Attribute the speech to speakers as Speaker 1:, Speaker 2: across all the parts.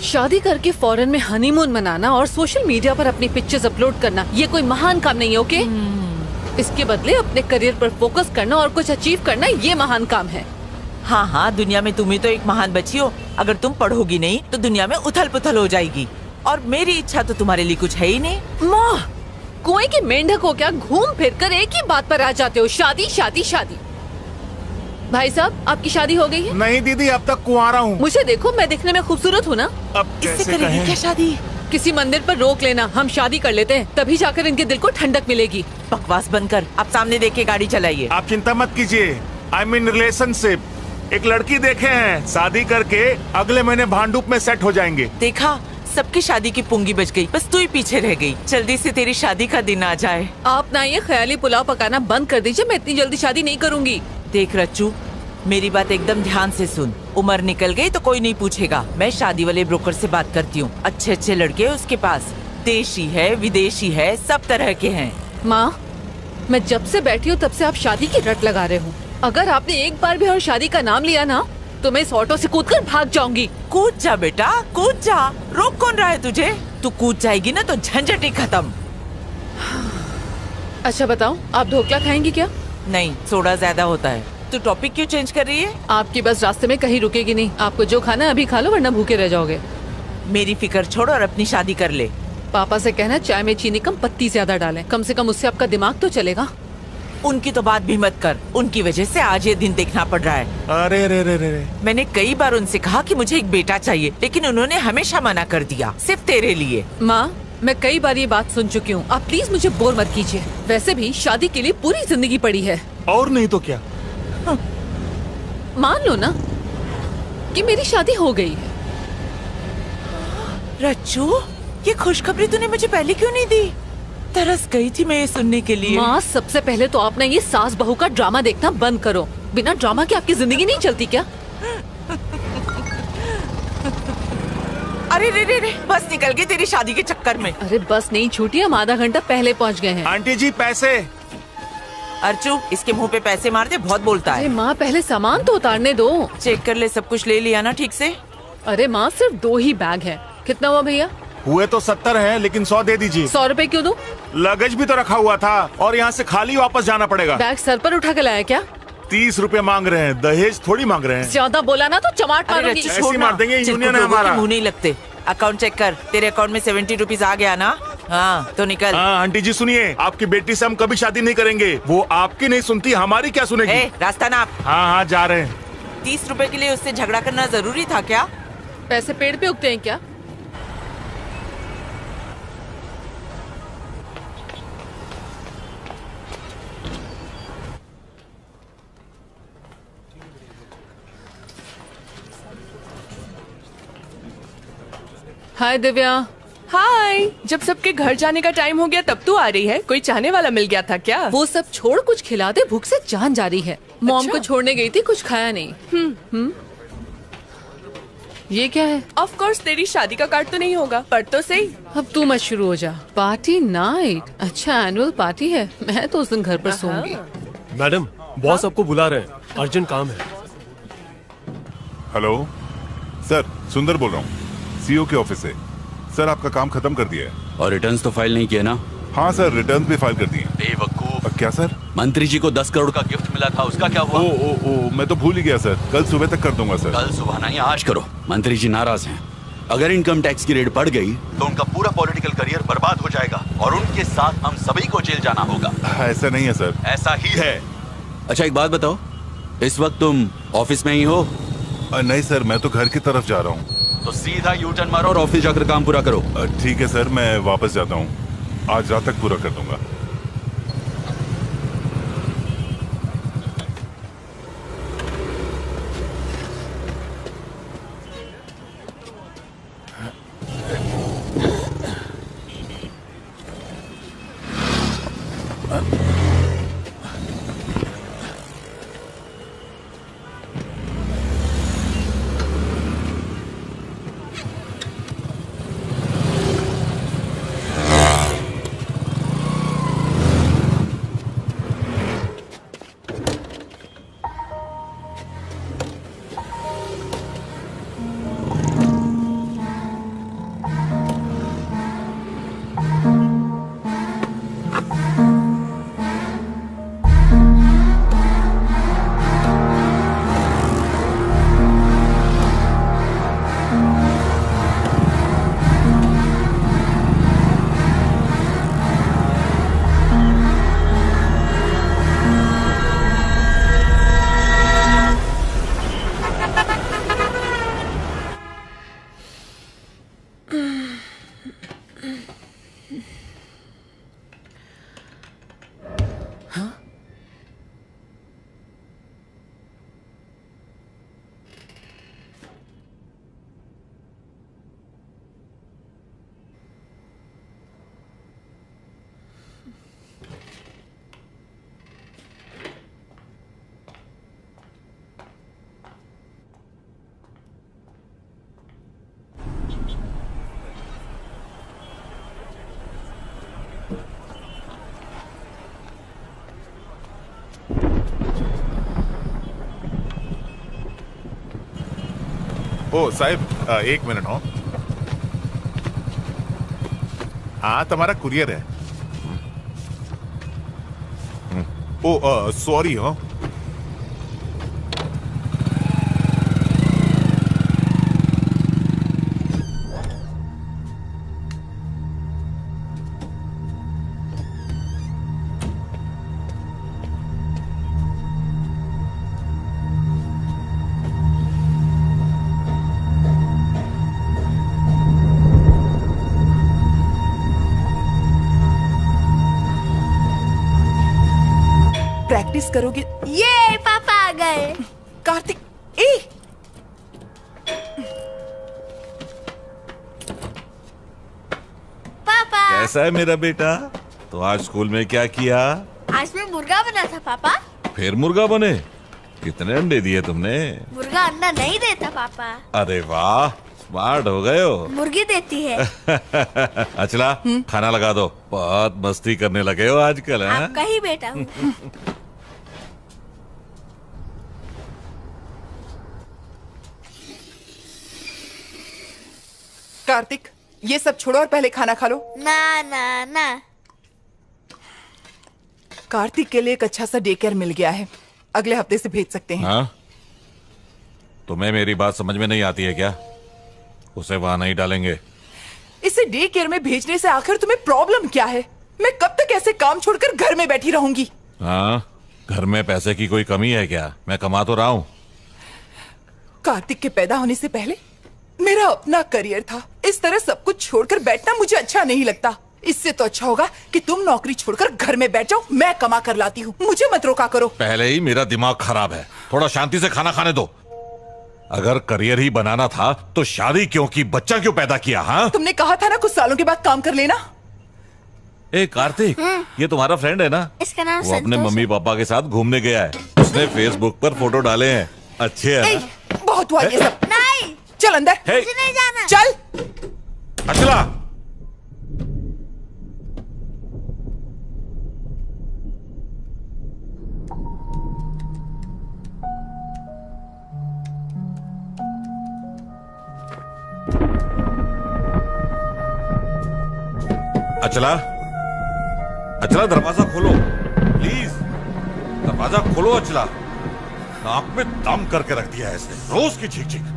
Speaker 1: शादी करके फॉरेन में हनीमून मनाना और सोशल मीडिया पर अपनी पिक्चर्स अपलोड करना ये कोई महान काम नहीं है, ओके? इसके बदले अपने करियर पर फोकस करना और कुछ अचीव करना ये महान काम है।
Speaker 2: हाँ हाँ, दुनिया में तुम ही तो एक महान बच्ची हो। अगर तुम पढ़ोगी नहीं तो दुनिया में उथल पुथल हो जाएगी। और मेरी इच्छा तो तुम्हारे लिए कुछ है ही नहीं।
Speaker 1: माँ, कुएं की मेंढक हो क्या? घूम फिर कर एक ही बात पर आ जाते हो, शादी शादी शादी। भाई साहब, आपकी शादी हो गई है?
Speaker 3: नहीं दीदी, अब तक कुंवारा हूँ।
Speaker 1: मुझे देखो, मैं दिखने में खूबसूरत हूँ ना?
Speaker 3: अब
Speaker 2: इससे
Speaker 3: कैसे
Speaker 2: करेगी
Speaker 3: कहें?
Speaker 2: क्या शादी?
Speaker 1: किसी मंदिर पर रोक लेना, हम शादी कर लेते हैं, तभी जाकर इनके दिल को ठंडक मिलेगी।
Speaker 2: बकवास बंद कर, आप सामने देख के गाड़ी चलाइए।
Speaker 3: आप चिंता मत कीजिए, आई मीन रिलेशनशिप। एक लड़की देखे हैं, शादी करके अगले महीने भांडुप में सेट हो जाएंगे।
Speaker 2: देखा, सबकी शादी की पुंगी बच गई, बस तू ही पीछे रह गई। जल्दी से तेरी शादी का दिन आ जाए।
Speaker 1: आप ना ये ख्याली पुलाव पकाना बंद कर दीजिए, मैं इतनी जल्दी शादी नहीं करूँगी।
Speaker 2: देख रच्चू, मेरी बात एकदम ध्यान से सुन। उम्र निकल गई तो कोई नहीं पूछेगा। मैं शादी वाले ब्रोकर से बात करती हूँ। अच्छे अच्छे लड़के उसके पास, देशी है विदेशी है, सब तरह के हैं।
Speaker 1: माँ, मैं जब से बैठी हूँ तब से आप शादी की रट लगा रहे हो। अगर आपने एक बार भी और शादी का नाम लिया ना तो मैं इस ऑटो से कूदकर भाग जाऊंगी।
Speaker 2: कूद जा बेटा, कूद जा। रोक कौन रहा है तुझे? तू कूद जाएगी ना तो झंझट ही खत्म।
Speaker 1: अच्छा बताओ, आप ढोकला खाएंगी क्या?
Speaker 2: नहीं, सोडा ज्यादा होता है। तू टॉपिक क्यों चेंज कर रही है?
Speaker 1: आपकी बस रास्ते में कहीं रुकेगी नहीं। आपको जो खाना है अभी खा लो, वरना भूखे रह जाओगे।
Speaker 2: मेरी फिक्र छोड़ और अपनी शादी कर ले।
Speaker 1: पापा से कहना चाय में चीनी कम, पत्ती ज्यादा डालें। कम से कम उससे आपका दिमाग तो चलेगा।
Speaker 2: उनकी तो बात भी मत कर। उनकी वजह से आज ये दिन देखना पड़ रहा है।
Speaker 3: अरे रे रे रे रे।
Speaker 2: मैंने कई बार उनसे कहा कि मुझे एक बेटा चाहिए, लेकिन उन्होंने हमेशा मना कर दिया, सिर्फ तेरे लिए।
Speaker 1: माँ, मैं कई बार ये बात सुन चुकी हूँ। आप प्लीज मुझे बोर मत कीजिए। वैसे भी शादी के लिए पूरी जिंदगी पड़ी है।
Speaker 3: और नहीं तो क्या।
Speaker 1: मान लो ना कि मेरी शादी हो गई है।
Speaker 2: रच्चू, ये खुशखबरी तूने मुझे पहले क्यों नहीं दी? तरस गई थी मैं ये सुनने के लिए।
Speaker 1: माँ, सबसे पहले तो आप ना ये सास बहू का ड्रामा देखना बंद करो। बिना ड्रामा के आपकी जिंदगी नहीं चलती क्या?
Speaker 2: अरे रे रे रे, बस निकल गई तेरी शादी के चक्कर में।
Speaker 1: अरे बस नहीं छूटी, हम आधा घंटा पहले पहुँच गए हैं।
Speaker 3: आंटी जी पैसे।
Speaker 2: अर्चू, इसके मुंह पे पैसे मार दे, बहुत बोलता
Speaker 1: अरे
Speaker 2: है।
Speaker 1: माँ, पहले सामान तो उतारने दो।
Speaker 2: चेक कर ले, सब कुछ ले लिया ना ठीक से?
Speaker 1: अरे माँ, सिर्फ 2 ही बैग है। कितना हुआ भैया?
Speaker 3: हुए तो 70 हैं, लेकिन 100 दे दीजिए।
Speaker 1: 100 रुपए क्यों दूं?
Speaker 3: लगेज भी तो रखा हुआ था और यहाँ से खाली वापस जाना पड़ेगा।
Speaker 1: बैग सर पर उठा के लाया क्या?
Speaker 3: 30 रुपए मांग रहे हैं, दहेज थोड़ी मांग रहे हैं।
Speaker 1: ज्यादा बोला ना तो चमाट
Speaker 2: अरे
Speaker 1: मारूंगी।
Speaker 2: रच्चू,
Speaker 3: ऐसे
Speaker 2: छोड़
Speaker 3: ही
Speaker 2: ना।
Speaker 3: मार देंगे,
Speaker 2: चिरकुट
Speaker 3: यूनियन है
Speaker 2: लोगों के
Speaker 3: हमारा।
Speaker 2: मुंह नहीं लगते। अकाउंट चेक कर, तेरे अकाउंट में 70 रुपीज आ गया ना? हाँ तो निकल।
Speaker 3: हाँ आंटी जी सुनिए, आपकी बेटी से हम कभी शादी नहीं करेंगे। वो आपकी नहीं सुनती, हमारी क्या सुनेगी?
Speaker 2: ए, रास्ता नाप।
Speaker 3: हाँ हाँ जा रहे हैं।
Speaker 2: 30 रुपए के लिए उससे झगड़ा करना जरूरी था क्या?
Speaker 1: पैसे पेड़ पे उगते हैं क्या? हाय दिव्या।
Speaker 4: हाय, जब सबके घर जाने का टाइम हो गया तब तू आ रही है? कोई चाहने वाला मिल गया था क्या?
Speaker 1: वो सब छोड़, कुछ खिला दे, भूख से जान जा रही है। मॉम
Speaker 4: अच्छा?
Speaker 1: को छोड़ने गई थी, कुछ खाया नहीं। ये क्या है?
Speaker 4: ऑफ कोर्स तेरी शादी का कार्ड तो नहीं होगा, पर तो सही।
Speaker 1: अब तू मत शुरू हो जा। Party night? अच्छा, एनुअल पार्टी है। मैं तो उस दिन घर पर सोऊंगी।
Speaker 5: मैडम, बॉस आपको बुला रहे हैं, अर्जेंट काम है।
Speaker 6: हेलो सर, सुंदर बोल रहा हूँ, सीईओ के ऑफिस से। सर आपका काम खत्म कर दिया है।
Speaker 7: और रिटर्न्स तो फाइल नहीं किए ना?
Speaker 6: हाँ सर, रिटर्न भी फाइल कर दिए।
Speaker 7: बेवकूफ।
Speaker 6: क्या सर?
Speaker 7: मंत्री जी को 10 करोड़ का गिफ्ट मिला था, उसका क्या हुआ?
Speaker 6: ओ मैं तो भूल ही गया सर। कल सुबह तक कर दूंगा सर।
Speaker 7: कल सुबह नहीं, आज करो। मंत्री जी नाराज हैं। अगर इनकम टैक्स की रेट बढ़ गई तो उनका पूरा पॉलिटिकल करियर बर्बाद हो जाएगा और उनके साथ हम सभी को जेल जाना होगा।
Speaker 6: ऐसा नहीं है सर।
Speaker 7: ऐसा ही है। अच्छा एक बात बताओ, इस वक्त तुम ऑफिस में ही हो?
Speaker 6: नहीं सर, मैं तो घर की तरफ जा रहा हूँ।
Speaker 7: तो सीधा यू टर्न मारो और ऑफिस जाकर काम पूरा करो।
Speaker 6: ठीक है सर, मैं वापस जाता हूँ। आज रात तक पूरा कर दूंगा।
Speaker 3: ओ साहब, एक मिनट हो। हाँ, तुम्हारा कुरियर है। ओ सॉरी हो।
Speaker 2: प्रैक्टिस करोगे?
Speaker 8: ये पापा आ गए।
Speaker 2: कार्तिक, ए
Speaker 8: पापा
Speaker 9: कैसा है मेरा बेटा? तो आज स्कूल में क्या किया?
Speaker 8: आज मैं मुर्गा बना था पापा।
Speaker 9: फिर मुर्गा बने? कितने अंडे दिए तुमने?
Speaker 8: मुर्गा अंडा नहीं देता पापा,
Speaker 9: अरे वाह, स्मार्ट हो गए हो।
Speaker 8: मुर्गी देती है।
Speaker 9: अचला, खाना लगा दो। बहुत मस्ती करने लगे हो आजकल, हैं?
Speaker 8: आपका ही बेटा हूँ।
Speaker 2: कार्तिक, ये सब छोड़ो और पहले खाना खा लो।
Speaker 8: ना ना ना।
Speaker 2: कार्तिक के लिए एक अच्छा सा डे केयर मिल गया है, अगले हफ्ते से भेज सकते हैं।
Speaker 9: हाँ? तुम्हें मेरी बात समझ में नहीं आती है क्या? उसे वहां नहीं डालेंगे।
Speaker 2: इसे डे केयर में भेजने से आखिर तुम्हें प्रॉब्लम क्या है? मैं कब तक ऐसे काम छोड़कर घर में बैठी रहूंगी?
Speaker 9: हाँ, घर में पैसे की कोई कमी है क्या? मैं कमा तो रहा हूँ।
Speaker 2: कार्तिक के पैदा होने से पहले मेरा अपना करियर था। इस तरह सब कुछ छोड़कर बैठना मुझे अच्छा नहीं लगता। इससे तो अच्छा होगा कि तुम नौकरी छोड़कर घर में बैठ जाओ, मैं कमा कर लाती हूँ। मुझे मत रोका करो।
Speaker 9: पहले ही मेरा दिमाग खराब है, थोड़ा शांति से खाना खाने दो। अगर करियर ही बनाना था तो शादी क्यों की, बच्चा क्यों पैदा किया? हाँ,
Speaker 2: तुमने कहा था ना कुछ सालों के बाद काम कर लेना।
Speaker 9: ए कार्तिक, ये तुम्हारा फ्रेंड है ना?
Speaker 8: इसका नाम
Speaker 9: वो अपने
Speaker 8: संतोष
Speaker 9: मम्मी पापा के साथ घूमने गया है। उसने फेसबुक पर फोटो डाले हैं। अच्छे है
Speaker 2: ए,
Speaker 9: ना?
Speaker 2: बहुत हुआ ये सब।
Speaker 8: नहीं,
Speaker 2: चल अंदर।
Speaker 9: हे,
Speaker 8: मुझे नहीं जाना।
Speaker 2: चल।
Speaker 9: अचला, अचला, अचला दरवाजा खोलो प्लीज। दरवाजा खोलो अचला। नाक में दम करके रख दिया है इसने, रोज की चीख चीख।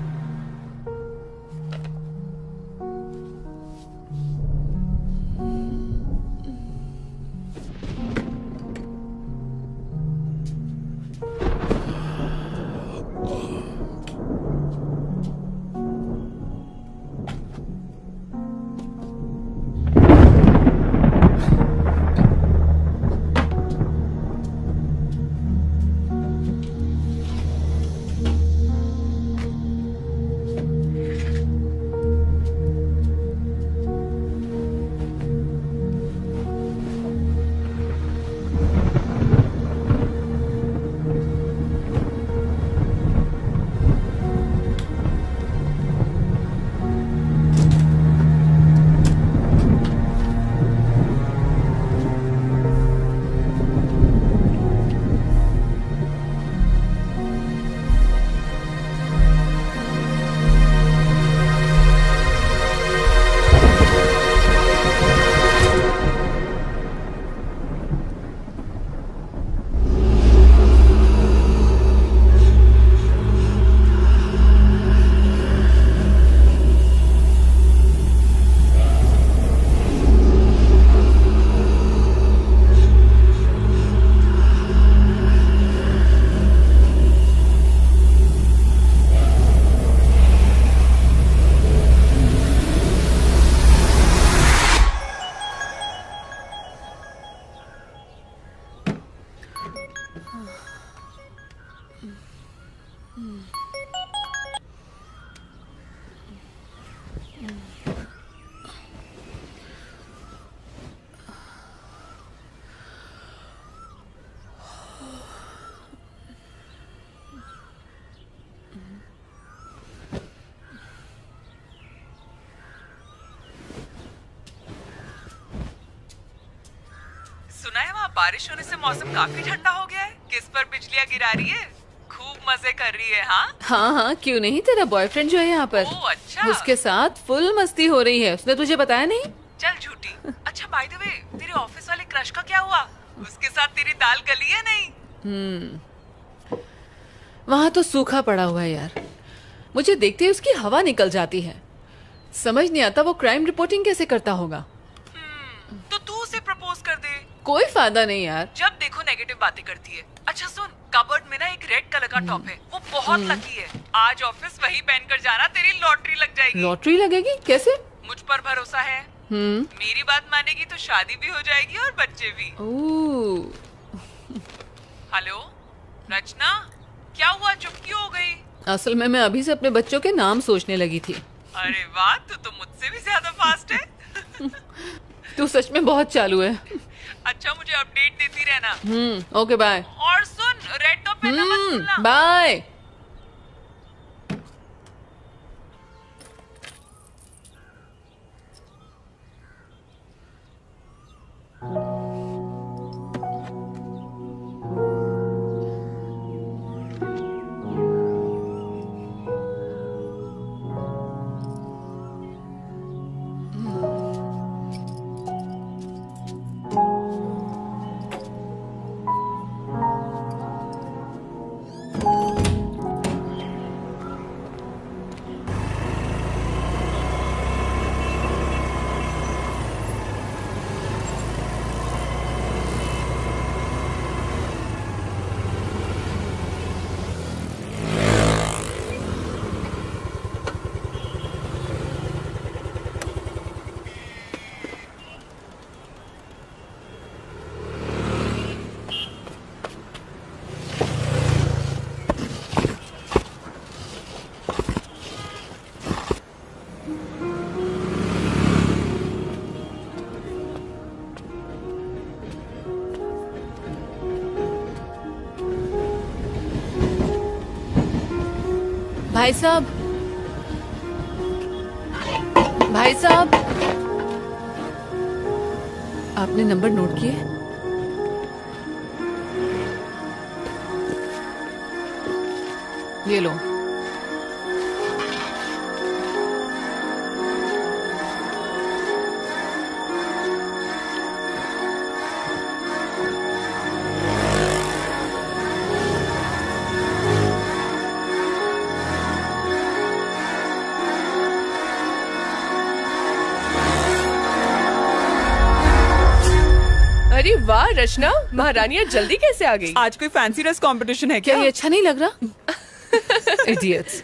Speaker 2: बारिश होने से मौसम काफी ठंडा हो गया है। किस पर बिजलियाँ गिरा रही है? खूब मजे कर रही है। हाँ
Speaker 1: हाँ हाँ, क्यों नहीं, तेरा बॉयफ्रेंड जो है यहाँ पर,
Speaker 2: ओह, अच्छा।
Speaker 1: उसके साथ फुल मस्ती हो रही है। उसने तुझे बताया नहीं?
Speaker 2: चल झूठी। अच्छा बाय द वे, तेरे ऑफिस वाले क्रश का क्या हुआ? उसके साथ तेरी दाल गली है नहीं?
Speaker 1: वहाँ तो सूखा पड़ा हुआ है यार। मुझे देखते ही उसकी हवा निकल जाती है। समझ नहीं आता वो क्राइम रिपोर्टिंग कैसे करता होगा।
Speaker 2: तो तू उसे प्रपोज कर दे।
Speaker 1: कोई फायदा नहीं यार।
Speaker 2: जब देखो नेगेटिव बातें करती है। अच्छा सुन, कबर्ड में ना एक रेड कलर का टॉप है, वो बहुत लकी है। आज ऑफिस वही पहनकर जाना, तेरी लॉटरी लग जाएगी।
Speaker 1: लॉटरी लगेगी? कैसे?
Speaker 2: मुझ पर भरोसा है। मेरी बात मानेगी तो शादी भी हो जाएगी और बच्चे भी। हेलो रचना, क्या हुआ, चुप क्यों हो गई?
Speaker 1: असल में मैं अभी से अपने बच्चों के नाम सोचने लगी थी।
Speaker 2: अरे वाह, तू तो मुझसे भी ज्यादा फास्ट है।
Speaker 1: तू सच में बहुत चालू है।
Speaker 2: अच्छा मुझे अपडेट देती रहना।
Speaker 1: Okay bye.
Speaker 2: और सुन, रेड टॉप पहनना मत भूलना।
Speaker 1: बाय। भाई साहब, भाई साहब, आपने नंबर नोट किए? ये लो।
Speaker 4: अरे वाह रचना, महारानियाँ जल्दी कैसे आ गई?
Speaker 2: आज कोई फैंसी ड्रेस कंपटीशन है
Speaker 1: क्या
Speaker 2: क्या?
Speaker 1: ये अच्छा नहीं लग रहा? इडियट्स।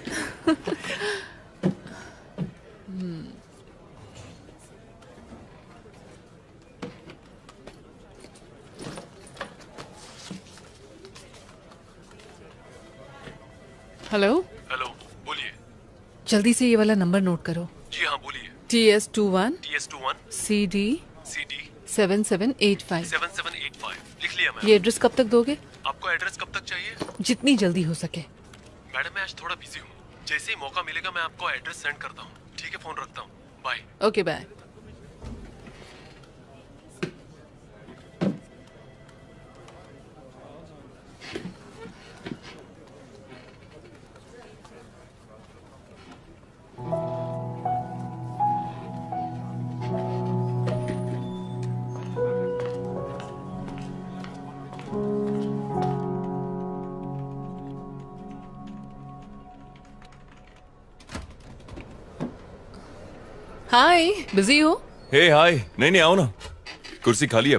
Speaker 1: हेलो,
Speaker 5: हेलो, बोलिए।
Speaker 1: जल्दी से ये वाला नंबर नोट करो।
Speaker 5: जी हाँ, बोलिए।
Speaker 1: TS21
Speaker 5: TS21
Speaker 1: CD
Speaker 5: CD
Speaker 1: 7785।
Speaker 5: 7785 लिख लिया मैम।
Speaker 1: ये एड्रेस कब तक दोगे?
Speaker 5: आपको एड्रेस कब तक चाहिए?
Speaker 1: जितनी जल्दी हो सके।
Speaker 5: मैडम मैं आज थोड़ा बिजी हूँ, जैसे ही मौका मिलेगा मैं आपको एड्रेस सेंड करता हूँ। ठीक है, फोन रखता हूँ, bye.
Speaker 1: Okay bye. Hi, busy हो?
Speaker 10: हे हाय, नहीं आओ ना, कुर्सी खाली है।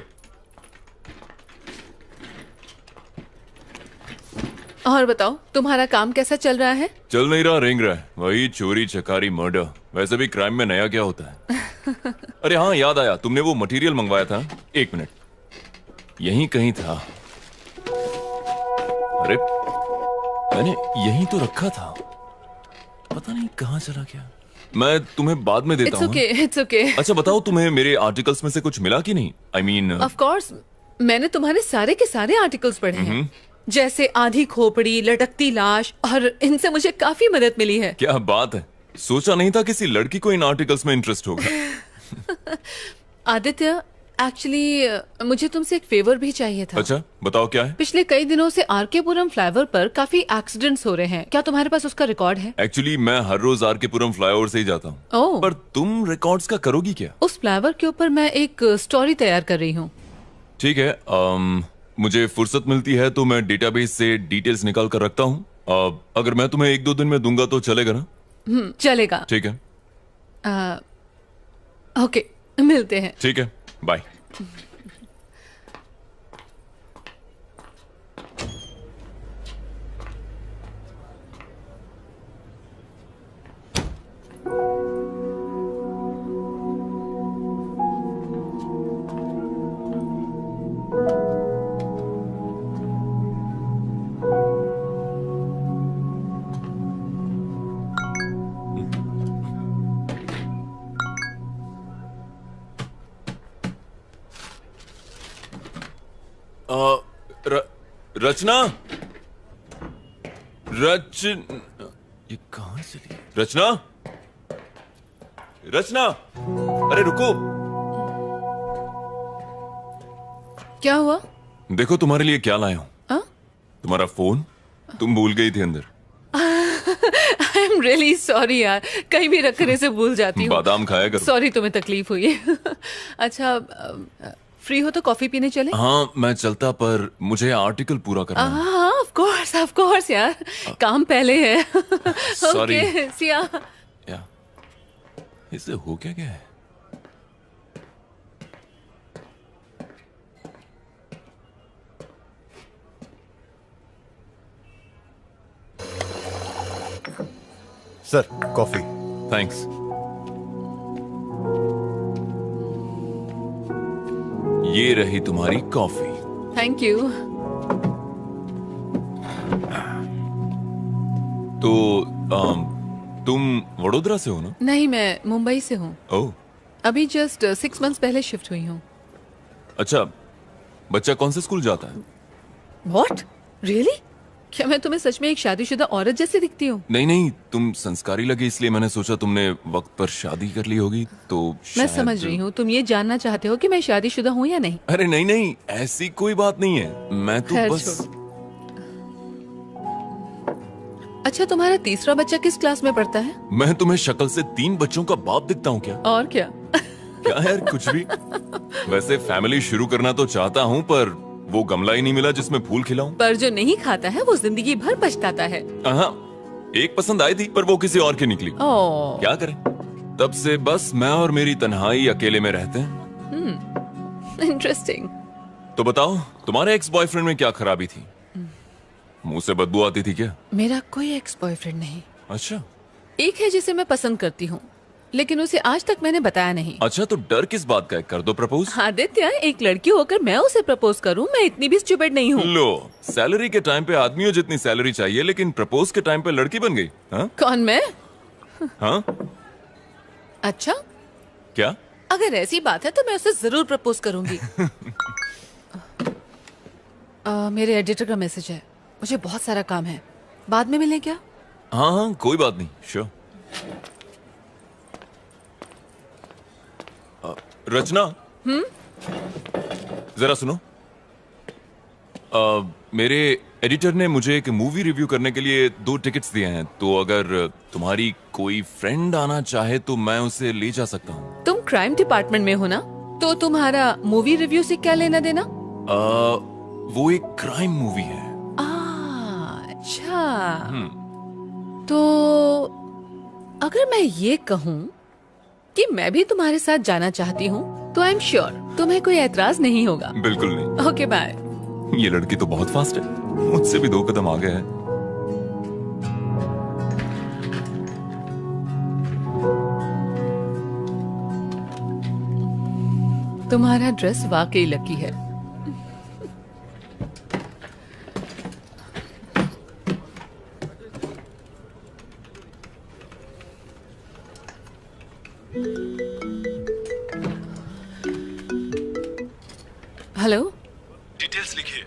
Speaker 1: और बताओ, तुम्हारा काम कैसा चल रहा है?
Speaker 10: चल नहीं रहा, रेंग रहा है, वही चोरी चकारी मर्डर। वैसे भी क्राइम में नया क्या होता है? अरे हाँ, याद आया, तुमने वो मटेरियल मंगवाया था। एक मिनट, यहीं कहीं था। अरे मैंने यहीं तो रखा था, पता नहीं कहाँ चला गया। मैं तुम्हें बाद में देता हूँ।
Speaker 1: It's okay.
Speaker 10: अच्छा बताओ, तुम्हें मेरे आर्टिकल्स में से कुछ मिला कि नहीं? I mean,
Speaker 1: ऑफ कोर्स, मैंने तुम्हारे सारे के सारे आर्टिकल्स पढ़े हैं, जैसे आधी खोपड़ी, लटकती लाश, और इनसे मुझे काफी मदद मिली है।
Speaker 10: क्या बात है, सोचा नहीं था किसी लड़की को इन आर्टिकल्स में इंटरेस्ट होगा।
Speaker 1: आदित्य, एक्चुअली मुझे तुमसे एक फेवर भी चाहिए था।
Speaker 10: अच्छा बताओ क्या है।
Speaker 1: पिछले कई दिनों से आरके पुरम फ्लाईओवर पर काफी एक्सीडेंट्स हो रहे हैं, क्या तुम्हारे पास उसका रिकॉर्ड है?
Speaker 10: एक्चुअली मैं हर रोज आरके पुरम फ्लाईओवर से ही जाता हूँ।
Speaker 1: ओह।
Speaker 10: पर तुम रिकॉर्ड्स का करोगी क्या?
Speaker 1: उस फ्लाईओवर के ऊपर मैं एक स्टोरी तैयार कर रही हूँ।
Speaker 10: ठीक है, मुझे फुर्सत मिलती है तो मैं डेटाबेस से डिटेल्स निकाल कर रखता हूँ। अगर मैं तुम्हें 1-2 दिन में दूंगा तो चलेगा ना?
Speaker 1: चलेगा।
Speaker 10: ठीक है।
Speaker 1: ओके, मिलते हैं।
Speaker 10: ठीक है, बाय। रचना, ये कहां चली? रचना, रचना, अरे रुको।
Speaker 1: क्या हुआ?
Speaker 10: देखो तुम्हारे लिए क्या लाया हूँ। तुम्हारा फोन तुम भूल गई थी अंदर।
Speaker 1: आई एम रियली सॉरी यार, कहीं भी रखने से भूल जाती हूँ।
Speaker 10: बादाम खाया करो।
Speaker 1: सॉरी तुम्हें तकलीफ हुई है। अच्छा, फ्री हो तो कॉफी पीने चले?
Speaker 10: हाँ मैं चलता, पर मुझे आर्टिकल पूरा करना है।
Speaker 1: हाँ ऑफ कोर्स यार, काम पहले है।
Speaker 10: सॉरी।
Speaker 1: ओके, सिया।
Speaker 10: या इसे हो क्या गया है?
Speaker 3: Sir coffee.
Speaker 10: थैंक्स। ये रही तुम्हारी कॉफी।
Speaker 1: Thank you.
Speaker 10: तो तुम वडोदरा से हो ना?
Speaker 1: नहीं, मैं मुंबई से हूँ।
Speaker 10: ओह।
Speaker 1: अभी जस्ट 6 months पहले शिफ्ट हुई हूँ।
Speaker 10: अच्छा, बच्चा कौन से स्कूल जाता है?
Speaker 1: What? Really? क्या मैं तुम्हें सच में एक शादीशुदा औरत जैसी दिखती हूँ?
Speaker 10: नहीं, तुम संस्कारी लगी इसलिए मैंने सोचा तुमने वक्त पर शादी कर ली होगी तो
Speaker 1: मैं
Speaker 10: शायद...
Speaker 1: समझ रही हूँ, तुम ये जानना चाहते हो कि मैं शादीशुदा हूँ या नहीं।
Speaker 10: अरे नहीं, ऐसी कोई बात नहीं है। मैं तो
Speaker 1: खैर
Speaker 10: बस...
Speaker 1: छोड़ो। अच्छा, तुम्हारा तीसरा बच्चा किस क्लास में पढ़ता है?
Speaker 10: मैं तुम्हें शक्ल से 3 बच्चों का बाप दिखता हूँ क्या?
Speaker 1: और क्या?
Speaker 10: क्या यार, कुछ भी। वैसे फैमिली शुरू करना तो चाहता हूँ, पर वो गमला ही नहीं मिला जिसमें फूल खिलाऊं।
Speaker 1: पर जो नहीं खाता है वो जिंदगी भर पछताता है।
Speaker 10: हाँ, एक पसंद आई थी पर वो किसी और की निकली।
Speaker 1: ओह।
Speaker 10: क्या करें, तब से बस मैं और मेरी तन्हाई अकेले में रहते हैं।
Speaker 1: इंटरेस्टिंग।
Speaker 10: तो बताओ, तुम्हारे एक्स बॉयफ्रेंड में क्या खराबी थी? मुंह से बदबू आती थी क्या?
Speaker 1: मेरा कोई एक्स बॉयफ्रेंड नहीं।
Speaker 10: अच्छा।
Speaker 1: एक है जिसे मैं पसंद करती हूँ, लेकिन उसे आज तक मैंने बताया नहीं।
Speaker 10: अच्छा, तो डर किस बात का है? कर दो प्रपोज।
Speaker 1: आदित्य, एक लड़की होकर मैं उसे प्रपोज करूं, मैं इतनी भी स्टूपिड नहीं हूँ।
Speaker 10: लो, सैलरी के टाइम पे आदमियों जितनी सैलरी चाहिए, लेकिन प्रपोज के टाइम पे लड़की बन गई। हाँ?
Speaker 1: कौन, मैं?
Speaker 10: हाँ?
Speaker 1: अच्छा,
Speaker 10: क्या?
Speaker 1: अगर ऐसी बात है तो मैं उसे जरूर प्रपोज करूंगी। मेरे एडिटर का मैसेज है, मुझे बहुत सारा काम है, बाद में मिलें क्या?
Speaker 10: हाँ, कोई बात नहीं, श्योर। रचना, जरा सुनो। मेरे एडिटर ने मुझे एक मूवी रिव्यू करने के लिए 2 टिकट्स दिए हैं, तो अगर तुम्हारी कोई फ्रेंड आना चाहे तो मैं उसे ले जा सकता हूँ।
Speaker 1: तुम क्राइम डिपार्टमेंट में हो ना, तो तुम्हारा मूवी रिव्यू से क्या लेना देना?
Speaker 10: वो एक क्राइम मूवी है।
Speaker 1: अच्छा। तो अगर मैं ये कहूँ कि मैं भी तुम्हारे साथ जाना चाहती हूँ, तो आई एम श्योर तुम्हें कोई एतराज नहीं होगा।
Speaker 10: बिल्कुल नहीं।
Speaker 1: Okay, bye.
Speaker 10: ये लड़की तो बहुत फास्ट है, मुझसे भी 2 कदम आगे है।
Speaker 1: तुम्हारा ड्रेस वाकई लकी है। हेलो,
Speaker 5: डिटेल्स लिखिए।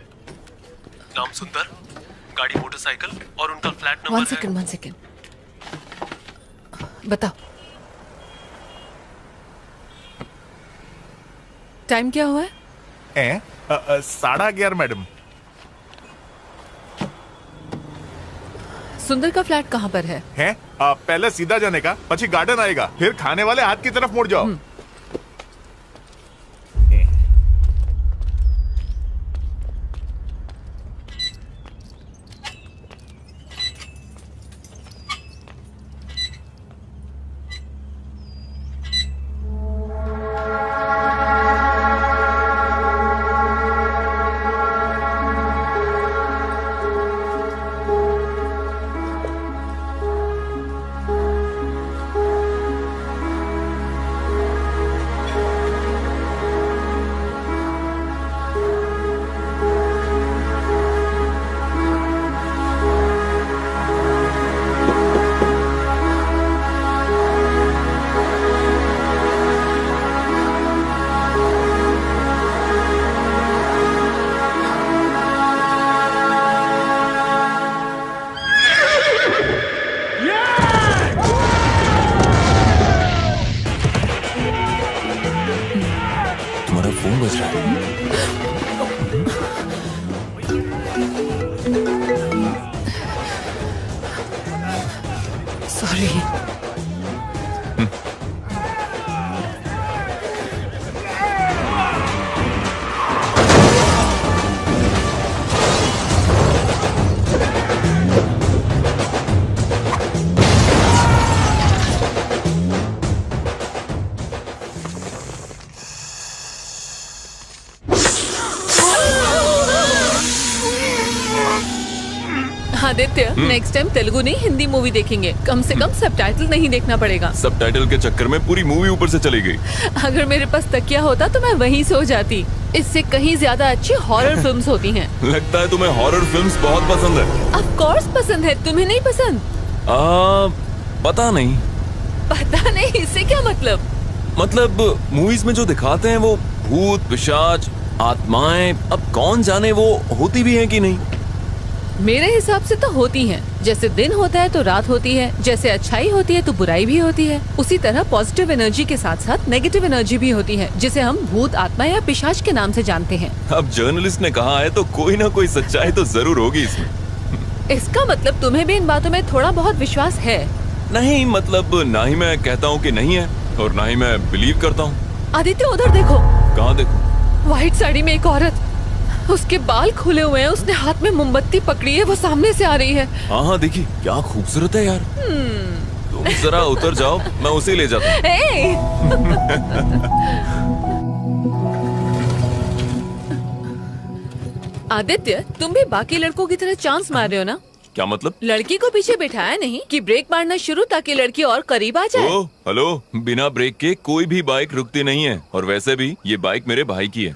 Speaker 5: नाम सुंदर, गाड़ी मोटरसाइकिल और उनका फ्लैट नंबर है।
Speaker 1: 1 सेकेंड। बताओ। टाइम क्या हुआ है?
Speaker 3: 11:30 मैडम।
Speaker 1: सुंदर का फ्लैट कहाँ पर है?
Speaker 3: पहले सीधा जाने का, પછી गार्डन आएगा, फिर खाने वाले हाथ की तरफ मुड़ जाओ।
Speaker 10: तुम्हारा फोन बज रहा है।
Speaker 1: Sorry. Aditya, next time Telugu नहीं हिंदी मूवी देखेंगे। कम से कम सबटाइटल नहीं देखना पड़ेगा।
Speaker 10: सबटाइटल के चक्कर में पूरी मूवी ऊपर से चली गई।
Speaker 1: अगर मेरे पास तकिया होता तो मैं वहीं सो जाती। इससे कहीं ज्यादा अच्छी हॉरर फिल्म्स होती हैं।
Speaker 10: लगता है तुम्हें हॉरर फिल्म्स बहुत पसंद है।
Speaker 1: ऑफ कोर्स पसंद है, तुम्हें नहीं पसंद?
Speaker 10: पता नहीं।
Speaker 1: पता नहीं, इससे क्या मतलब?
Speaker 10: मतलब मूवीज में जो दिखाते हैं वो भूत, पिशाच, आत्माएं, अब कौन जाने वो होती भी हैं कि नहीं।
Speaker 1: मेरे हिसाब से तो होती हैं। जैसे दिन होता है तो रात होती है, जैसे अच्छाई होती है तो बुराई भी होती है, उसी तरह पॉजिटिव एनर्जी के साथ साथ नेगेटिव एनर्जी भी होती है, जिसे हम भूत, आत्मा या पिशाच के नाम से जानते हैं।
Speaker 10: अब जर्नलिस्ट ने कहा है तो कोई ना कोई सच्चाई तो जरूर होगी इसमें।
Speaker 1: इसका मतलब तुम्हें भी इन बातों में थोड़ा बहुत विश्वास है?
Speaker 10: नहीं, मतलब ना ही मैं कहता हूँ कि नहीं है और ना ही मैं बिलीव करता हूँ।
Speaker 1: आदित्य, उधर देखो।
Speaker 10: कहाँ देखो?
Speaker 1: व्हाइट साड़ी में एक औरत, उसके बाल खुले हुए हैं, उसने हाथ में मोमबत्ती पकड़ी है, वो सामने से आ रही है।
Speaker 10: हाँ देखिए, क्या खूबसूरत है यार। तुम जरा उतर जाओ, मैं उसे ले जाता हूँ।
Speaker 1: आदित्य, तुम भी बाकी लड़कों की तरह चांस मार रहे हो ना?
Speaker 10: क्या मतलब?
Speaker 1: लड़की को पीछे बिठाया नहीं कि ब्रेक मारना शुरू ताकि लड़की और करीब आ जाए।
Speaker 10: ओ, हेलो, बिना ब्रेक के कोई भी बाइक रुकती नहीं है, और वैसे भी ये बाइक मेरे भाई की है।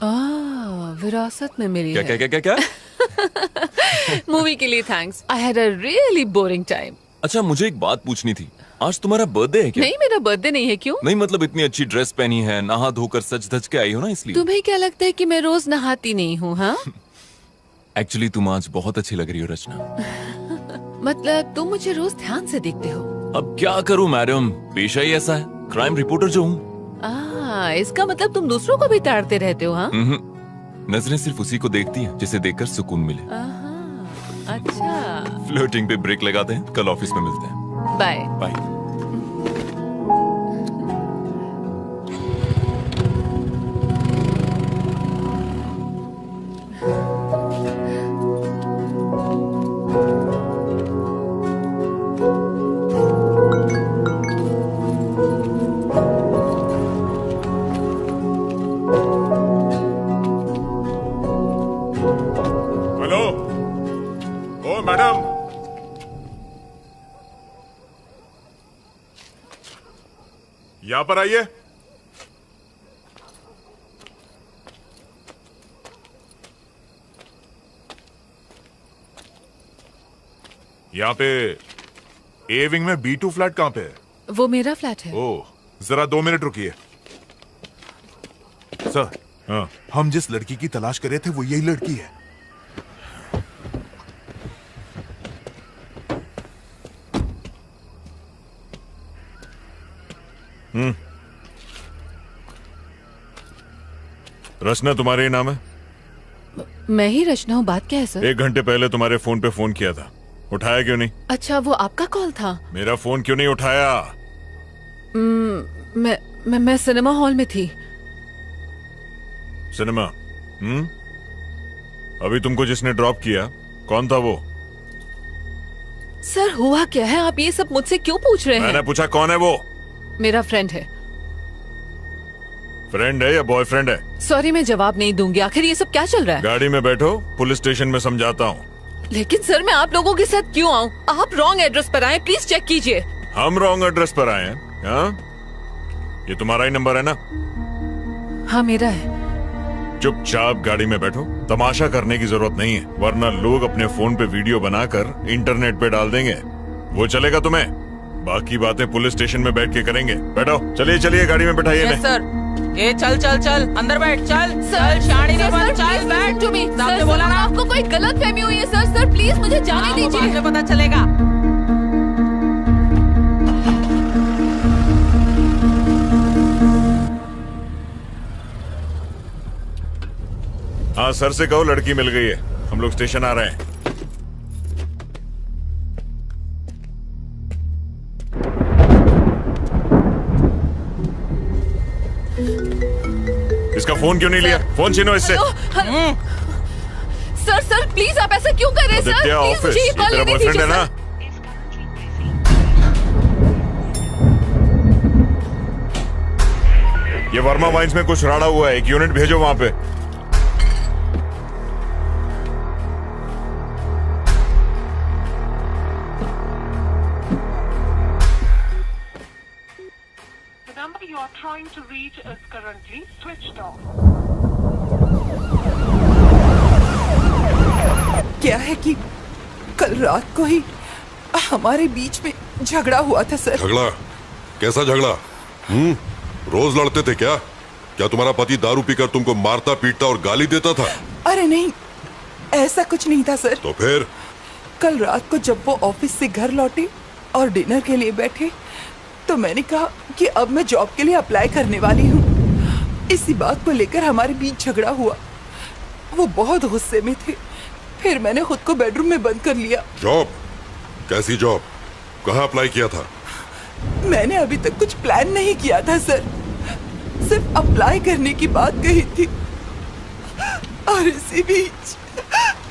Speaker 1: विरासत में मिली
Speaker 10: क्या,
Speaker 1: है।
Speaker 10: क्या क्या क्या क्या?
Speaker 1: मूवी के लिए thanks. I had a really boring time.
Speaker 10: अच्छा, मुझे एक बात पूछनी थी। आज तुम्हारा बर्थडे है क्या?
Speaker 1: नहीं, मेरा बर्थडे नहीं है। क्यों?
Speaker 10: नहीं, मतलब इतनी अच्छी ड्रेस पहनी है, नहा धोकर सज धज के आई हो ना, इसलिए।
Speaker 1: तुम्हें क्या लगता है कि मैं रोज नहाती नहीं हूँ? हाँ,
Speaker 10: एक्चुअली तुम आज बहुत अच्छी लग रही हो रचना।
Speaker 1: मतलब तुम मुझे रोज ध्यान से देखते हो।
Speaker 10: अब क्या करूं मैडम, पेशा ही ऐसा है, क्राइम रिपोर्टर जो हूँ।
Speaker 1: इसका मतलब तुम दूसरों को भी ताड़ते रहते हो? हाँ,
Speaker 10: नजरें सिर्फ उसी को देखती हैं जिसे देखकर सुकून मिले।
Speaker 1: अच्छा।
Speaker 10: फ्लर्टिंग पे ब्रेक लगाते हैं, कल ऑफिस में मिलते हैं।
Speaker 1: Bye
Speaker 10: bye.
Speaker 3: Hello, oh madam, यहाँ पर आइए। यहाँ पे ए विंग में B2 फ्लैट कहाँ पे है?
Speaker 1: वो मेरा फ्लैट है।
Speaker 3: ओह, जरा 2 मिनट रुकिए। सर, हम जिस लड़की की तलाश कर रहे थे वो यही लड़की है। रचना तुम्हारे ही नाम है?
Speaker 1: मैं ही रचना हूँ। बात क्या है सर?
Speaker 3: 1 घंटे पहले तुम्हारे फोन पे फोन किया था, उठाया क्यों नहीं?
Speaker 1: अच्छा, वो आपका कॉल था?
Speaker 3: मेरा फोन क्यों नहीं उठाया?
Speaker 1: मैं सिनेमा हॉल में थी।
Speaker 3: सिनेमा? अभी तुमको जिसने ड्रॉप किया कौन था वो?
Speaker 1: सर हुआ क्या है? आप ये सब मुझसे क्यों पूछ रहे हैं?
Speaker 3: मैंने पूछा कौन है वो?
Speaker 1: मेरा फ्रेंड है।
Speaker 3: फ्रेंड है या बॉयफ्रेंड है?
Speaker 1: सॉरी, मैं जवाब नहीं दूंगी। आखिर ये सब क्या चल रहा है?
Speaker 3: गाड़ी में बैठो, पुलिस स्टेशन में समझाता हूँ।
Speaker 1: लेकिन सर, मैं आप लोगों के साथ क्यों आऊँ? आप रॉन्ग एड्रेस पर आए, प्लीज चेक कीजिए।
Speaker 3: हम रॉन्ग एड्रेस पर आए हैं? हाँ? ये तुम्हारा ही नंबर है ना?
Speaker 1: हाँ, मेरा है।
Speaker 3: चुपचाप गाड़ी में बैठो, तमाशा करने की जरूरत नहीं है, वरना लोग अपने फोन पे वीडियो बनाकर इंटरनेट पे डाल देंगे। वो चलेगा तुम्हें? बाकी बातें पुलिस स्टेशन में बैठ के करेंगे। बैठो, चलिए चलिए, गाड़ी में बैठाइए।
Speaker 2: Yes sir. ए चल चल चल, अंदर बैठ, चल चल, शानी ने बोला चल बैठ।
Speaker 1: सर,
Speaker 2: बोला ना
Speaker 1: आपको कोई गलत फहमी हुई है सर। सर प्लीज मुझे जाने दीजिए।
Speaker 2: बाद में पता चलेगा।
Speaker 3: हाँ, सर से कहो लड़की मिल गई है, हम लोग स्टेशन आ रहे हैं। इसका फोन क्यों नहीं लिया? फोन छीनो इससे।
Speaker 1: सर सर प्लीज, आप ऐसा क्यों कर रहे हैं सर?
Speaker 3: आदित्य
Speaker 1: प्लीज
Speaker 3: ऑफिस,
Speaker 1: मुझे ये
Speaker 3: ये
Speaker 1: कॉल
Speaker 3: तेरा
Speaker 1: नहीं
Speaker 3: बॉयफ्रेंड
Speaker 1: दीजिए
Speaker 3: है ना?
Speaker 1: सर।
Speaker 3: ये वर्मा वाइन्स में कुछ राड़ा हुआ है, एक यूनिट भेजो वहां पे।
Speaker 11: You are trying to reach is currently switched off.
Speaker 2: क्या है कि कल रात को ही हमारे बीच में झगड़ा हुआ था सर।
Speaker 12: झगड़ा? कैसा झगड़ा? रोज लड़ते थे क्या? क्या तुम्हारा पति दारू पीकर तुमको मारता पीटता और गाली देता था?
Speaker 2: अरे नहीं, ऐसा कुछ नहीं था सर।
Speaker 12: तो फिर?
Speaker 2: कल रात को जब वो ऑफिस से घर लौटे और डिनर के लिए बैठे तो मैंने कहा कि अब मैं जॉब के लिए अप्लाई करने वाली हूँ। इसी बात को लेकर हमारे बीच झगड़ा हुआ। वो बहुत गुस्से में थे, फिर मैंने खुद को बेडरूम में बंद कर लिया।
Speaker 12: जॉब? कैसी जॉब? कहाँ अप्लाई किया था?
Speaker 2: मैंने अभी तक कुछ प्लान नहीं किया था सर, सिर्फ अप्लाई करने की बात कही थी और इसी बीच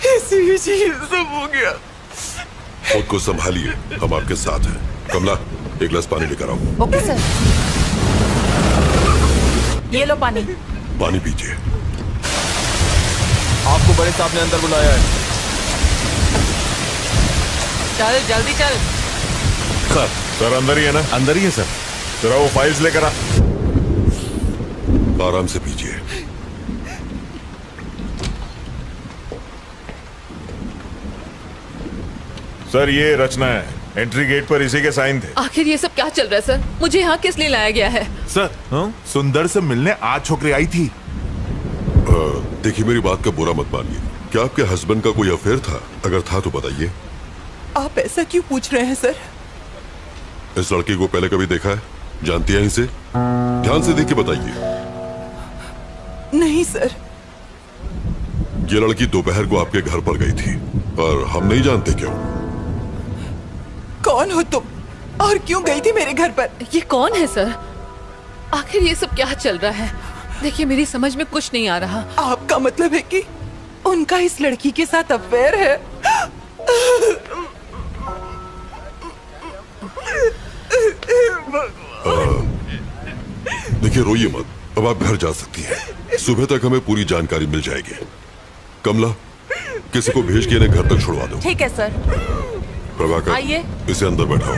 Speaker 2: ये सब हो गया।
Speaker 12: खुद को संभालिए, हम आपके साथ हैं। कमला, एक गिलास पानी लेकर आओ।
Speaker 2: Okay sir. ये लो पानी।
Speaker 12: पानी पीजिए।
Speaker 10: आपको बड़े साहब ने अंदर बुलाया है।
Speaker 2: चल जल्दी चल।
Speaker 3: सर अंदर ही है ना?
Speaker 6: अंदर ही है सर।
Speaker 3: जरा वो फाइल्स लेकर आ।
Speaker 12: आराम से पीजिए।
Speaker 3: सर ये रचना है, एंट्री गेट पर इसी के साइन थे।
Speaker 1: आखिर ये सब क्या चल रहा है सर? मुझे यहाँ किस लिए लाया गया है?
Speaker 6: सर सुंदर से मिलने आज छोकरी आई थी।
Speaker 12: देखिए, मेरी बात का बुरा मत मानिए। क्या आपके हस्बैंड का कोई अफेयर था? अगर था तो बताइए।
Speaker 2: आप ऐसा क्यों पूछ रहे हैं सर?
Speaker 12: इस लड़की को पहले कभी देखा है? जानती हैं इसे? ध्यान से देख के बताइए।
Speaker 2: नहीं सर।
Speaker 12: ये लड़की दोपहर को आपके घर पर गई थी और हम नहीं जानते क्यों।
Speaker 2: कौन हो तुम और क्यों गई थी मेरे घर पर?
Speaker 1: ये कौन है सर? आखिर ये सब क्या चल रहा है? देखिए, मेरी समझ में कुछ नहीं आ रहा।
Speaker 2: आपका मतलब है कि उनका इस लड़की के साथ अफेयर है?
Speaker 12: देखिए, रोइए मत, अब आप घर जा सकती हैं। सुबह तक हमें पूरी जानकारी मिल जाएगी। कमला, किसी को भेज के इन्हें घर तक छुड़वा दो।
Speaker 2: ठीक है सर।
Speaker 12: प्रभाकर,
Speaker 2: आइए।
Speaker 12: इसे अंदर बैठाओ।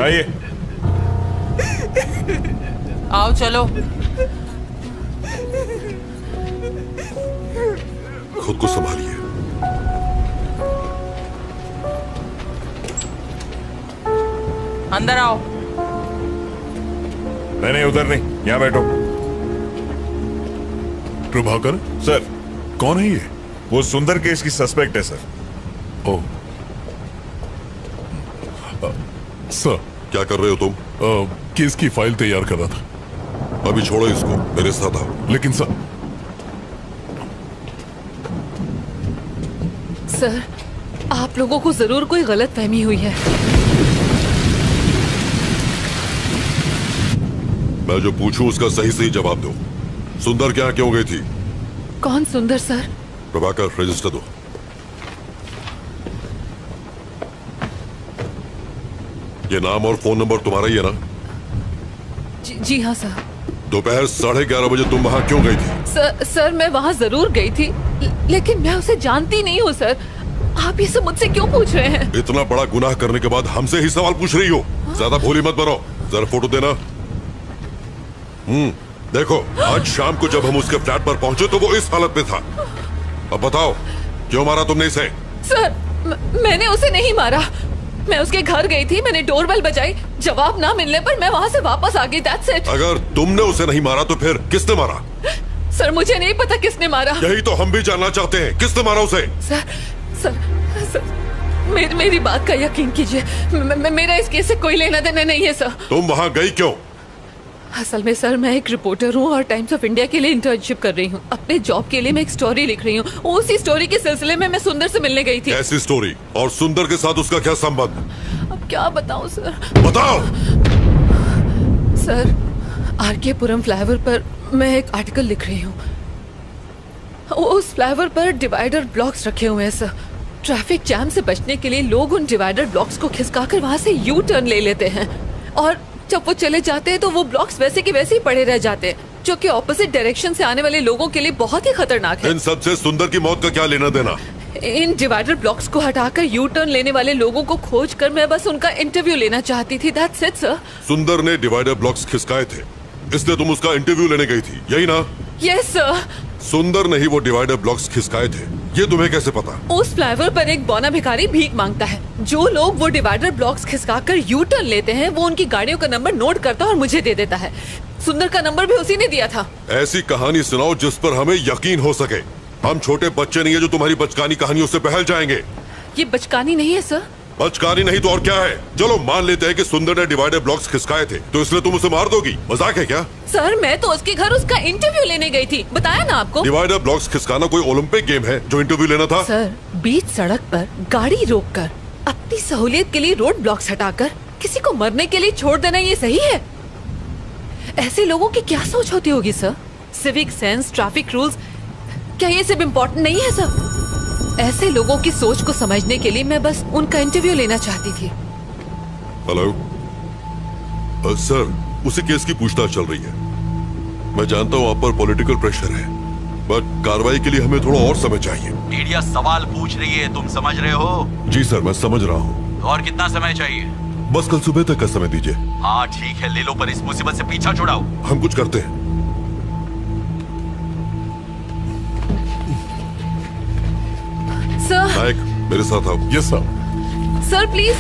Speaker 3: आइए।
Speaker 2: आओ चलो।
Speaker 12: खुद को संभालिए।
Speaker 2: अंदर आओ।
Speaker 3: नहीं, उधर नहीं, यहाँ बैठो।
Speaker 6: प्रभाकर
Speaker 3: सर।
Speaker 6: कौन है ये?
Speaker 3: वो सुंदर केस की सस्पेक्ट है सर।
Speaker 6: Oh sir.
Speaker 12: क्या कर रहे हो तुम?
Speaker 6: केस की फाइल तैयार कर रहा था।
Speaker 12: अभी छोड़ो इसको, मेरे साथ आओ।
Speaker 6: लेकिन सर।
Speaker 1: सर, आप लोगों को जरूर कोई गलत फहमी हुई है।
Speaker 12: मैं जो पूछूं उसका सही सही जवाब दो। सुंदर क्या क्यों गई थी?
Speaker 1: कौन सुंदर सर?
Speaker 12: प्रभाकर, रजिस्टर दो। ये नाम और फोन नंबर तुम्हारा ही है ना?
Speaker 1: जी हाँ सर।
Speaker 12: दोपहर 11:30 बजे तुम वहां क्यों गई थी?
Speaker 1: सर मैं वहाँ जरूर गई थी, लेकिन मैं उसे जानती नहीं हूँ सर। आप ये सब मुझसे क्यों पूछ रहे हैं?
Speaker 12: इतना बड़ा गुनाह करने के बाद हमसे ही सवाल पूछ रही हो? ज्यादा भोली मत बनो। जरा फोटो देना। देखो, आज शाम को जब हम उसके फ्लैट पर पहुंचे तो वो इस हालत में था। अब बताओ, क्यों मारा तुमने इसे?
Speaker 1: सर मैंने उसे नहीं मारा। मैं उसके घर गई थी, मैंने डोरबेल बजाई, जवाब ना मिलने पर मैं वहाँ से वापस आ गई। That's it।
Speaker 12: अगर तुमने उसे नहीं मारा तो फिर किसने मारा?
Speaker 1: सर मुझे नहीं पता किसने मारा।
Speaker 12: यही तो हम भी जानना चाहते हैं, किसने मारा उसे?
Speaker 1: सर मेरी बात का यकीन कीजिए, मेरा इस केस से कोई लेना देना नहीं है सर।
Speaker 12: तुम वहाँ गई क्यों?
Speaker 1: असल में सर मैं एक रिपोर्टर हूँ और टाइम्स ऑफ इंडिया के लिए इंटर्नशिप कर रही हूँ। अपने जॉब के लिए मैं एक स्टोरी लिख रही हूँ। उसी स्टोरी के सिलसिले में मैं सुंदर से मिलने गई थी।
Speaker 12: ऐसी स्टोरी? और सुंदर के साथ उसका क्या संबंध?
Speaker 1: अब क्या बताऊँ सर?
Speaker 12: बताओ।
Speaker 1: सर आरके पुरम फ्लाईओवर पर मैं एक आर्टिकल लिख रही हूँ। उस फ्लाईओवर पर डिवाइडर ब्लॉक्स रखे हुए हैं सर। ट्रैफिक जैम से बचने के लिए लोग उन डिवाइडर ब्लॉक्स को खिसकाकर वहाँ से यू टर्न ले लेते हैं, और जब वो चले जाते हैं तो वो ब्लॉक्स वैसे के वैसे ही पड़े रह जाते हैं, जो कि ऑपोजिट डायरेक्शन से आने वाले लोगों के लिए बहुत ही खतरनाक है।
Speaker 12: इन सबसे सुंदर की मौत का क्या लेना देना?
Speaker 1: इन डिवाइडर ब्लॉक्स को हटाकर यू टर्न लेने वाले लोगों को खोज कर मैं बस उनका इंटरव्यू लेना चाहती थी। That's it, sir।
Speaker 12: सुंदर ने डिवाइडर ब्लॉक्स खिसकाए थे, इसलिए तुम उसका इंटरव्यू लेने गई थी, यही ना?
Speaker 1: Yes, sir।
Speaker 12: सुंदर ने ही वो डिवाइडर ब्लॉक्स खिसकाए थे, ये तुम्हें कैसे पता?
Speaker 1: उस फ्लाईओवर पर एक बौना भिखारी भीख मांगता है। जो लोग वो डिवाइडर ब्लॉक्स खिसकाकर यू टर्न लेते हैं वो उनकी गाड़ियों का नंबर नोट करता है और मुझे दे देता है। सुंदर का नंबर भी उसी ने दिया था।
Speaker 12: ऐसी कहानी सुनाओ जिस पर हमें यकीन हो सके। हम छोटे बच्चे नहीं है जो तुम्हारी बचकानी कहानियों से बहल जाएंगे।
Speaker 1: ये बचकानी नहीं है सर।
Speaker 12: बचकानी नहीं तो और क्या है? चलो मान लेते हैं कि सुंदर ने डिवाइडर ब्लॉक्स खिसकाए थे, तो इसलिए तुम उसे मार दोगी? मजाक है क्या?
Speaker 1: सर मैं तो उसके घर उसका इंटरव्यू लेने गई थी, बताया ना आपको।
Speaker 12: डिवाइडर ब्लॉक्स खिसकाना कोई ओलंपिक गेम है जो इंटरव्यू लेना था?
Speaker 1: सर बीच सड़क पर गाड़ी रोककर अपनी सहूलियत के लिए रोड ब्लॉक्स हटाकर किसी को मरने के लिए छोड़ देना ये सही है? ऐसे लोगों की क्या सोच होती होगी sir? Civic sense, traffic rules, क्या ये सब इम्पोर्टेंट नहीं है सर? ऐसे लोगों की सोच को समझने के लिए मैं बस उनका इंटरव्यू लेना चाहती थी।
Speaker 12: हेलो सर, उसी केस की पूछताछ चल रही है। मैं जानता हूँ आप पर पॉलिटिकल प्रेशर है, बट कार्रवाई के लिए हमें थोड़ा और समय चाहिए।
Speaker 7: मीडिया सवाल पूछ रही है, तुम समझ रहे हो?
Speaker 12: जी सर, मैं समझ रहा हूँ।
Speaker 7: और कितना समय चाहिए?
Speaker 12: बस कल सुबह तक का समय दीजिए।
Speaker 7: हाँ ठीक है, ले लो, पर इस मुसीबत से पीछा छुड़ाओ।
Speaker 12: हम कुछ करते हैं।
Speaker 1: सर
Speaker 12: नायक, मेरे साथ आओ।
Speaker 6: Yes sir.
Speaker 1: Sir please.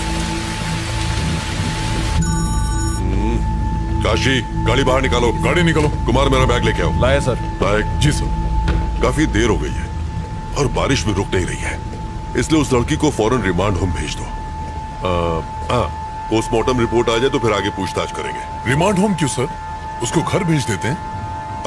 Speaker 12: Kashi, गाड़ी बाहर निकालो।
Speaker 6: गाड़ी निकालो।
Speaker 12: कुमार, मेरा बैग लेके आओ।
Speaker 6: लाया सर।
Speaker 12: नायक।
Speaker 6: जी सर।
Speaker 12: काफी देर हो गई है और बारिश भी रुक नहीं रही है, इसलिए उस लड़की को फौरन रिमांड होम भेज दो। पोस्टमार्टम रिपोर्ट आ जाए तो फिर आगे पूछताछ करेंगे।
Speaker 6: रिमांड होम क्यों सर? उसको घर भेज देते हैं।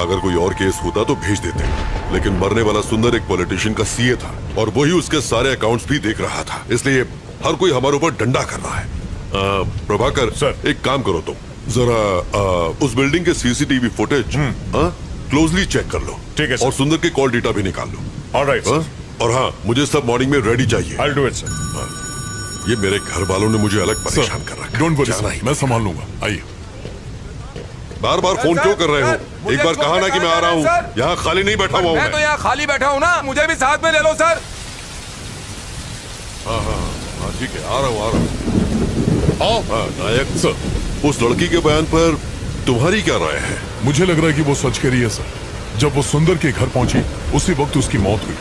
Speaker 12: अगर कोई और केस होता तो भेज देते, लेकिन मरने वाला सुंदर एक पॉलिटिशियन का सीए था और वही उसके सारे अकाउंट्स भी देख रहा था, इसलिए हर कोई हमारे ऊपर डंडा कर रहा है। प्रभाकर
Speaker 6: सर,
Speaker 12: एक काम करो तुम, जरा उस बिल्डिंग के सीसीटीवी फुटेज क्लोजली चेक कर लो।
Speaker 6: ठीक है सर।
Speaker 12: और सुंदर के कॉल डेटा भी निकाल लो।
Speaker 6: Alright sir.
Speaker 12: और हाँ, मुझे सब मॉर्निंग में रेडी चाहिए।
Speaker 6: I'll do it, sir.
Speaker 12: ये मेरे घर वालों ने मुझे अलग परेशान कर रखा है।
Speaker 6: डोंट वरी
Speaker 12: जाना
Speaker 6: सर,
Speaker 12: ही।
Speaker 6: मैं संभाल लूंगा। आइए।
Speaker 12: बार बार फोन क्यों कर रहे हो? एक बार कहा ना कि मैं आ रहा हूँ। यहाँ खाली नहीं बैठा हुआ हूँ
Speaker 13: मैं तो यहाँ खाली बैठा हूँ ना, मुझे भी साथ में ले लो सर।
Speaker 12: हाँ ठीक है, आ रहा हूँ। हाँ नायक सर, उस लड़की के बयान पर तुम्हारी क्या राय है?
Speaker 6: मुझे लग रहा है कि वो सच कह रही है सर। जब वो सुंदर के घर पहुंची उसी वक्त उसकी मौत हुई।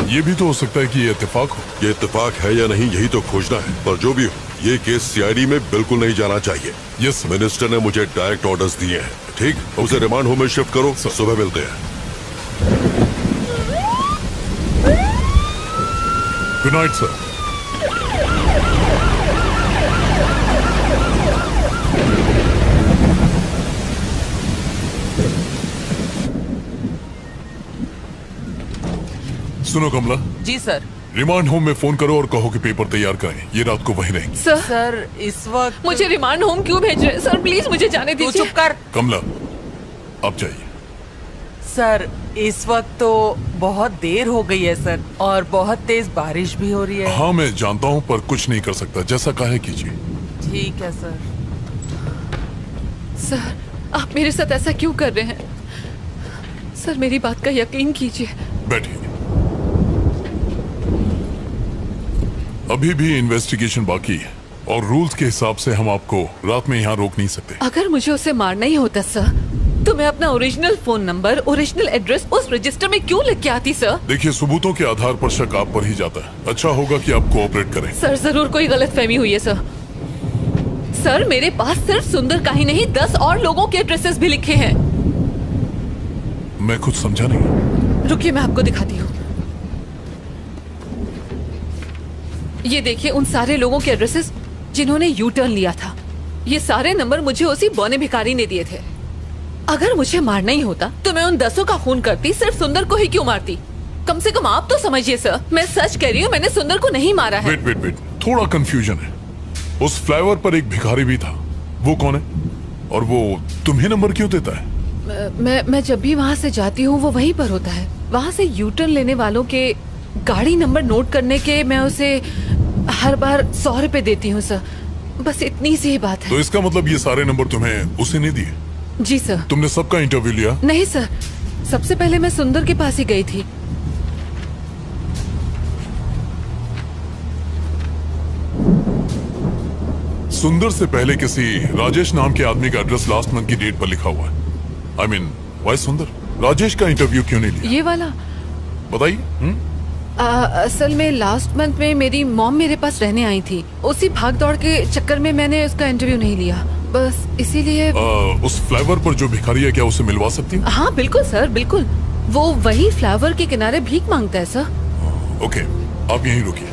Speaker 6: ये भी तो हो सकता है कि ये इत्तेफाक हो।
Speaker 12: ये इत्तेफाक है या नहीं, यही तो खोजना है। पर जो भी हो, ये केस सीआईडी में बिल्कुल नहीं जाना चाहिए।
Speaker 6: Yes sir.
Speaker 12: मिनिस्टर ने मुझे डायरेक्ट ऑर्डर्स दिए हैं। ठीक, उसे रिमांड होम में शिफ्ट करो। सुबह मिलते हैं।
Speaker 6: Good night sir. सुनो कमला।
Speaker 2: जी सर।
Speaker 14: रिमांड होम में फोन करो और कहो कि पेपर तैयार करें। ये रात को वहीं रहेंगे।
Speaker 2: सर इस वक्त
Speaker 1: मुझे रिमांड होम क्यों भेज रहे हैं सर? प्लीज मुझे जाने दीजिए।
Speaker 2: चुप कर।
Speaker 14: कमला आप जाइए।
Speaker 2: सर इस वक्त तो बहुत देर हो गई है सर, और बहुत तेज बारिश भी हो रही है।
Speaker 14: हाँ मैं जानता हूँ, पर कुछ नहीं कर सकता। जैसा कहे कीजिए।
Speaker 2: ठीक है सर।
Speaker 1: सर आप मेरे साथ ऐसा क्यों कर रहे हैं? सर मेरी बात का यकीन कीजिए।
Speaker 14: बैठिए। अभी भी इन्वेस्टिगेशन बाकी है और रूल्स के हिसाब से हम आपको रात में यहाँ रोक नहीं सकते।
Speaker 1: अगर मुझे उसे मारना ही होता सर, तो मैं अपना original phone number, original address उस रजिस्टर में क्यों लिख के आती सर?
Speaker 14: देखिए सबूतों के आधार पर शक आप पर ही जाता है। अच्छा होगा कि आप कोऑपरेट करें।
Speaker 1: सर जरूर कोई गलतफहमी हुई है सर। सर मेरे पास सिर्फ सुंदर का ही नहीं 10 और लोगों के एड्रेसेस भी लिखे हैं।
Speaker 14: मैं कुछ समझा नहीं।
Speaker 1: रुकिए मैं आपको दिखाती हूँ। ये देखिए उन सारे लोगों के एड्रेसेस जिन्होंने यू टर्न लिया था। ये सारे नंबर मुझे उसी बौने भिखारी ने दिए थे। अगर मुझे मारना ही होता तो मैं उन 10 का खून करती, सिर्फ सुंदर को ही क्यों मारती? कम से कम आप तो समझिए सर, मैं सच कह रही हूँ, मैंने सुंदर को नहीं मारा है।
Speaker 14: वेट, थोड़ा कंफ्यूजन है। उस फ्लाईओवर पर एक भिखारी भी था, वो कौन है? और वो तुम्हें नंबर क्यों देता है?
Speaker 1: मैं जब भी वहाँ से जाती हूँ वो वहीं पर होता है। वहाँ से यू टर्न लेने वालों के गाड़ी नंबर नोट करने के मैं उसे हर बार 100 रुपए देती हूँ सर। बस इतनी सी ही बात है।
Speaker 14: तो इसका मतलब ये सारे नंबर तुम्हें उसे नहीं दिए?
Speaker 1: जी सर।
Speaker 14: तुमने सबका इंटरव्यू लिया?
Speaker 1: नहीं सर, सबसे पहले मैं सुंदर के पास ही गई थी।
Speaker 14: सुंदर से पहले किसी राजेश नाम के आदमी का एड्रेस लास्ट मंथ की डेट पर लिखा हुआ है। I mean, why सुंदर? राजेश का इंटरव्यू क्यों नहीं लिया?
Speaker 1: ये वाला
Speaker 14: बताइए।
Speaker 1: असल में लास्ट मंथ में मेरी मॉम मेरे पास रहने आई थी। उसी भाग दौड़ के चक्कर में मैंने उसका इंटरव्यू नहीं लिया, बस इसीलिए।
Speaker 14: उस फ्लाईओवर पर जो भिखारी है, क्या उसे मिलवा सकती हूँ?
Speaker 1: हाँ बिल्कुल सर, बिल्कुल। वो वही फ्लाईओवर के किनारे भीख मांगता है सर।
Speaker 14: ओके, आप यहीं रुकिए।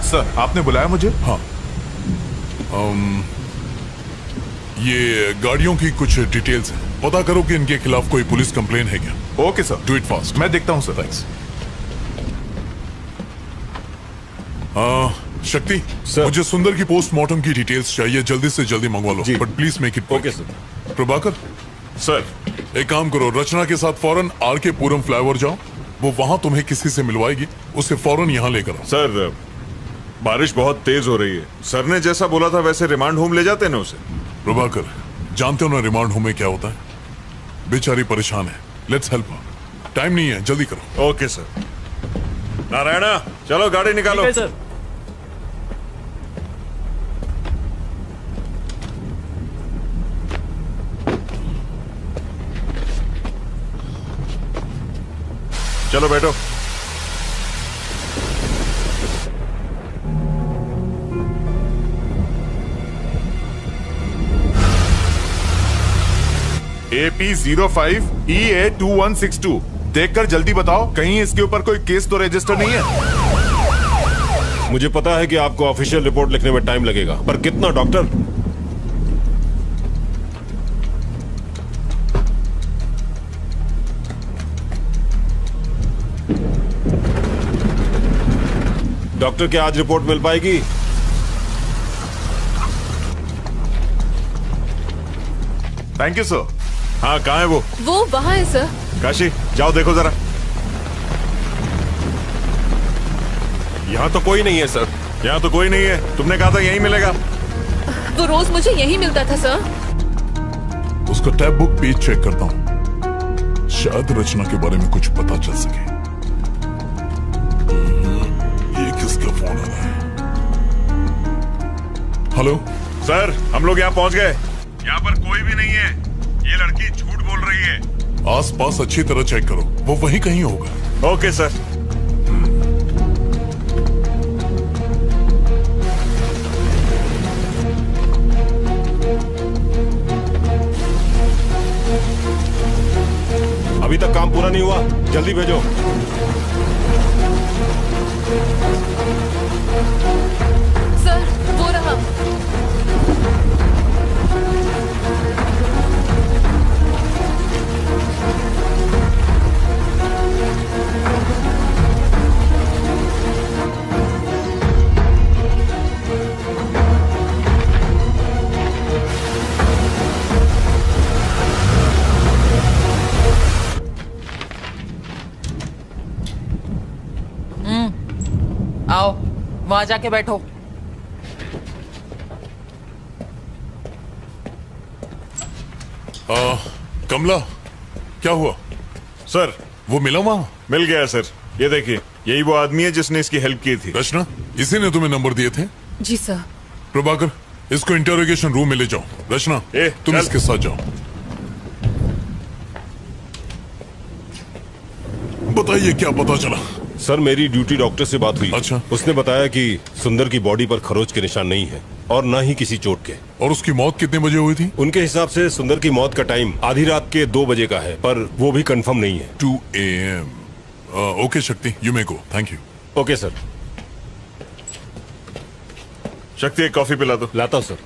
Speaker 6: सर आपने बुलाया मुझे?
Speaker 14: हाँ। ये गाड़ियों की कुछ डिटेल्स हैं। पता करो कि इनके खिलाफ कोई पुलिस कंप्लेन है क्या।
Speaker 6: Okay sir.
Speaker 14: Do it fast.
Speaker 6: मैं देखता हूँ सर।
Speaker 14: थैंक्स। शक्ति सर, मुझे सुंदर की पोस्टमार्टम की डिटेल्स चाहिए। जल्दी से जल्दी मंगवा लो, but please make it.
Speaker 9: Okay sir.
Speaker 14: Prabhakar sir, एक काम करो, रचना के साथ फौरन आर के पुरम फ्लाईओवर जाओ। वो वहां तुम्हें किसी से मिलवाएगी, उसे फौरन यहाँ लेकर आओ।
Speaker 3: सर बारिश बहुत तेज हो रही है। सर ने जैसा बोला था वैसे रिमांड होम ले जाते ना उसे।
Speaker 14: प्रभाकर, जानते हो ना रिमांड होम में क्या होता है? बेचारी परेशान है। Let's help her. टाइम नहीं है, जल्दी करो।
Speaker 3: Okay sir. नारायणा चलो गाड़ी निकालो।
Speaker 5: सर।
Speaker 3: चलो बैठो।
Speaker 6: AP05EA2162 देखकर जल्दी बताओ, कहीं इसके ऊपर कोई केस तो रजिस्टर नहीं है?
Speaker 9: मुझे पता है कि आपको ऑफिशियल रिपोर्ट लिखने में टाइम लगेगा, पर कितना डॉक्टर? डॉक्टर क्या आज रिपोर्ट मिल पाएगी?
Speaker 6: Thank you sir.
Speaker 3: हाँ कहाँ है वो?
Speaker 1: वो वहाँ है सर।
Speaker 3: काशी जाओ देखो जरा।
Speaker 9: यहाँ तो कोई नहीं है सर।
Speaker 3: यहाँ तो कोई नहीं है, तुमने कहा था यहीं मिलेगा।
Speaker 1: वो रोज मुझे यहीं मिलता था सर।
Speaker 14: उसका टैब बुक पेज चेक करता हूँ, शायद रचना के बारे में कुछ पता चल सके। ये किसका फोन आ रहा है? हेलो
Speaker 3: सर, हम लोग यहाँ पहुँच गए। यहाँ पर कोई भी नहीं है। ये लड़की झूठ बोल रही है।
Speaker 14: आसपास अच्छी तरह चेक करो, वो वहीं कहीं होगा।
Speaker 3: Okay sir.
Speaker 15: अभी तक काम पूरा नहीं हुआ, जल्दी भेजो।
Speaker 1: सर वो रहा।
Speaker 2: आओ वहां जाके बैठो।
Speaker 14: कमला क्या हुआ?
Speaker 3: सर
Speaker 14: वो मिला वहां?
Speaker 3: मिल गया सर, ये देखिए, यही वो आदमी है जिसने इसकी हेल्प की थी।
Speaker 14: रचना, इसी ने तुम्हें नंबर दिए थे?
Speaker 1: जी सर।
Speaker 14: प्रभाकर, इसको इंटरोगेशन रूम में ले जाओ। रचना, तुम इसके साथ जाओ। बताइए क्या पता चला?
Speaker 15: सर मेरी ड्यूटी डॉक्टर से बात हुई।
Speaker 14: अच्छा।
Speaker 15: उसने बताया कि सुंदर की बॉडी पर खरोच के निशान नहीं है और न ही किसी चोट के।
Speaker 14: और उसकी मौत कितने बजे हुई थी?
Speaker 15: उनके हिसाब से सुंदर की मौत का टाइम आधी रात के 2 बजे का है, पर वो भी कंफर्म नहीं है।
Speaker 14: 2 AM। ओके शक्ति, you may go. Thank you.
Speaker 15: Okay sir.
Speaker 3: शक्ति एक कॉफी पिला दो।
Speaker 15: लाता हूं सर।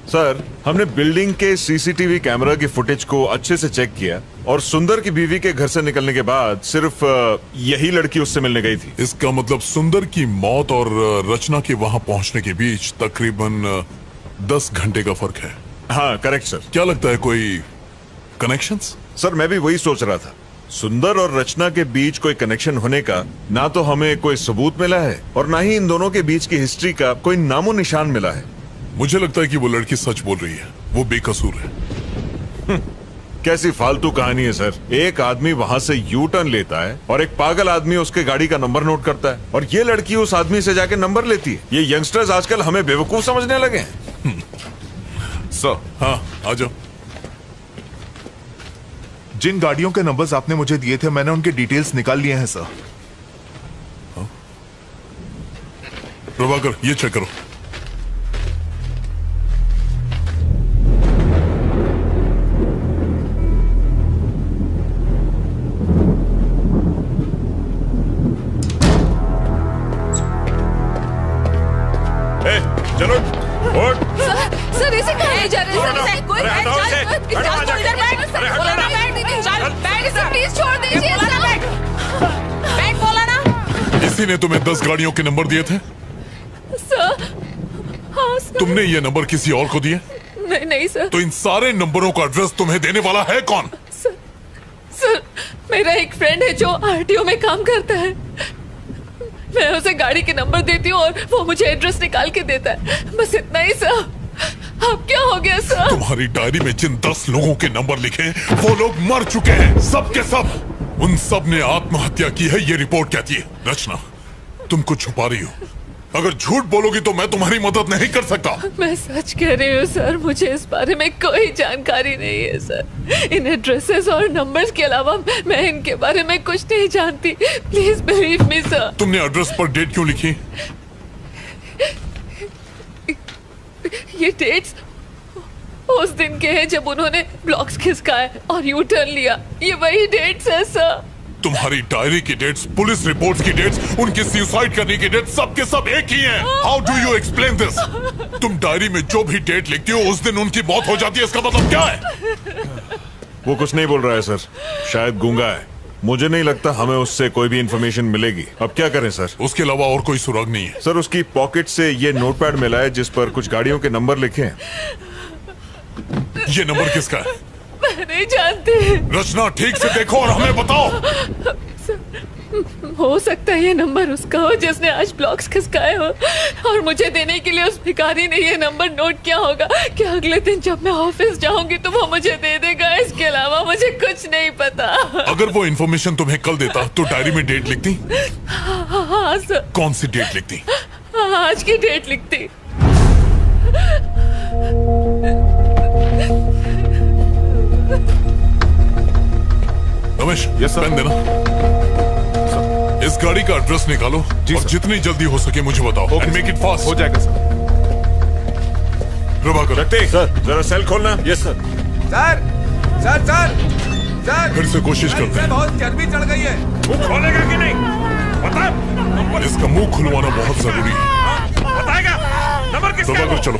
Speaker 3: सर हमने बिल्डिंग के सीसीटीवी कैमरा की फुटेज को अच्छे से चेक किया और सुंदर की बीवी के घर से निकलने के बाद सिर्फ यही लड़की उससे मिलने गई थी।
Speaker 14: इसका मतलब सुंदर की मौत और रचना के वहां पहुंचने के बीच तकरीबन 10 घंटे का फर्क है।
Speaker 3: हाँ करेक्ट सर।
Speaker 14: क्या लगता है, कोई कनेक्शंस?
Speaker 3: सर मैं भी वही सोच रहा था। सुंदर और रचना के बीच कोई कनेक्शन होने का ना तो हमें कोई सबूत मिला है और ना ही इन दोनों के बीच की हिस्ट्री का कोई नामो निशान मिला है।
Speaker 14: मुझे लगता है कि वो लड़की सच बोल रही है, वो बेकसूर है।
Speaker 3: कैसी फालतू कहानी है सर। एक आदमी वहां से यू टर्न लेता है और एक पागल आदमी उसके गाड़ी का नंबर नोट करता है और ये लड़की उस आदमी से जाके नंबर लेती है। ये यंगस्टर्स आजकल हमें बेवकूफ समझने लगे हैं।
Speaker 14: सर, हाँ आ जाओ।
Speaker 16: जिन गाड़ियों के नंबर्स आपने मुझे दिए थे, मैंने उनके डिटेल्स निकाल लिए हैं सर।
Speaker 14: प्रभाकर, ये चेक करो।
Speaker 3: चलो
Speaker 1: सर इसे कहाँ ले जा रहे हैं? सर कोई प्लीज छोड़ दीजिए।
Speaker 2: बैठ बोला ना।
Speaker 14: इसी ने तुम्हें 10 गाड़ियों के नंबर दिए थे?
Speaker 1: सर हाँ सर।
Speaker 14: तुमने ये नंबर किसी और को दिए?
Speaker 1: नहीं नहीं सर।
Speaker 14: तो इन सारे नंबरों का एड्रेस तुम्हें देने वाला है कौन?
Speaker 1: सर मेरा एक फ्रेंड है जो आरटीओ में काम करता है। मैं उसे गाड़ी के नंबर देती हूँ और वो मुझे एड्रेस निकाल के देता है, बस इतना ही सर। अब क्या हो गया सर?
Speaker 14: तुम्हारी डायरी में जिन 10 लोगों के नंबर लिखे वो लोग मर चुके हैं, सब के सब। उन सब ने आत्महत्या की है, ये रिपोर्ट कहती है। रचना, तुम कुछ छुपा रही हो। अगर झूठ बोलोगी तो मैं तुम्हारी मदद नहीं कर सकता।
Speaker 1: मैं सच कह रही हूँ सर, मुझे इस बारे में कोई जानकारी नहीं है सर। इन एड्रेसेस और नंबर्स के अलावा मैं इनके बारे में कुछ नहीं जानती। Please believe me sir.
Speaker 14: तुमने एड्रेस पर डेट क्यों लिखी?
Speaker 1: ये डेट्स उस दिन के हैं जब उन्होंने ब्लॉक्स खिसकाए और यू टर्न लिया। ये वही डेट्स है सर।
Speaker 14: तुम्हारी डायरी की डेट्स, पुलिस रिपोर्ट्स की डेट्स, उनकी सुसाइड करने की डेट्स, सब के सब एक ही हैं। How do you explain this? तुम डायरी में जो भी डेट लिखती हो उस दिन उनकी मौत हो जाती है, इसका मतलब क्या है?
Speaker 3: वो कुछ नहीं बोल रहा है सर, शायद गूंगा है। मुझे नहीं लगता हमें उससे कोई भी इंफॉर्मेशन मिलेगी। अब क्या करें सर?
Speaker 14: उसके अलावा और कोई सुराग नहीं है?
Speaker 3: सर उसकी पॉकेट से ये नोटपैड मिला है जिस पर कुछ गाड़ियों के नंबर लिखे हैं।
Speaker 14: ये नंबर किसका है?
Speaker 1: मैं नहीं जानती।
Speaker 14: रचना, ठीक से देखो और हमें बताओ।
Speaker 1: हो सकता है ये नंबर उसका हो जिसने आज ब्लॉक्स खिसकाए हो और मुझे देने के लिए उस भिखारी ने ये नंबर नोट किया होगा कि अगले दिन जब मैं ऑफिस जाऊंगी तो वो मुझे दे देगा। इसके अलावा मुझे कुछ नहीं पता।
Speaker 14: अगर वो इन्फॉर्मेशन तुम्हें कल देता तो डायरी में डेट लिखती?
Speaker 1: हाँ सर।
Speaker 14: कौन सी डेट लिखती?
Speaker 1: आज की डेट लिखती।
Speaker 14: रमेश, पेन देना। इस गाड़ी का एड्रेस निकालो और जितनी जल्दी हो सके मुझे बताओ। And make it fast.
Speaker 16: हो जाएगा सर।
Speaker 14: प्रभाकर,
Speaker 3: रखते सर, जरा सेल खोलना।
Speaker 15: Yes sir.
Speaker 13: Sir sir sir
Speaker 14: फिर से कोशिश करते हैं।
Speaker 13: बहुत चर्बी चढ़ गई है।
Speaker 9: मुंह खोलेगा कि नहीं बता।
Speaker 14: इसका मुंह खुलवाना बहुत जरूरी है।
Speaker 9: बताएगा नंबर किसका?
Speaker 14: प्रभाकर चलो।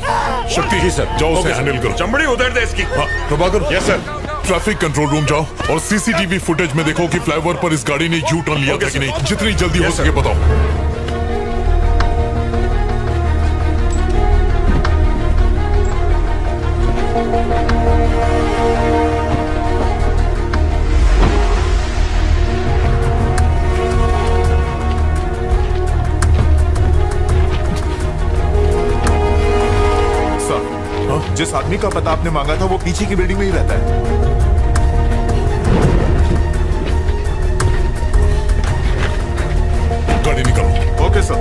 Speaker 14: शक्ति जी सर, जाओ उसे हैंडल करो।
Speaker 9: चमड़ी उधेड़ दे इसकी।
Speaker 14: हाँ Prabhakar. Yes sir. Traffic control room जाओ और सीसीटीवी फुटेज में देखो कि फ्लाईओवर पर इस गाड़ी ने यू टर्न लिया था कि नहीं। जितनी जल्दी हो सके बताओ।
Speaker 16: जिस आदमी का पता आपने मांगा था वो पीछे की बिल्डिंग में ही रहता है।
Speaker 14: गाड़ी निकालो।
Speaker 16: Okay sir.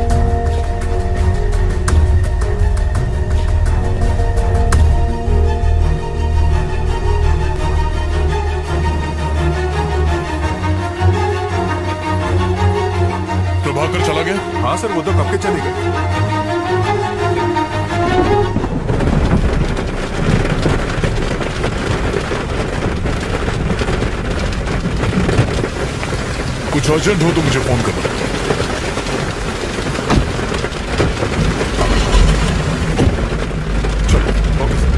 Speaker 14: प्रभाकर चला गया?
Speaker 16: हाँ सर, वो तो कब के चले गए।
Speaker 14: कुछ अर्जेंट हो तो मुझे फोन करना। चलो। Okay sir.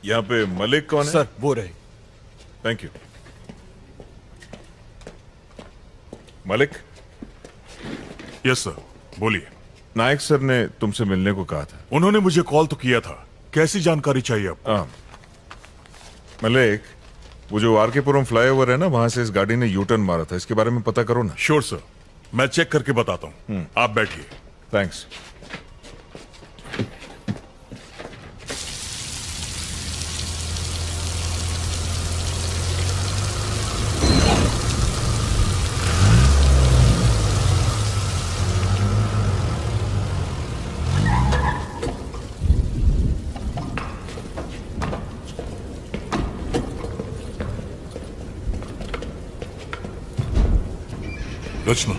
Speaker 3: यहाँ पे मलिक कौन है?
Speaker 15: सर वो रहे।
Speaker 3: Thank you. Malik.
Speaker 14: Yes sir, बोलिए।
Speaker 3: नायक सर ने तुमसे मिलने को कहा था।
Speaker 14: उन्होंने मुझे कॉल तो किया था। कैसी जानकारी चाहिए आपको?
Speaker 3: मलिक, वो जो आरकेपुरम फ्लाईओवर है ना, वहां से इस गाड़ी ने यू टर्न मारा था, इसके बारे में पता करो ना।
Speaker 14: श्योर सर, मैं चेक करके बताता हूँ। आप बैठिए।
Speaker 3: थैंक्स।
Speaker 14: रचना,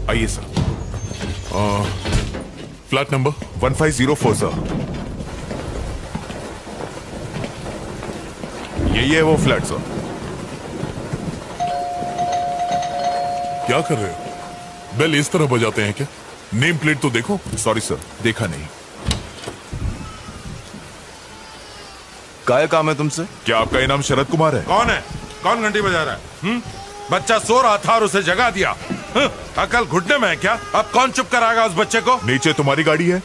Speaker 16: आइए सर।
Speaker 14: Flat number
Speaker 16: 1504 sir. यही है वो फ्लैट सर।
Speaker 14: क्या कर रहे हो? बेल इस तरह बजाते हैं क्या? नेम प्लेट तो देखो।
Speaker 16: सॉरी सर, देखा नहीं।
Speaker 6: क्या काम है तुमसे?
Speaker 16: क्या आपका इनाम शरद कुमार है?
Speaker 9: कौन है? कौन घंटी बजा रहा है? बच्चा सो रहा था और उसे जगा दिया। अकल घुटने में है क्या? अब कौन चुप कराएगा उस बच्चे को?
Speaker 16: नीचे तुम्हारी गाड़ी है,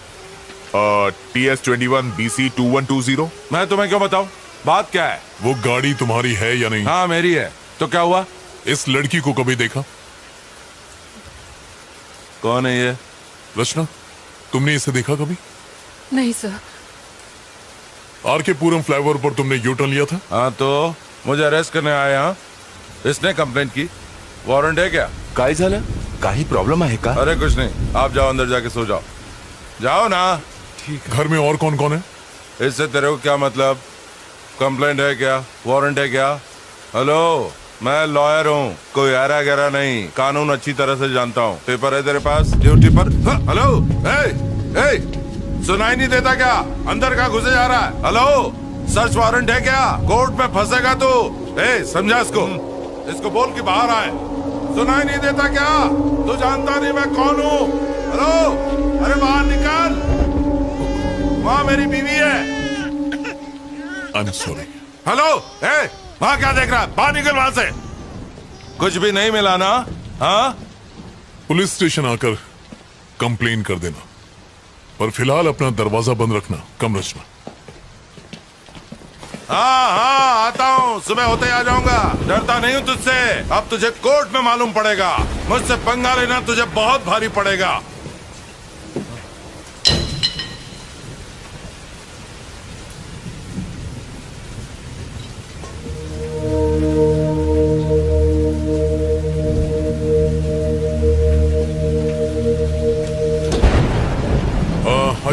Speaker 16: TS21 BC 2120।
Speaker 9: मैं तुम्हें क्यों बताऊं? बात क्या है?
Speaker 14: वो गाड़ी तुम्हारी है या नहीं?
Speaker 9: हाँ मेरी है। तो क्या हुआ?
Speaker 14: इस लड़की को कभी देखा?
Speaker 9: कौन है ये?
Speaker 14: रचना, तुमने इसे देखा कभी?
Speaker 1: नहीं सर।
Speaker 14: आरकेपुरम फ्लाईओवर पर तुमने यू टर्न लिया था?
Speaker 9: हाँ तो मुझे अरेस्ट करने आए। हाँ, इसने कंप्लेंट की। वारंट है क्या?
Speaker 6: काय झालं? काही प्रॉब्लम आहे का?
Speaker 9: अरे कुछ नहीं, आप जाओ अंदर जाके सो जाओ। जाओ ना।
Speaker 14: ठीक। घर में और कौन कौन है?
Speaker 9: इससे तेरे को क्या मतलब? कंप्लेंट है क्या? वारंट है क्या? हेलो, मैं लॉयर हूँ, कोई ऐरा गहरा नहीं, कानून अच्छी तरह से जानता हूँ। पेपर है तेरे पास? ड्यूटी पर? हेलो, सुनाई नहीं देता क्या? अंदर का घुसे जा रहा है? हेलो, सर्च वारंट है क्या? कोर्ट में फंसेगा तू। समझा इसको बोल के बाहर आए। सुनाई नहीं देता क्या? तू जानता नहीं मैं कौन हूँ? हेलो, अरे बाहर निकल, वहाँ मेरी बीवी है।
Speaker 14: I'm sorry।
Speaker 9: हेलो, वहाँ क्या देख रहा है? बाहर निकल वहाँ से। कुछ भी नहीं मिला ना? हाँ,
Speaker 14: पुलिस स्टेशन आकर कंप्लेन कर देना, पर फिलहाल अपना दरवाजा बंद रखना। कम रचना।
Speaker 9: हाँ आता हूँ, सुबह होते ही आ जाऊंगा। डरता नहीं हूँ तुझसे। अब तुझे कोर्ट में मालूम पड़ेगा। मुझसे पंगा लेना तुझे बहुत भारी पड़ेगा।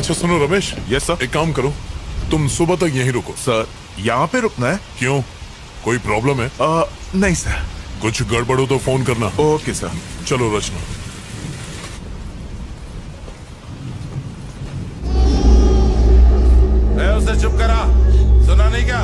Speaker 14: अच्छा सुनो रमेश।
Speaker 16: Yes sir.
Speaker 14: एक काम करो, तुम सुबह तक यहीं रुको।
Speaker 16: सर यहाँ पे रुकना है?
Speaker 14: क्यों, कोई प्रॉब्लम है?
Speaker 16: नहीं सर।
Speaker 14: कुछ गड़बड़ हो तो फोन करना।
Speaker 16: Okay sir.
Speaker 14: चलो रचना।
Speaker 9: उसे चुप करा, सुना नहीं क्या?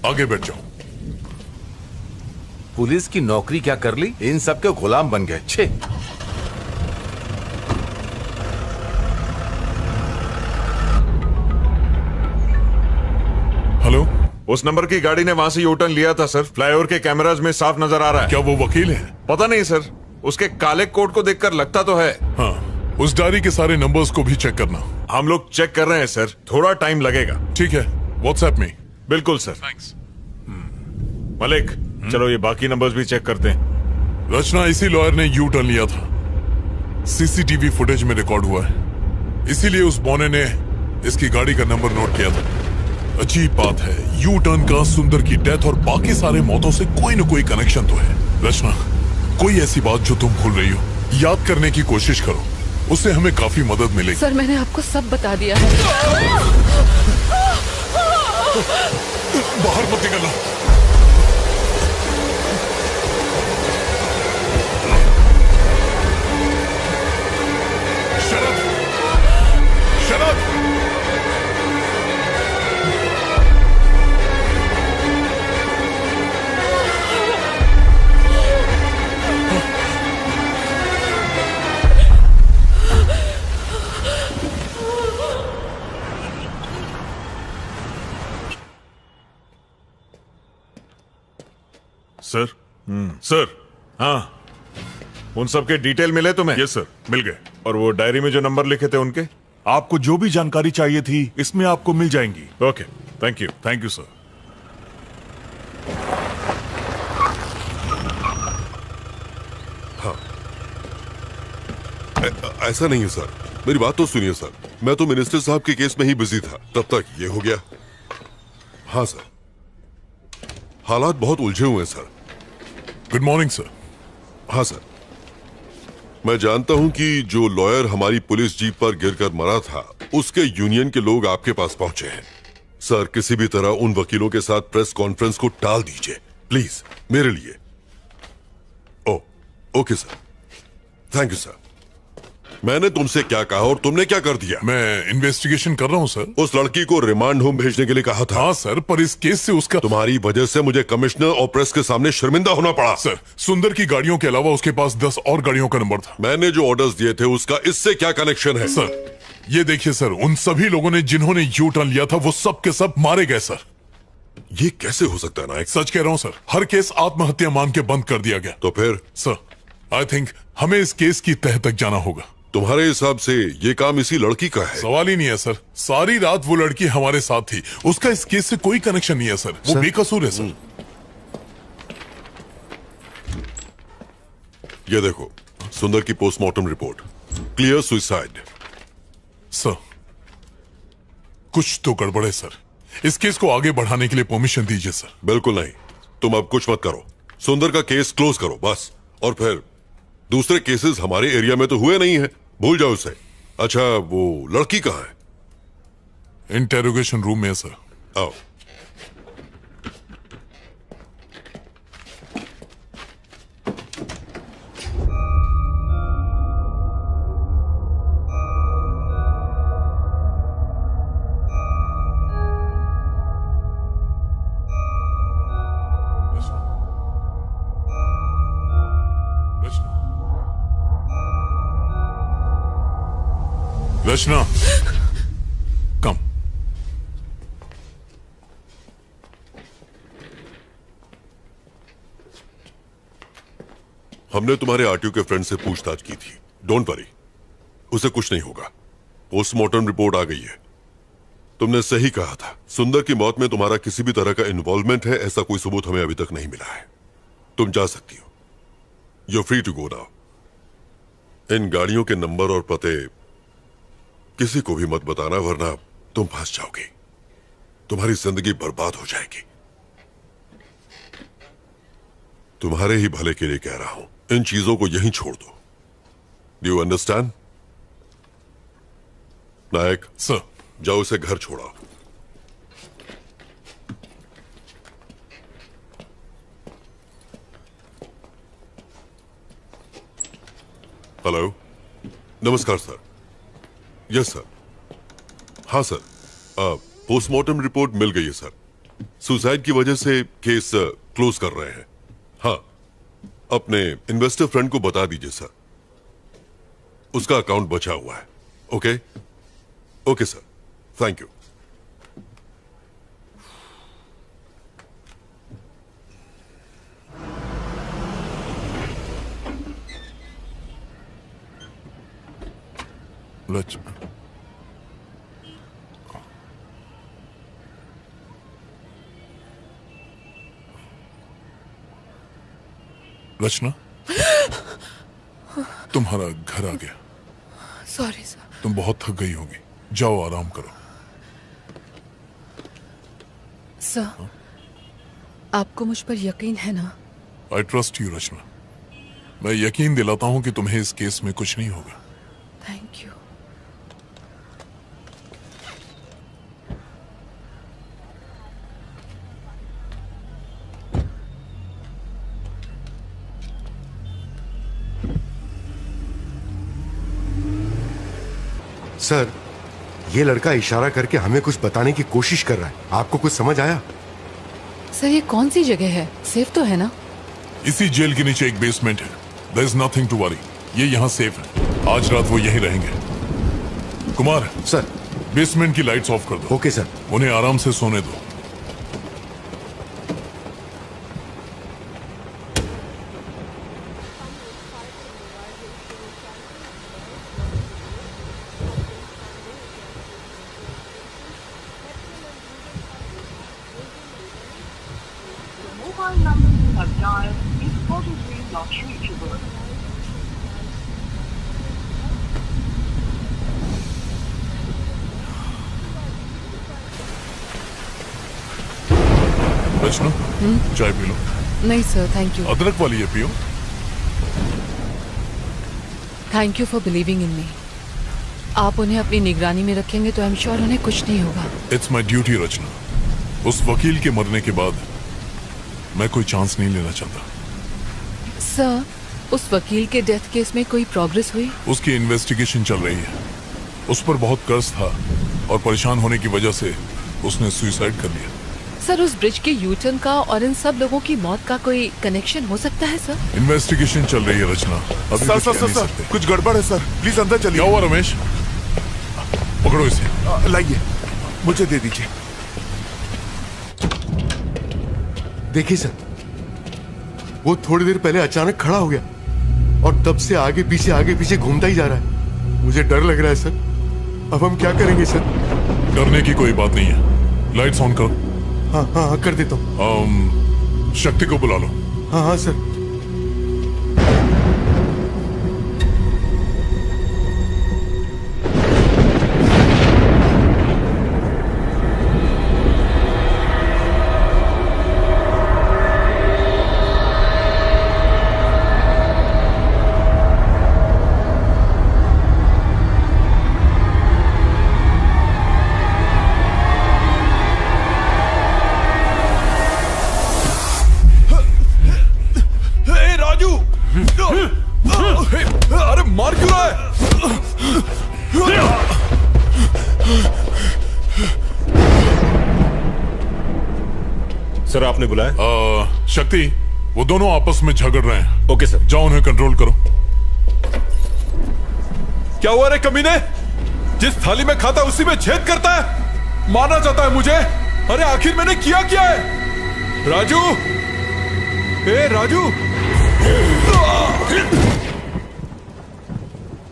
Speaker 14: आगे बैठ जाओ।
Speaker 17: पुलिस की नौकरी क्या कर ली, इन सब के गुलाम बन गए। छे।
Speaker 14: हेलो,
Speaker 3: उस नंबर की गाड़ी ने वहां से यूटर्न लिया था सर। फ्लाईओवर के कैमराज में साफ नजर आ रहा है।
Speaker 14: क्या वो वकील है?
Speaker 3: पता नहीं सर, उसके काले कोट को देखकर लगता तो है।
Speaker 14: हाँ, उस डायरी के सारे नंबर्स को भी चेक करना।
Speaker 3: हम लोग चेक कर रहे हैं सर, थोड़ा टाइम लगेगा।
Speaker 14: ठीक है, व्हाट्सएप में।
Speaker 3: बिल्कुल सर।
Speaker 14: थैंक्स।
Speaker 3: मलिक, चलो ये बाकी नंबर्स भी चेक करते हैं।
Speaker 14: रचना इसी लॉयर ने यू टर्न लिया था, सीसीटीवी फुटेज में रिकॉर्ड हुआ है, इसीलिए उस बौने ने इसकी गाड़ी का नंबर नोट किया था। अजीब बात है, यू टर्न का सुंदर की डेथ और बाकी सारे मौतों से कोई न कोई कनेक्शन तो है। रचना, कोई ऐसी बात जो तुम भूल रही हो, याद करने की कोशिश करो, उससे हमें काफी मदद मिलेगी।
Speaker 1: सर मैंने आपको सब बता दिया है।
Speaker 14: बाहर मत निकलना। शरद,
Speaker 3: सर। सर। हाँ, उन सब के डिटेल मिले तुम्हें?
Speaker 14: यस सर, मिल गए।
Speaker 3: और वो डायरी में जो नंबर लिखे थे उनके?
Speaker 16: आपको जो भी जानकारी चाहिए थी इसमें आपको मिल जाएंगी।
Speaker 3: Okay, thank you.
Speaker 14: Thank you sir.
Speaker 12: हाँ, ऐसा नहीं है सर, मेरी बात तो सुनिए सर। मैं तो मिनिस्टर साहब के केस में ही बिजी था, तब तक ये हो गया। हाँ सर, हालात बहुत उलझे हुए हैं सर।
Speaker 14: Good morning sir.
Speaker 12: हाँ सर, मैं जानता हूं कि जो लॉयर हमारी पुलिस जीप पर गिरकर मरा था, उसके यूनियन के लोग आपके पास पहुंचे हैं। सर, किसी भी तरह उन वकीलों के साथ प्रेस कॉन्फ्रेंस को टाल दीजिए प्लीज, मेरे लिए। Okay sir, thank you sir. मैंने तुमसे क्या कहा और तुमने क्या कर दिया?
Speaker 14: मैं इन्वेस्टिगेशन कर रहा हूं सर।
Speaker 12: उस लड़की को रिमांड होम भेजने के लिए कहा था।
Speaker 14: हाँ सर, पर इस केस से उसका,
Speaker 12: तुम्हारी वजह से मुझे कमिश्नर और प्रेस के सामने शर्मिंदा होना पड़ा।
Speaker 14: सर, सुंदर की गाड़ियों के अलावा उसके पास 10 और गाड़ियों का नंबर था।
Speaker 12: मैंने जो ऑर्डर्स दिए थे उसका इससे क्या कनेक्शन है?
Speaker 14: सर, ये देखिए सर, उन सभी लोगों ने जिन्होंने यू टर्न लिया था वो सब के सब मारे गए सर।
Speaker 12: ये कैसे हो सकता है नायक?
Speaker 14: सच कह रहा हूं सर, हर केस आत्महत्या मान के बंद कर दिया गया।
Speaker 12: तो फिर?
Speaker 14: सर, आई थिंक हमें इस केस की तह तक जाना होगा।
Speaker 12: तुम्हारे हिसाब से ये काम इसी लड़की का है?
Speaker 14: सवाल ही नहीं है सर, सारी रात वो लड़की हमारे साथ थी, उसका इस केस से कोई कनेक्शन नहीं है सर, वो बेकसूर है सर।
Speaker 12: ये देखो, सुंदर की postmortem report, clear suicide.
Speaker 14: Sir, कुछ तो गड़बड़ है सर, इस केस को आगे बढ़ाने के लिए परमिशन दीजिए सर।
Speaker 12: बिल्कुल नहीं, तुम अब कुछ मत करो, सुंदर का केस क्लोज करो बस। और फिर दूसरे केसेस हमारे एरिया में तो हुए नहीं है, भूल जाओ उसे। अच्छा, वो लड़की कहाँ है?
Speaker 14: इंटेरोगेशन रूम में है सर।
Speaker 12: आओ।
Speaker 14: रचना, कम।
Speaker 12: हमने तुम्हारे आरटीओ के फ्रेंड से पूछताछ की थी, डोंट वरी, उसे कुछ नहीं होगा। पोस्टमार्टम रिपोर्ट आ गई है, तुमने सही कहा था। सुंदर की मौत में तुम्हारा किसी भी तरह का इन्वॉल्वमेंट है, ऐसा कोई सबूत हमें अभी तक नहीं मिला है। तुम जा सकती हो। You free to go now. इन गाड़ियों के नंबर और पते किसी को भी मत बताना, वरना तुम फंस जाओगी। तुम्हारी जिंदगी बर्बाद हो जाएगी। तुम्हारे ही भले के लिए कह रहा हूं, इन चीजों को यहीं छोड़ दो। Do you understand? Nayak
Speaker 14: sir,
Speaker 12: जाओ इसे घर छोड़ाओ। हेलो, नमस्कार सर। Yes sir. हाँ सर, पोस्टमार्टम रिपोर्ट मिल गई है सर। सुसाइड की वजह से केस क्लोज कर रहे हैं। हाँ, अपने इन्वेस्टर फ्रेंड को बता दीजिए सर, उसका अकाउंट बचा हुआ है। Okay okay sir, thank you.
Speaker 14: Rachna, तुम्हारा घर आ गया।
Speaker 1: Sorry sir.
Speaker 14: तुम बहुत थक गई होगी, जाओ आराम करो।
Speaker 1: सर, आपको मुझ पर यकीन है ना?
Speaker 14: आई ट्रस्ट यू रचना। मैं यकीन दिलाता हूं कि तुम्हें इस केस में कुछ नहीं होगा।
Speaker 1: Thank you.
Speaker 18: सर, ये लड़का इशारा करके हमें कुछ बताने की कोशिश कर रहा है। आपको कुछ समझ आया?
Speaker 1: सर, ये कौन सी जगह है? सेफ तो है ना?
Speaker 14: इसी जेल के नीचे एक बेसमेंट है। There is nothing to worry. ये यहाँ सेफ है। आज रात वो यहीं रहेंगे। कुमार
Speaker 18: सर,
Speaker 14: बेसमेंट की लाइट्स ऑफ कर दो।
Speaker 18: Okay sir.
Speaker 14: उन्हें आराम से सोने दो।
Speaker 11: Mobile number you have dialed is currently not reachable.
Speaker 14: रचना, चाय पी लो।
Speaker 1: नहीं सर, थैंक यू।
Speaker 14: अदरक वाली है, पियो।
Speaker 1: Thank you for believing in me. आप उन्हें अपनी निगरानी में रखेंगे तो आई एम श्योर उन्हें कुछ नहीं होगा।
Speaker 14: इट्स माई ड्यूटी रचना। उस वकील के मरने के बाद मैं कोई चांस नहीं लेना चाहता।
Speaker 1: सर, उस वकील के डेथ केस में कोई प्रोग्रेस हुई?
Speaker 14: उसकी इन्वेस्टिगेशन चल रही है। उस पर बहुत कर्ज था और परेशान होने की वजह से उसने सुसाइड कर लिया।
Speaker 1: सर, उस ब्रिज के यूटर्न का और इन सब लोगों की मौत का कोई कनेक्शन हो सकता है सर?
Speaker 14: इन्वेस्टिगेशन चल रही है रचना। अभी
Speaker 16: सर
Speaker 14: कुछ
Speaker 16: सर
Speaker 14: कह
Speaker 16: सर
Speaker 14: नहीं
Speaker 16: सर,
Speaker 14: सकते।
Speaker 16: कुछ गड़बड़ है सर, प्लीज अंदर चलिए।
Speaker 14: क्या हुआ रमेश? पकड़ो इसे।
Speaker 16: लाइए, मुझे दे दीजिए।
Speaker 18: देखिए सर, वो थोड़ी देर पहले अचानक खड़ा हो गया और तब से आगे पीछे घूमता ही जा रहा है। मुझे डर लग रहा है सर। अब हम क्या करेंगे सर?
Speaker 14: डरने की कोई बात नहीं है। लाइट्स ऑन करो।
Speaker 18: हाँ हाँ हाँ, कर देता हूँ।
Speaker 14: शक्ति को बुला लो।
Speaker 18: हाँ हाँ सर।
Speaker 14: अरे मार क्यों रहा है?
Speaker 15: सर, आपने बुलाया?
Speaker 14: शक्ति, वो दोनों आपस में झगड़ रहे हैं।
Speaker 15: Okay sir.
Speaker 14: जाओ उन्हें कंट्रोल करो।
Speaker 13: क्या हुआ रे कमीने? जिस थाली में खाता उसी में छेद करता है। मारना चाहता है मुझे? अरे आखिर मैंने किया क्या है? राजू, ए राजू।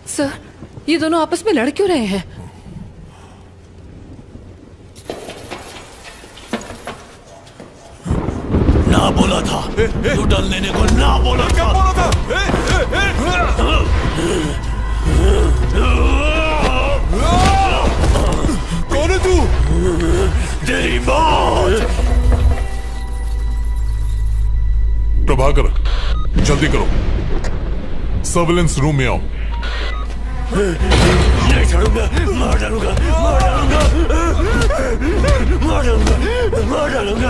Speaker 1: सर, ये दोनों आपस में लड़ क्यों रहे हैं?
Speaker 7: बोला था, तू डल लेने को ना बोला था।
Speaker 13: कौन है तू?
Speaker 7: तेरी मौत।
Speaker 14: प्रभाकर, जल्दी करो, सर्विलेंस रूम में आओ।
Speaker 7: नहीं छोड़ूंगा, मार डालूंगा, मार डालूंगा, मार डालूंगा, मार डालूंगा।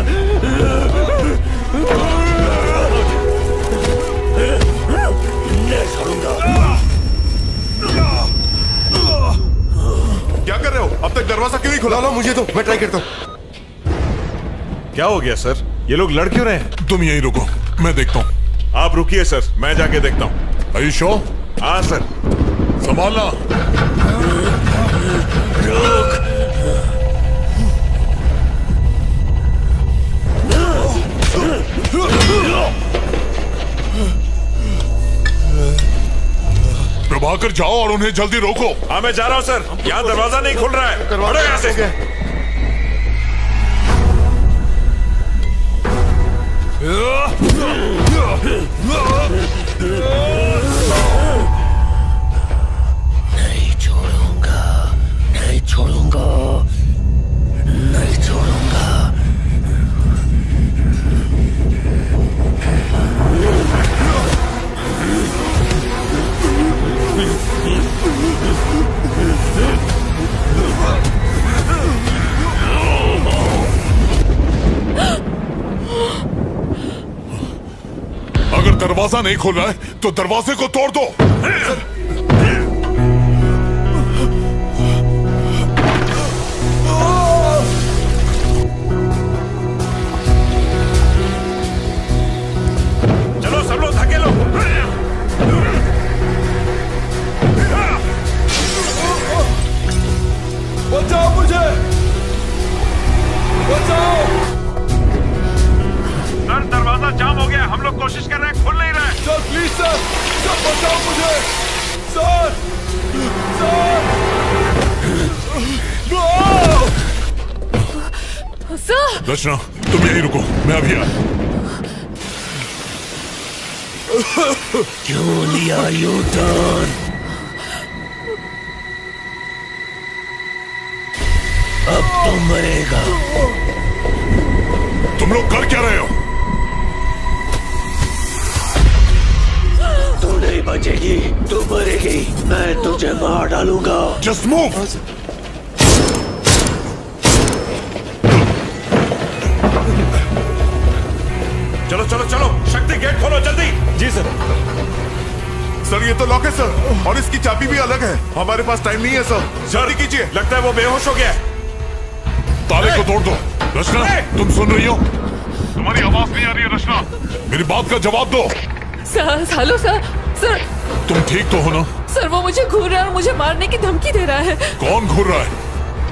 Speaker 7: नहीं छोड़ूंगा।
Speaker 16: क्या कर रहे हो? अब तक दरवाजा क्यों नहीं खुला? लो मुझे तो, मैं ट्राई करता हूँ।
Speaker 3: क्या हो गया सर? ये लोग लड़ क्यों रहे हैं?
Speaker 14: तुम यहीं रुको, मैं देखता हूँ।
Speaker 3: आप रुकिए सर, मैं जाके देखता हूँ।
Speaker 14: Are you sure?
Speaker 3: हाँ सर।
Speaker 14: संभालना।
Speaker 7: रुक।
Speaker 14: प्रभाकर जाओ और उन्हें जल्दी रोको।
Speaker 3: हाँ मैं जा रहा हूँ सर, यहाँ दरवाजा नहीं खुल रहा है। हटो यहाँ से।
Speaker 7: नहीं छोड़ूंगा, नहीं छोड़ूंगा, नहीं छोड़ूंगा।
Speaker 14: अगर दरवाजा नहीं खोल रहा है तो दरवाजे को तोड़ दो।
Speaker 3: चलो सब लोग धकेलो।
Speaker 13: बचाओ मुझे, बचाओ।
Speaker 3: सर दरवाजा जाम हो गया, हम लोग कोशिश कर रहे हैं, खुल नहीं रहा है।
Speaker 13: सर प्लीज सर, सर बचाओ मुझे, सर, सर।
Speaker 1: सर।
Speaker 14: रचना, तुम यहीं रुको, मैं अभी आया।
Speaker 7: क्यों लिया यू टर्न? अब तुम मरेगा।
Speaker 14: तुम लोग कर क्या रहे हो?
Speaker 7: तू नहीं बचेगी, तू मरेगी, मैं तुझे मार डालूंगा।
Speaker 14: Just move.
Speaker 3: चलो चलो चलो, शक्ति गेट खोलो जल्दी।
Speaker 16: जी सर। सर ये तो लॉक है सर, और इसकी चाबी भी अलग है। हमारे पास टाइम नहीं है सर, जल्दी कीजिए।
Speaker 3: लगता है वो बेहोश हो गया।
Speaker 14: ताले को तोड़ दो। रचना, तुम सुन रही हो? तुम्हारी आवाज नहीं आ रही है रचना, मेरी बात का जवाब दो।
Speaker 1: Sir, hello sir, sir.
Speaker 14: तुम ठीक तो हो ना?
Speaker 1: सर वो मुझे घूर रहा है और मुझे मारने की धमकी दे रहा है।
Speaker 14: कौन घूर रहा है?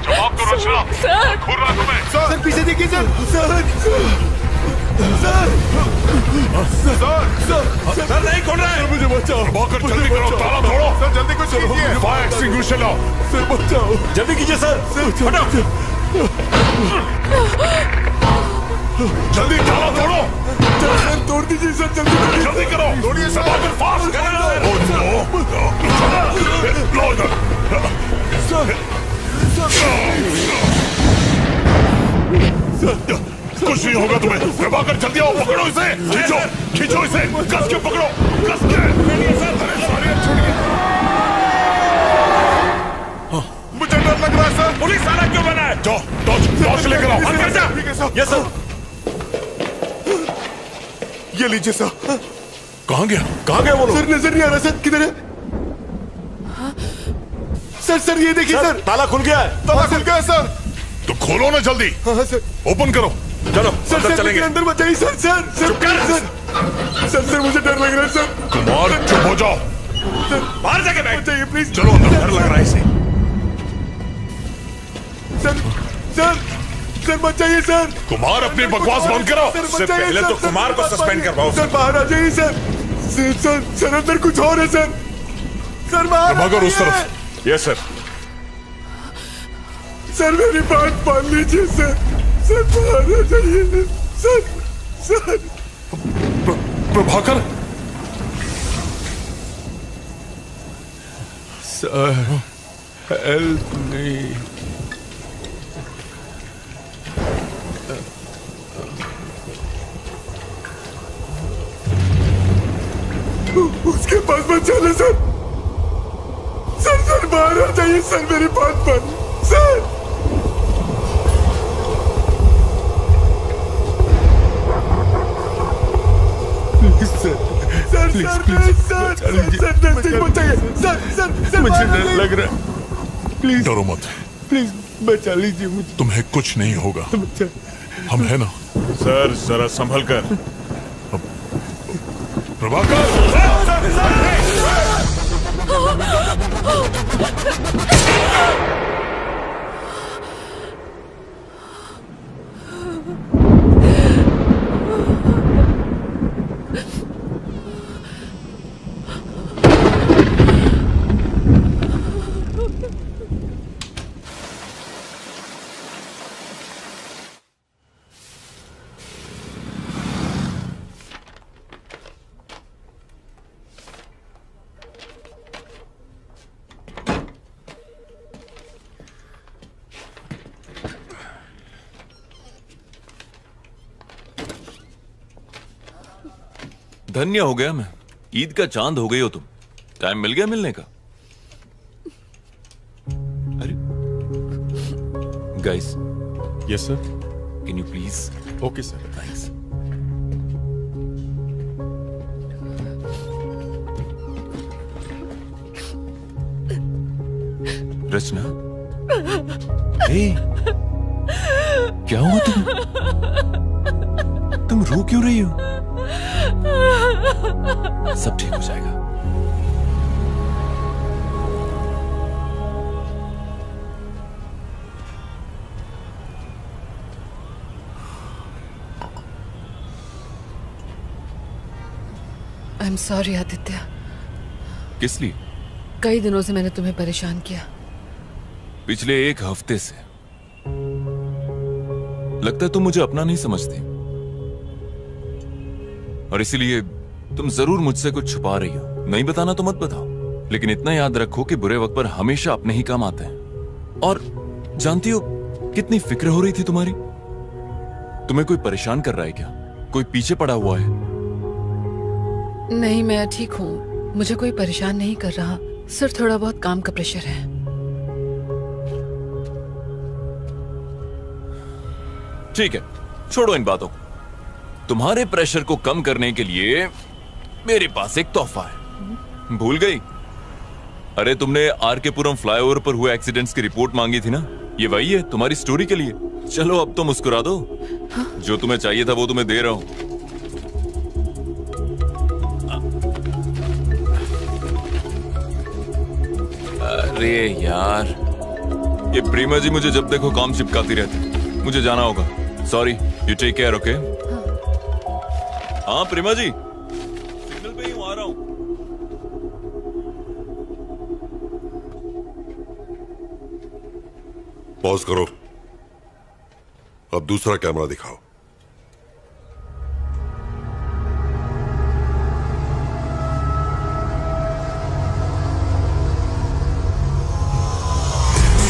Speaker 14: जवाब दो रचना।
Speaker 1: सर।
Speaker 14: घूर रहा है तुम्हें?
Speaker 16: सर पीछे देखिए सर, सर, सर,
Speaker 3: सर नहीं खोल रहा है।
Speaker 16: मुझे बचाओ।
Speaker 14: प्रभाकर जल्दी करो, ताला तोड़ो।
Speaker 16: सर जल्दी कुछ कीजिए।
Speaker 14: फायर एक्सटिंग्विशर लाओ।
Speaker 16: सर बचाओ,
Speaker 13: जल्दी कीजिए सर।
Speaker 14: हटो। जल्दी ताला तोड़ो।
Speaker 16: सर तोड़ दीजिए सर, जल्दी
Speaker 14: जल्दी करो।
Speaker 16: तोड़िए सर।
Speaker 14: प्रभाकर फास्ट करो। Oh no. लो इधर। कुछ नहीं होगा तुम्हें। प्रभाकर जल्दी आओ, पकड़ो इसे। खींचो, खींचो इसे, कस के पकड़ो, कस के।
Speaker 16: मुझे डर लग रहा है सर।
Speaker 3: पुलिस आना क्यों बना है?
Speaker 14: जाओ, टॉर्च लेकर आओ।
Speaker 16: ठीक है सर।
Speaker 13: Yes sir.
Speaker 16: ये लीजिए सर।
Speaker 14: कहाँ गया?
Speaker 13: कहाँ गया वो लोग?
Speaker 16: सर नजर नहीं आ रहा सर, किधर है? सर सर ये देखिए सर,
Speaker 13: ताला खुल गया है।
Speaker 16: ताला खुल गया है सर।
Speaker 14: तो खोलो ना जल्दी।
Speaker 16: हाँ सर।
Speaker 14: ओपन करो।
Speaker 3: चलो
Speaker 16: सर
Speaker 3: अंदर
Speaker 16: सर
Speaker 3: चलेंगे।
Speaker 16: लेकिन अंदर मत जाइए sir, sir sir sir sir मुझे डर लग रहा है सर।
Speaker 14: कुमार चुप हो जाओ।
Speaker 3: बाहर जाके बैठ
Speaker 16: जाइए प्लीज।
Speaker 14: चलो अंदर।
Speaker 3: डर लग रहा है इसे।
Speaker 16: सर सर सर मत जाइए सर।
Speaker 14: कुमार अपनी बकवास बंद करो।
Speaker 3: इससे पहले तो कुमार को सस्पेंड करवाओ।
Speaker 16: सर बाहर आ जाइए सर। सर सर अंदर कुछ और है सर। सर बाहर।
Speaker 14: प्रभाकर उस तरफ।
Speaker 3: Yes sir.
Speaker 16: सर मेरी बात मान लीजिए सर। सर बाहर आ जाइए sir. Sir
Speaker 14: Prabhakar
Speaker 13: sir, help me.
Speaker 18: उसके पास मत चले सर। सर बाहर आ जाइए सर, मेरी बात पर sir. Please sir, sir
Speaker 13: please,
Speaker 18: sir
Speaker 13: please,
Speaker 18: sir
Speaker 13: बचा लीजिए।
Speaker 18: सर नजदीक मत जाइए सर। सर
Speaker 13: मुझे डर लग रहा है। प्लीज
Speaker 14: डरो मत,
Speaker 18: प्लीज बचा लीजिए मुझे।
Speaker 14: तुम्हें कुछ नहीं होगा, हम है ना।
Speaker 3: सर जरा संभल कर।
Speaker 10: धन्य हो गया मैं, ईद का चांद हो गई हो तुम। टाइम मिल गया मिलने का। अरे guys.
Speaker 15: Yes sir.
Speaker 10: Can you please?
Speaker 15: Okay sir,
Speaker 10: thanks. Rachna, क्या हुआ तुम रो क्यों रही हो? सब ठीक हो जाएगा।
Speaker 1: I am sorry Aditya.
Speaker 10: किस लिए?
Speaker 1: कई दिनों से मैंने तुम्हें परेशान किया।
Speaker 10: पिछले एक हफ्ते से लगता है तुम मुझे अपना नहीं समझती, और इसीलिए तुम जरूर मुझसे कुछ छुपा रही हो। नहीं बताना तो मत बताओ, लेकिन इतना याद रखो कि बुरे वक्त पर हमेशा अपने ही काम आते हैं। और जानती हो कितनी फिक्र हो रही थी तुम्हारी। तुम्हें कोई परेशान कर रहा है क्या? कोई पीछे पड़ा हुआ है?
Speaker 1: नहीं, मैं ठीक हूँ। मुझे कोई परेशान नहीं कर रहा, सिर्फ थोड़ा बहुत काम का प्रेशर है।
Speaker 10: ठीक है, छोड़ो इन बातों को। तुम्हारे प्रेशर को कम करने के लिए मेरे पास एक तोहफा है। भूल गई? अरे तुमने आर.के. पुरम फ्लाईओवर पर हुए एक्सीडेंट्स की रिपोर्ट मांगी थी ना, ये वही है तुम्हारी स्टोरी के लिए। चलो अब तो मुस्कुरा दो।
Speaker 1: हाँ?
Speaker 10: जो तुम्हें चाहिए था वो तुम्हें दे रहा हूं। अरे यार, ये प्रीमा जी मुझे जब देखो काम चिपकाती रहती। मुझे जाना होगा। Sorry, you take care. Okay? हाँ प्रीमा जी, सिग्नल पे ही हूं, आ रहा हूं।
Speaker 12: पॉज करो। अब दूसरा कैमरा दिखाओ।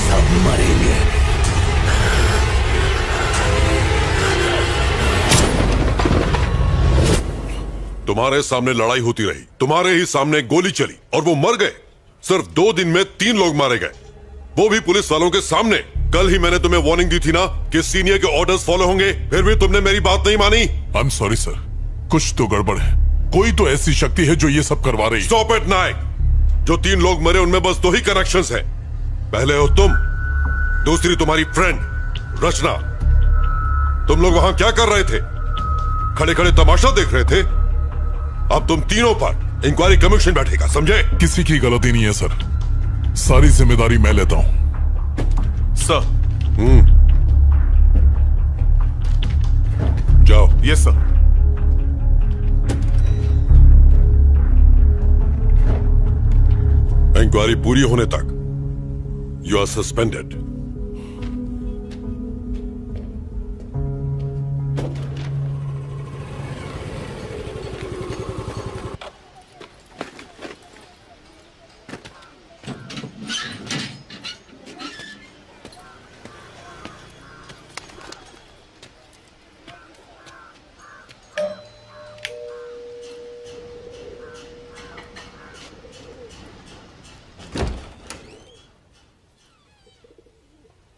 Speaker 7: सब मरेंगे।
Speaker 12: तुम्हारे सामने लड़ाई होती रही, तुम्हारे ही सामने गोली चली और वो मर गए। सिर्फ 2 दिन में 3 लोग मारे गए, वो भी पुलिस वालों के सामने। कल ही मैंने तुम्हें वार्निंग दी थी ना कि सीनियर के ऑर्डर्स फॉलो होंगे, फिर भी तुमने मेरी बात नहीं मानी।
Speaker 14: आई एम सॉरी सर, कुछ तो गड़बड़ है। कोई तो ऐसी शक्ति है जो ये सब करवा रही है।
Speaker 12: स्टॉप इट नायक। जो 3 लोग मरे उनमें बस 2 ही कनेक्शंस हैं। पहले हो तुम, दूसरी तुम्हारी फ्रेंड रचना। तुम लोग वहां क्या कर रहे थे? खड़े खड़े तमाशा देख रहे थे। अब तुम तीनों पर इंक्वायरी कमीशन बैठेगा, समझे?
Speaker 14: किसी की गलती नहीं है सर, सारी जिम्मेदारी मैं लेता हूं।
Speaker 16: सर।
Speaker 12: जाओ।
Speaker 16: Yes sir.
Speaker 12: इंक्वायरी पूरी होने तक यू आर सस्पेंडेड।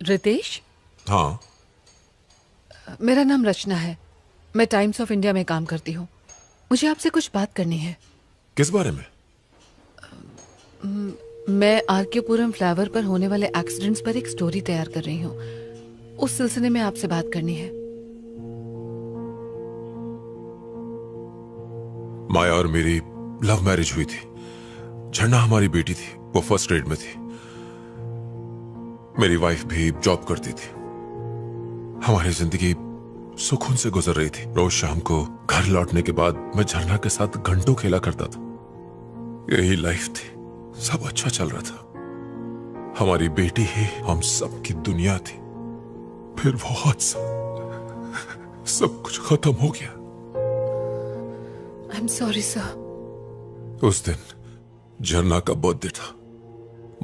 Speaker 1: रितेश,
Speaker 14: हाँ,
Speaker 1: मेरा नाम रचना है। मैं टाइम्स ऑफ इंडिया में काम करती हूँ। मुझे आपसे कुछ बात करनी है।
Speaker 14: किस बारे में?
Speaker 1: मैं आरकेपुरम फ्लाईओवर पर होने वाले एक्सीडेंट्स पर एक स्टोरी तैयार कर रही हूँ। उस सिलसिले में आपसे बात करनी है।
Speaker 14: माया और मेरी लव मैरिज हुई थी। झरना हमारी बेटी थी, वो फर्स्ट ग्रेड में थी। मेरी वाइफ भी जॉब करती थी। हमारी जिंदगी सुकून से गुजर रही थी। रोज शाम को घर लौटने के बाद मैं झरना के साथ घंटों खेला करता था। यही लाइफ थी, सब अच्छा चल रहा था। हमारी बेटी ही हम सब की दुनिया थी। फिर वो हादसा, सब कुछ खत्म हो गया।
Speaker 1: I am sorry sir.
Speaker 14: उस दिन झरना का बर्थडे था।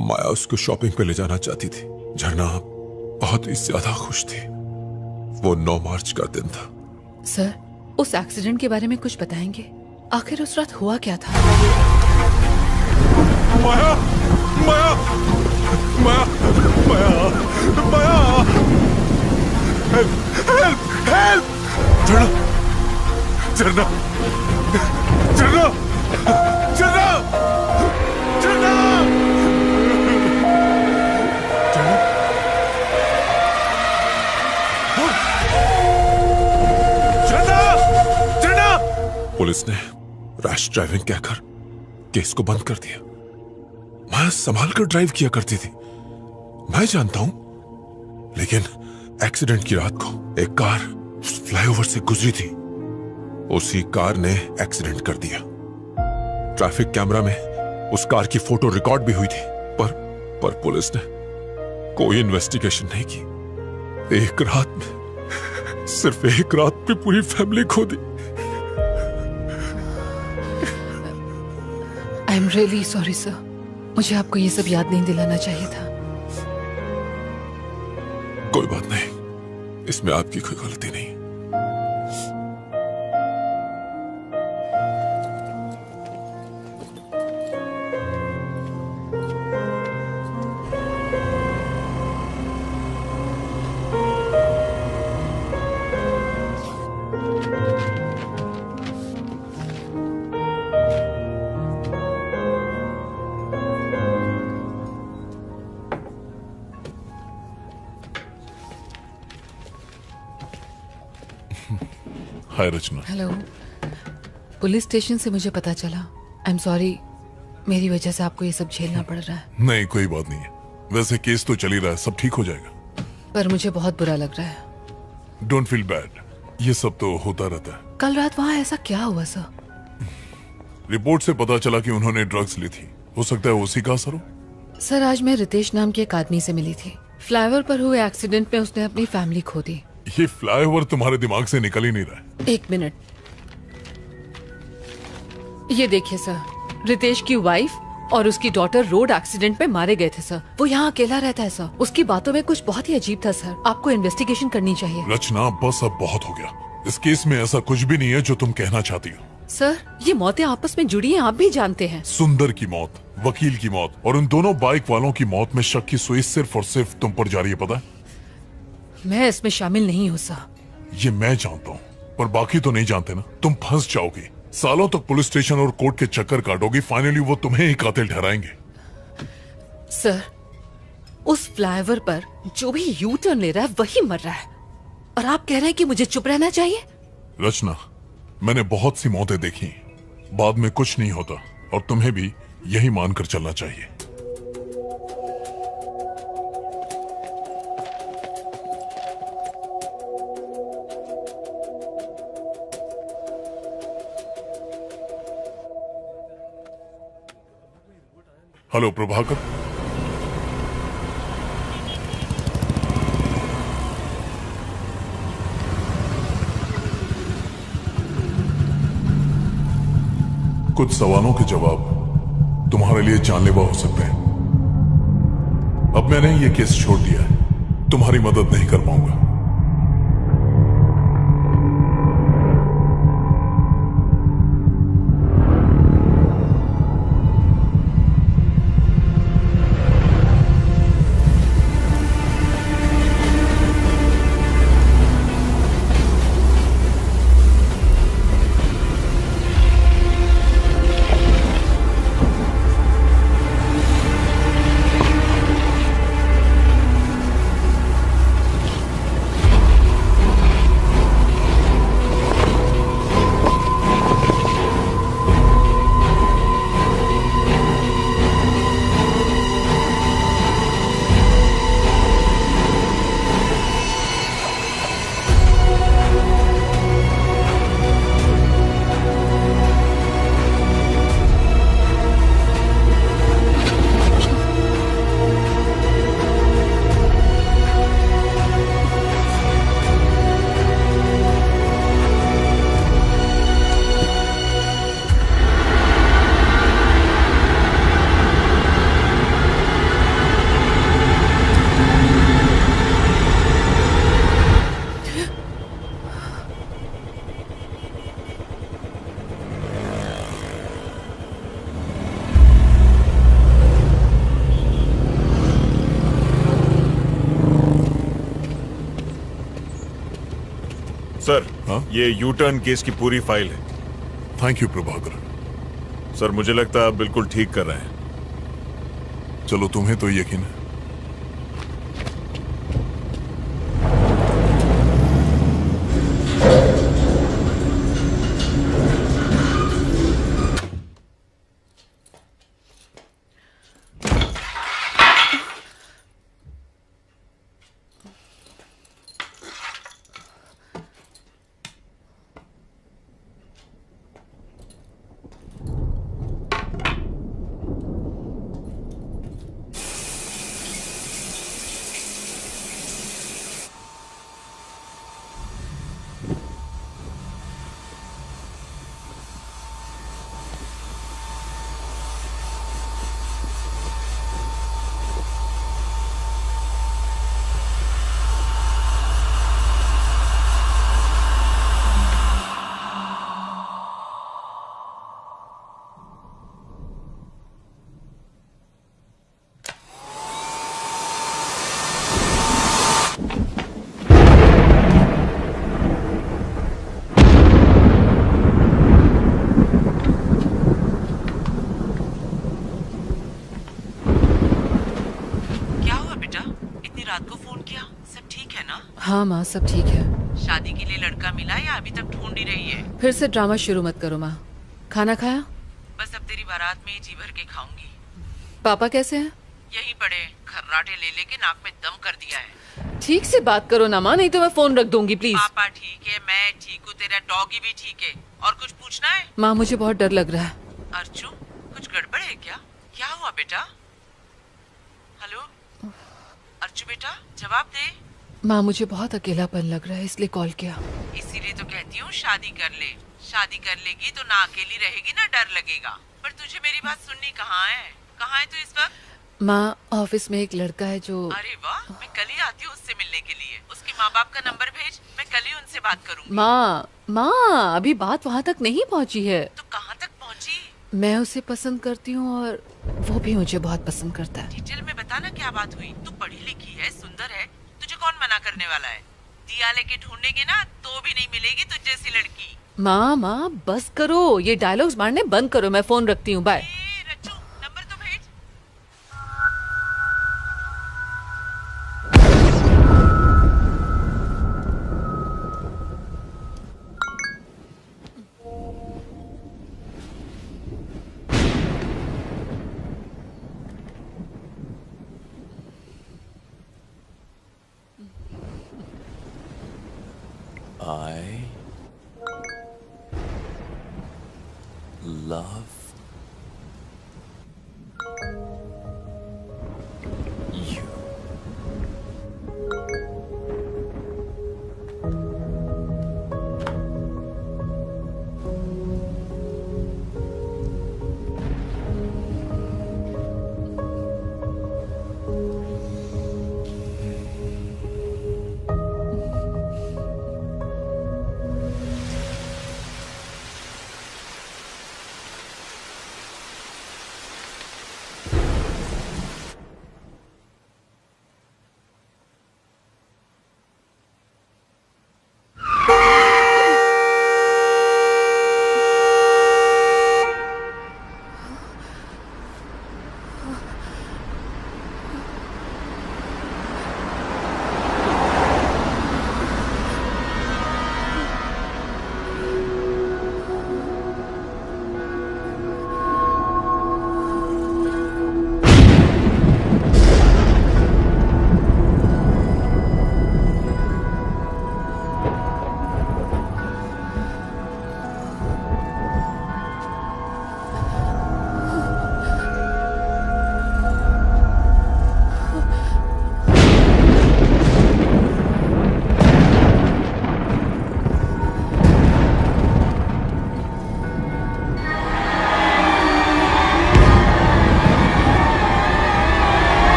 Speaker 14: माया उसको शॉपिंग पे ले जाना चाहती थी। झरना बहुत ही ज्यादा खुश थी। वो 9 मार्च का दिन था।
Speaker 1: सर, उस एक्सीडेंट के बारे में कुछ बताएंगे? आखिर उस रात हुआ क्या था?
Speaker 14: माया, माया, माया, माया, माया, हेल्प, हेल्प, हेल्प! झरना, झरना, झरना, झरना, झरना! पुलिस ने रैश ड्राइविंग कहकर केस को बंद कर दिया। मैं संभाल कर ड्राइव किया करती थी, मैं जानता हूं। लेकिन एक्सीडेंट की रात को एक कार फ्लाईओवर से गुजरी थी। उसी कार ने एक्सीडेंट कर दिया। ट्रैफिक कैमरा में उस कार की फोटो रिकॉर्ड भी हुई थी, पर पुलिस ने कोई इन्वेस्टिगेशन नहीं की। एक रात में, सिर्फ एक रात में पूरी फैमिली खो दी।
Speaker 1: I am really sorry sir. मुझे आपको ये सब याद नहीं दिलाना चाहिए था।
Speaker 14: कोई बात नहीं, इसमें आपकी कोई गलती नहीं। हाय रचना।
Speaker 1: हेलो। पुलिस स्टेशन से मुझे पता चला। आई एम सॉरी, मेरी वजह से आपको ये सब झेलना पड़ रहा है।
Speaker 14: नहीं, कोई बात नहीं है। वैसे केस तो चल ही रहा है, सब ठीक हो जाएगा।
Speaker 1: पर मुझे बहुत बुरा लग रहा है।
Speaker 14: डोंट फील बैड, ये सब तो होता रहता है।
Speaker 1: कल रात वहाँ ऐसा क्या हुआ सर?
Speaker 14: रिपोर्ट से पता चला कि उन्होंने ड्रग्स ली थी। हो सकता है उसी का असर हो।
Speaker 1: सर, आज मैं रितेश नाम के एक आदमी से मिली थी। फ्लाईओवर पर हुए एक्सीडेंट में उसने अपनी फैमिली खो दी।
Speaker 14: ये फ्लाईओवर तुम्हारे दिमाग से निकल ही नहीं रहा है।
Speaker 1: एक मिनट, ये देखिए सर, रितेश की वाइफ और उसकी डॉटर रोड एक्सीडेंट में मारे गए थे सर। वो यहाँ अकेला रहता है सर। उसकी बातों में कुछ बहुत ही अजीब था सर। आपको इन्वेस्टिगेशन करनी चाहिए।
Speaker 14: रचना, बस अब बहुत हो गया। इस केस में ऐसा कुछ भी नहीं है जो तुम कहना चाहती हो।
Speaker 1: सर, ये मौतें आपस में जुड़ी हैं, आप भी जानते हैं।
Speaker 14: सुंदर की मौत, वकील की मौत और उन दोनों बाइक वालों की मौत में शक की सुई सिर्फ और सिर्फ तुम पर जा रही है, पता है?
Speaker 1: मैं इसमें शामिल नहीं हूँ सर।
Speaker 14: ये मैं जानता हूँ, पर बाकी तो नहीं जानते ना। तुम फंस जाओगी, सालों तक पुलिस स्टेशन और कोर्ट के चक्कर काटोगी। फाइनली वो तुम्हें ही कातिल ठहराएंगे।
Speaker 1: सर, उस फ्लाईओवर पर जो भी यू टर्न ले रहा है वही मर रहा है, और आप कह रहे हैं कि मुझे चुप रहना चाहिए?
Speaker 14: रचना, मैंने बहुत सी मौतें देखी, बाद में कुछ नहीं होता, और तुम्हें भी यही मानकर चलना चाहिए। हेलो प्रभाकर। कुछ सवालों के जवाब तुम्हारे लिए जानलेवा हो सकते हैं। अब मैंने ये केस छोड़ दिया है, तुम्हारी मदद नहीं कर पाऊंगा।
Speaker 3: सर ये यू टर्न केस की पूरी फाइल है।
Speaker 14: Thank you Prabhakar.
Speaker 3: सर मुझे लगता है आप बिल्कुल ठीक कर रहे हैं।
Speaker 14: चलो तुम्हें तो यकीन है।
Speaker 1: हाँ माँ सब ठीक है।
Speaker 2: शादी के लिए लड़का मिला या अभी तक ढूंढ ही रही है?
Speaker 1: फिर से ड्रामा शुरू मत करो माँ। खाना खाया?
Speaker 2: बस अब तेरी बारात में ही जी भर के खाऊंगी।
Speaker 1: पापा कैसे हैं?
Speaker 2: यही पड़े, खर्राटे ले लेके नाक में दम कर दिया है।
Speaker 1: ठीक से बात करो ना माँ, नहीं तो मैं फोन रख दूंगी प्लीज।
Speaker 2: पापा ठीक है, मैं ठीक हूँ, तेरा डॉगी भी ठीक है। और कुछ पूछना है?
Speaker 1: माँ मुझे बहुत डर लग रहा है।
Speaker 2: अर्जु कुछ गड़बड़ है क्या? क्या हुआ बेटा? हेलो अर्जु बेटा जवाब दे।
Speaker 1: माँ मुझे बहुत अकेलापन लग रहा है इसलिए कॉल किया।
Speaker 2: इसीलिए तो कहती हूँ शादी कर ले। शादी कर लेगी तो ना अकेली रहेगी ना डर लगेगा। पर तुझे मेरी बात सुननी कहाँ है? कहाँ है तू इस वक्त?
Speaker 1: माँ ऑफिस में एक लड़का है जो।
Speaker 2: अरे वाह, मैं कल ही आती हूँ उससे मिलने के लिए। उसके माँ बाप का नंबर भेज, मैं कल ही उनसे बात करूँगी।
Speaker 1: माँ अभी बात वहाँ तक नहीं पहुँची है।
Speaker 2: तो कहाँ तक पहुँची?
Speaker 1: मैं उसे पसंद करती हूँ और वो भी मुझे बहुत पसंद करता है।
Speaker 2: डिटेल में बताना क्या बात हुई। तू पढ़ी लिखी है, सुंदर है, तुझे कौन मना करने वाला है? दिया लेके ढूंढेंगे ना तो भी नहीं मिलेगी तुझ जैसी लड़की।
Speaker 1: माँ बस करो, ये डायलॉग्स मारने बंद करो। मैं फोन रखती हूँ, बाय।
Speaker 2: नंबर तो भेज।
Speaker 10: I love you.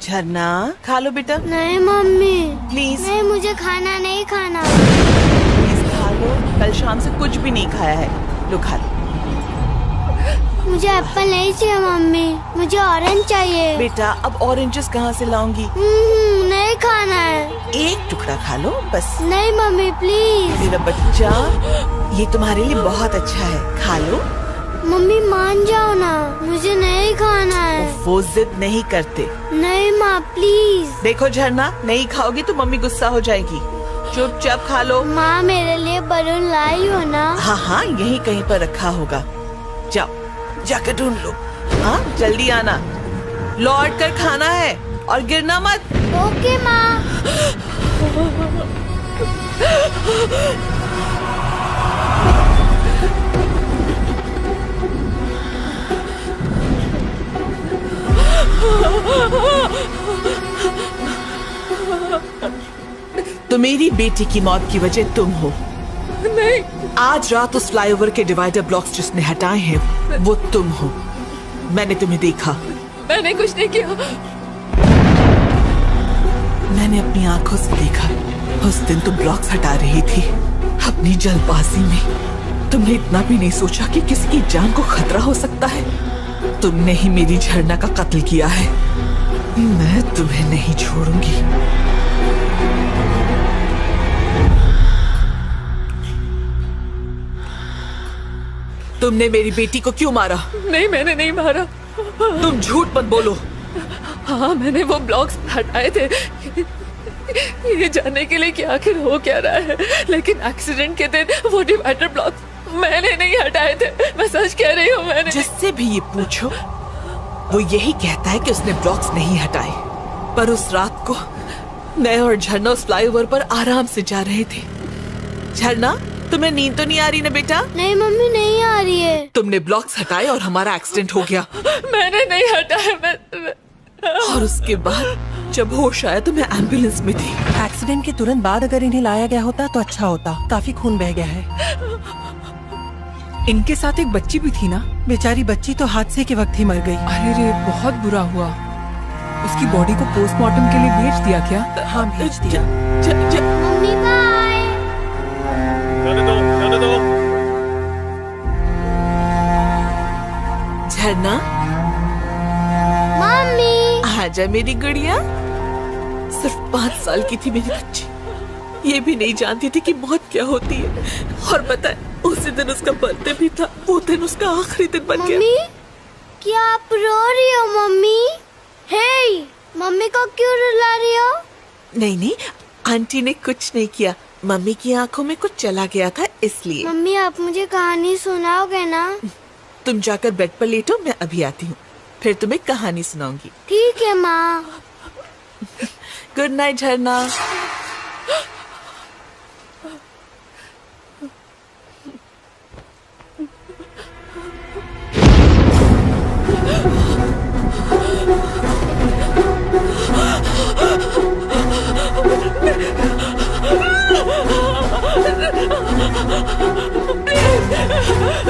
Speaker 2: झरना खा लो बेटा।
Speaker 8: नहीं मम्मी
Speaker 2: प्लीज।
Speaker 8: नहीं, मुझे खाना नहीं खाना।
Speaker 2: प्लीज खा लो, कल शाम से कुछ भी नहीं खाया है। लो खा लो।
Speaker 8: मुझे एप्पल नहीं चाहिए मम्मी, मुझे ऑरेंज चाहिए।
Speaker 2: बेटा अब ऑरेंजेस कहाँ से लाऊंगी?
Speaker 8: नहीं खाना है।
Speaker 2: एक टुकड़ा खा लो बस।
Speaker 8: नहीं मम्मी प्लीज।
Speaker 2: मेरा बच्चा, ये तुम्हारे लिए बहुत अच्छा है, खा लो।
Speaker 8: मम्मी मान जाओ ना, मुझे नहीं खाना है।
Speaker 2: वो जिद नहीं करते।
Speaker 8: नहीं माँ प्लीज।
Speaker 2: देखो झरना, नहीं खाओगी तो मम्मी गुस्सा हो जाएगी। चुपचाप खा लो।
Speaker 8: माँ मेरे लिए बलून लाई हो ना?
Speaker 2: हाँ हाँ, यहीं कहीं पर रखा होगा। जाओ जाकर ढूंढ लो। हाँ जल्दी आना, लौट कर खाना है और गिरना मत।
Speaker 8: ओके माँ।
Speaker 2: तो मेरी बेटी की मौत की वजह तुम हो।
Speaker 1: नहीं।
Speaker 2: आज रात उस फ्लाईओवर के डिवाइडर ब्लॉक्स जिसने हटाए हैं वो तुम हो। मैंने तुम्हें देखा।
Speaker 1: मैंने कुछ नहीं किया।
Speaker 2: मैंने अपनी आंखों से देखा। उस दिन तुम ब्लॉक्स हटा रही थी। अपनी जल्दबाजी में तुमने इतना भी नहीं सोचा कि किसी की जान को खतरा हो सकता है। तुमने ही मेरी झरना का कत्ल किया है। मैं तुम्हें नहीं छोड़ूंगी। तुमने मेरी बेटी को क्यों मारा?
Speaker 1: नहीं मैंने नहीं मारा।
Speaker 2: तुम झूठ मत बोलो।
Speaker 1: हाँ मैंने वो ब्लॉक्स हटाए थे ये जानने के लिए कि आखिर हो क्या रहा है, लेकिन एक्सीडेंट के दिन वो डिवाइडर ब्लॉक्स मैंने नहीं हटाए थे। मैं सच कह रही हूँ। मैंने
Speaker 2: जिससे भी ये पूछो वो यही कहता है कि उसने ब्लॉक्स नहीं हटाए। पर उस रात को मैं और झरना उस फ्लाईओवर पर आराम से जा रहे थे। झरना तुम्हें नींद तो नहीं आ रही ना बेटा?
Speaker 8: नहीं मम्मी नहीं आ रही है।
Speaker 2: तुमने ब्लॉक्स हटाए और हमारा एक्सीडेंट हो गया।
Speaker 1: मैंने नहीं हटाया।
Speaker 2: और उसके बाद जब होश आया तो मैं एम्बुलेंस में थी।
Speaker 19: एक्सीडेंट के तुरंत बाद अगर इन्हें लाया गया होता तो अच्छा होता। काफी खून बह गया है। इनके साथ एक बच्ची भी थी ना? बेचारी बच्ची तो हादसे के वक्त ही मर गई।
Speaker 4: अरे रे बहुत बुरा हुआ। उसकी बॉडी को पोस्टमार्टम के लिए भेज दिया क्या?
Speaker 19: हाँ भेज दिया।
Speaker 8: Mummy bye.
Speaker 10: जाने दो।
Speaker 2: झरना,
Speaker 8: मम्मी
Speaker 2: आजा मेरी गुड़िया। सिर्फ 5 साल की थी मेरी बच्ची, ये भी नहीं जानती थी कि मौत क्या होती है। और पता है, उसी दिन उसका बर्थडे भी था। वो दिन उसका आखिरी दिन बन गया।
Speaker 8: मम्मी क्या आप रो रही हो मम्मी? हे, मम्मी को क्यों रुला रही हो?
Speaker 2: नहीं, आंटी ने कुछ नहीं किया। मम्मी की आंखों में कुछ चला गया था इसलिए।
Speaker 8: मम्मी आप मुझे कहानी सुनाओगे ना?
Speaker 2: तुम जाकर बेड पर लेटो, मैं अभी आती हूँ, फिर तुम्हें कहानी सुनाऊंगी।
Speaker 8: ठीक है माँ।
Speaker 2: गुड नाइट झरना।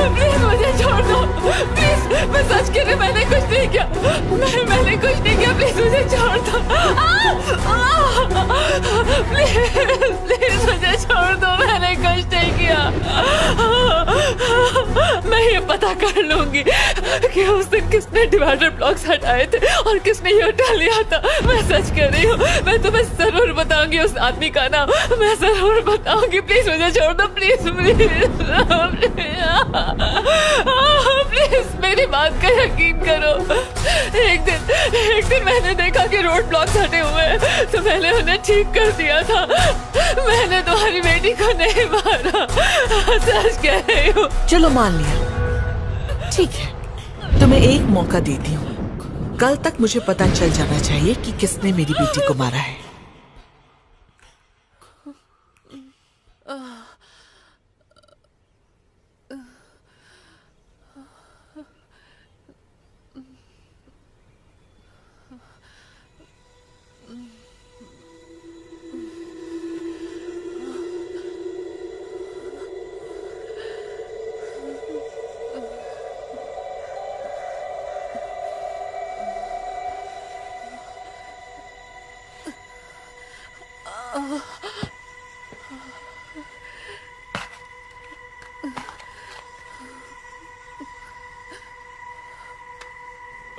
Speaker 1: प्लीज मुझे छोड़ दो, प्लीज। मैं सच कह रही, मैंने कुछ नहीं किया। मैंने कुछ नहीं किया, प्लीज मुझे छोड़ दो। प्लीज मुझे छोड़ दो, मैंने कुछ नहीं किया। मैं ये पता कर लूंगी कि उस दिन किसने डिवाइडर ब्लॉक्स हटाए थे और किसने ये उठा लिया था। मैं सच कह रही हूँ, मैं तुम्हें जरूर बताऊंगी उस आदमी का नाम, मैं जरूर बताऊंगी। प्लीज मुझे छोड़ दो, प्लीज प्लीज मेरी बात का यकीन करो। एक दिन मैंने देखा कि रोड ब्लॉक्स हटे हुए हैं, तो मैंने उन्हें ठीक कर दिया था। मैंने तुम्हारी बेटी को नहीं मारा, सच कह रही हूँ।
Speaker 2: चलो मान लिया, ठीक है, तुम्हें एक मौका देती हूँ। कल तक मुझे पता चल जाना चाहिए कि किसने मेरी बेटी को मारा है।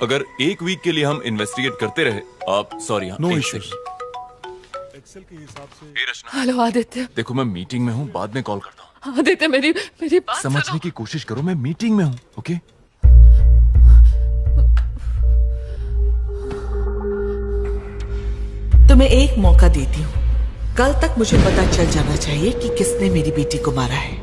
Speaker 10: अगर एक वीक के लिए हम इन्वेस्टिगेट करते रहे, आप sorry,
Speaker 13: no issues.
Speaker 1: Hello Aditya.
Speaker 10: देखो मैं मीटिंग में हूँ, बाद में कॉल करता हूँ।
Speaker 1: आदित्य मेरी बात
Speaker 10: समझने की कोशिश करो, मैं मीटिंग में हूँ। ओके
Speaker 2: तुम्हें एक मौका देती हूँ। कल तक मुझे पता चल जाना चाहिए कि किसने मेरी बेटी को मारा है।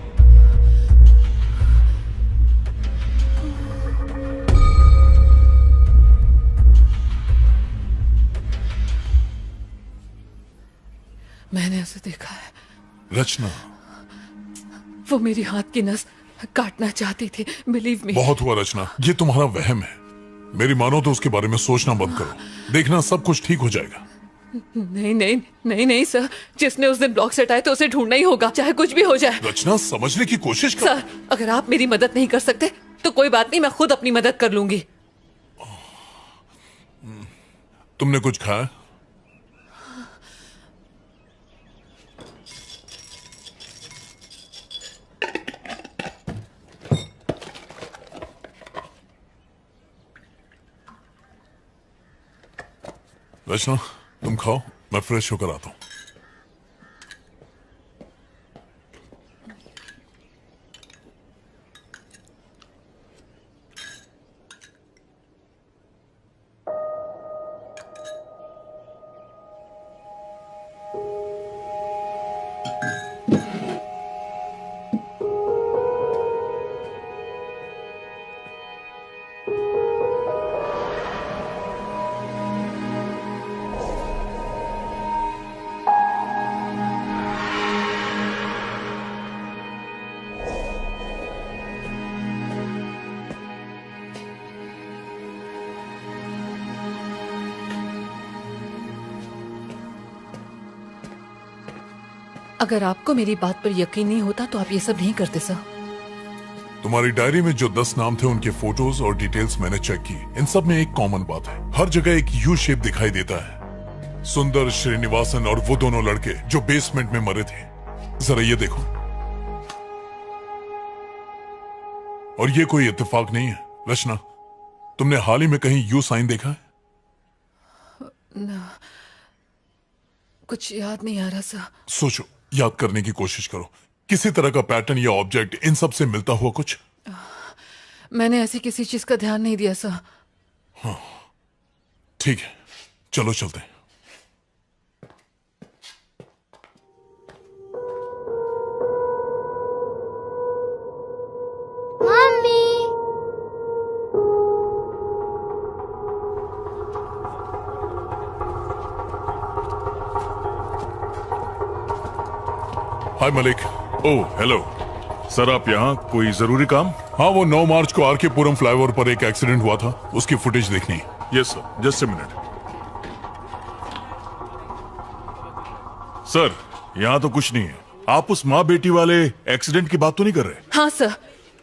Speaker 1: मैंने उसे देखा है।
Speaker 14: रचना,
Speaker 1: वो मेरी हाथ की नस काटना चाहती थी, बिलीव मी।
Speaker 14: बहुत हुआ रचना, ये तुम्हारा वहम है। मेरी मानो तो उसके बारे में सोचना बंद करो। देखना सब कुछ ठीक हो जाएगा।
Speaker 1: नहीं सर, जिसने उस दिन ब्लॉक से हटाए तो उसे ढूंढना ही होगा, चाहे कुछ भी हो जाए।
Speaker 14: रचना समझने की कोशिश कर।
Speaker 1: सर अगर आप मेरी मदद नहीं कर सकते तो कोई बात नहीं, मैं खुद अपनी मदद कर लूंगी।
Speaker 14: तुमने कुछ खाया? रचना तुम खाओ, मैं फ्रेश होकर आता हूं।
Speaker 1: अगर आपको मेरी बात पर यकीन नहीं होता तो आप ये सब नहीं करते सर।
Speaker 14: तुम्हारी डायरी में जो 10 नाम थे, उनके फोटोज और डिटेल्स मैंने चेक की। इन सब में एक कॉमन बात है, हर जगह एक यू शेप दिखाई देता है। सुंदर, श्रीनिवासन और वो दोनों लड़के जो बेसमेंट में मरे थे। जरा ये देखो। और ये कोई इत्तेफाक नहीं है रचना। तुमने हाल ही में कहीं यू साइन देखा है?
Speaker 1: ना, कुछ याद नहीं आ रहा सर।
Speaker 14: सोचो, याद करने की कोशिश करो। किसी तरह का पैटर्न या ऑब्जेक्ट इन सब से मिलता हुआ कुछ?
Speaker 1: मैंने ऐसी किसी चीज का ध्यान नहीं दिया सर।
Speaker 14: हाँ, ठीक है, चलो चलते हैं।
Speaker 8: मम्मी।
Speaker 14: हाय मलिक।
Speaker 3: ओह हेलो सर, आप यहाँ कोई जरूरी काम?
Speaker 14: हाँ, वो 9 मार्च को आरके पुरम फ्लाईओवर पर एक एक्सीडेंट हुआ था, उसकी फुटेज देखनी।
Speaker 3: Yes sir, just a minute. Sir, यहाँ तो कुछ नहीं है। आप उस माँ बेटी वाले एक्सीडेंट की बात तो नहीं कर रहे?
Speaker 1: हाँ सर,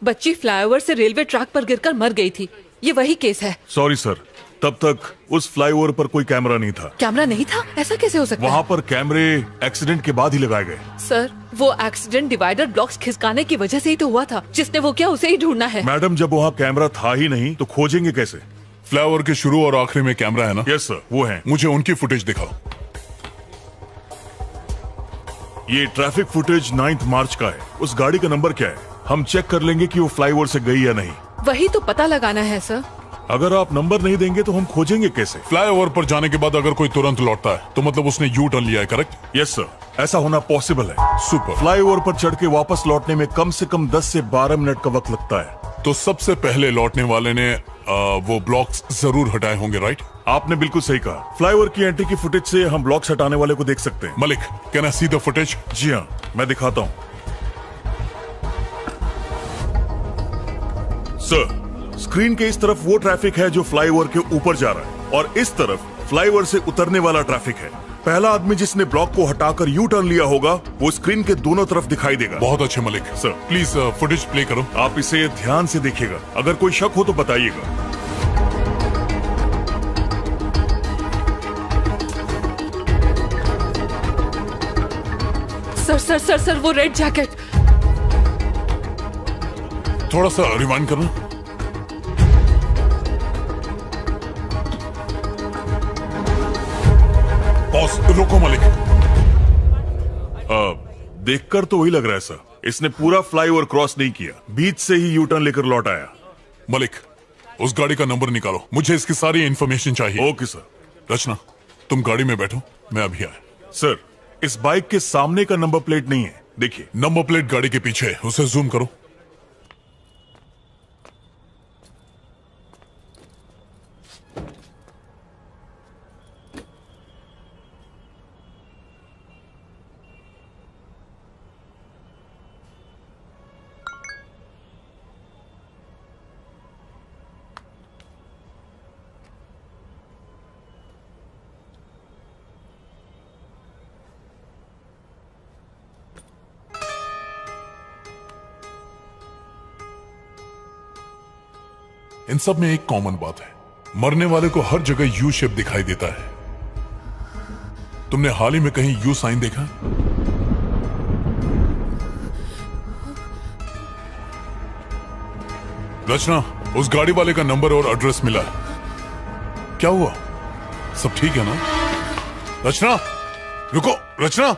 Speaker 1: बच्ची फ्लाईओवर से रेलवे ट्रैक पर गिरकर मर गई थी। ये वही केस है।
Speaker 3: सॉरी सर, तब तक उस फ्लाईओवर पर कोई कैमरा नहीं था।
Speaker 1: कैमरा नहीं था? ऐसा कैसे हो सकता है?
Speaker 3: वहाँ पर कैमरे एक्सीडेंट के बाद ही लगाए गए।
Speaker 1: सर, वो एक्सीडेंट डिवाइडर ब्लॉक्स खिसकाने की वजह से ही तो हुआ था। जिसने वो किया उसे ही ढूंढना है।
Speaker 3: मैडम, जब वहाँ कैमरा था ही नहीं तो खोजेंगे कैसे?
Speaker 14: फ्लाईओवर के शुरू और आखिरी में कैमरा है ना?
Speaker 3: यस सर, वो है।
Speaker 14: मुझे उनकी फुटेज दिखाओ।
Speaker 3: ये ट्रैफिक फुटेज 9 मार्च का है। उस गाड़ी का नंबर क्या है? हम चेक कर लेंगे कि वो फ्लाईओवर से गई या नहीं।
Speaker 1: वही तो पता लगाना है सर।
Speaker 3: अगर आप नंबर नहीं देंगे तो हम खोजेंगे कैसे?
Speaker 14: फ्लाईओवर पर जाने के बाद अगर कोई तुरंत लौटता है तो मतलब उसने यू टर्न लिया है, करेक्ट?
Speaker 3: यस सर, ऐसा होना पॉसिबल है।
Speaker 14: सुपर।
Speaker 3: फ्लाईओवर पर चढ़ के वापस लौटने में कम से कम 10 से 12 मिनट का वक्त लगता है।
Speaker 14: तो सबसे पहले लौटने वाले ने वो ब्लॉक्स जरूर हटाए होंगे, राइट?
Speaker 3: आपने बिल्कुल सही कहा। फ्लाईओवर की एंट्री की फुटेज से हम ब्लॉक्स हटाने वाले को देख सकते हैं।
Speaker 14: Malik, can I see the footage?
Speaker 3: जी हाँ, मैं दिखाता हूँ। सर, स्क्रीन के इस तरफ वो ट्रैफिक है जो फ्लाईओवर के ऊपर जा रहा है और इस तरफ फ्लाईओवर से उतरने वाला ट्रैफिक है। पहला आदमी जिसने ब्लॉक को हटाकर यू टर्न लिया होगा वो स्क्रीन के दोनों तरफ दिखाई देगा।
Speaker 14: बहुत अच्छे Malik.
Speaker 3: Sir,
Speaker 14: please footage play करो।
Speaker 3: आप इसे ध्यान से देखिएगा। अगर कोई शक हो तो बताइएगा।
Speaker 1: सर सर सर सर, वो रेड जैकेट।
Speaker 14: थोड़ा सा रिवाइंड करना। बॉस, रोको मलिक।
Speaker 3: देखकर तो वही लग रहा है सर। इसने पूरा फ्लाईओवर क्रॉस नहीं किया, बीच से ही यू टर्न लेकर लौट आया।
Speaker 14: मलिक, उस गाड़ी का नंबर निकालो, मुझे इसकी सारी इंफॉर्मेशन चाहिए।
Speaker 3: Okay sir.
Speaker 14: रचना, तुम गाड़ी में बैठो, मैं अभी आया।
Speaker 3: सर, इस बाइक के सामने का नंबर प्लेट नहीं है, देखिए।
Speaker 14: नंबर प्लेट गाड़ी के पीछे है, उसे जूम करो। इन सब में एक कॉमन बात है, मरने वाले को हर जगह यू शेप दिखाई देता है। तुमने हाल ही में कहीं यू साइन देखा? रचना, उस गाड़ी वाले का नंबर और एड्रेस मिला। क्या हुआ? सब ठीक है ना? रचना, रुको। रचना,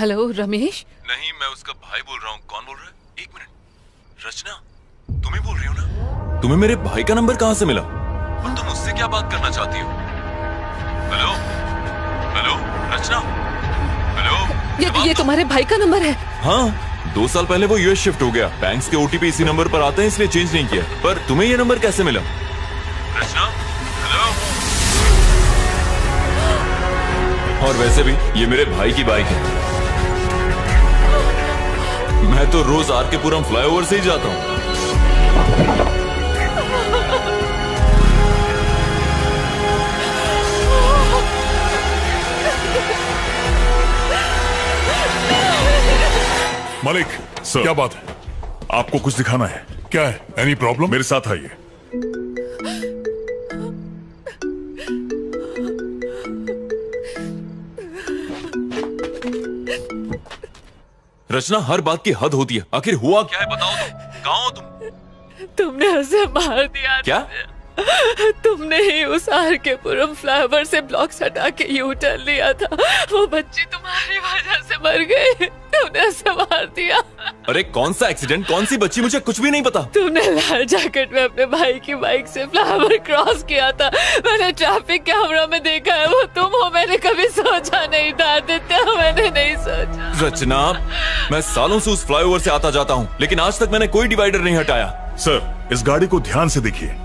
Speaker 1: हेलो रमेश।
Speaker 10: नहीं, मैं उसका भाई बोल रहा हूँ। कौन बोल रहा है? एक मिनट। रचना, तुम ही बोल रही हो ना? तुम्हें मेरे भाई का नंबर कहाँ से मिला? और तुम उससे क्या बात करना चाहती हो? हेलो हेलो रचना, हेलो।
Speaker 1: ये तुम्हारे भाई का नंबर है?
Speaker 10: हाँ, 2 साल पहले वो यूएस शिफ्ट हो गया। बैंक्स के ओटीपी इसी नंबर पर आते हैं, इसलिए चेंज नहीं किया। पर तुम्हें ये नंबर कैसे मिला? रचना, हेलो। और वैसे भी ये मेरे भाई की बाइक है। मैं तो रोज आरकेपुरम फ्लाईओवर से ही जाता हूँ।
Speaker 14: मालिक सर, क्या बात है? आपको कुछ दिखाना है? क्या है? Any problem? मेरे साथ आइए।
Speaker 10: रचना, हर बात की हद होती है। आखिर हुआ क्या है, बताओ तो। कहाँ हो तुम?
Speaker 1: तुमने उसे मार दिया।
Speaker 10: क्या?
Speaker 1: तुमने ही उस आरकेपुरम फ्लाईओवर से ब्लॉक्स हटा के यू टर्न लिया था। वो बच्ची तुम्हारी वजह से मर गई। तुमने उसे मार दिया।
Speaker 10: अरे कौन सा एक्सीडेंट, कौन सी बच्ची, मुझे कुछ भी नहीं पता।
Speaker 1: तुमने लाल जैकेट में अपने भाई की बाइक से फ्लाईओवर क्रॉस किया था। मैंने ट्रैफिक कैमरा में देखा है, वो तुम हो। मैंने कभी सोचा नहीं था आदित्य, मैंने नहीं सोचा।
Speaker 10: रचना, मैं सालों से उस फ्लाईओवर से आता जाता हूँ, लेकिन आज तक मैंने कोई डिवाइडर नहीं हटाया।
Speaker 14: सर, इस गाड़ी को ध्यान से देखिए।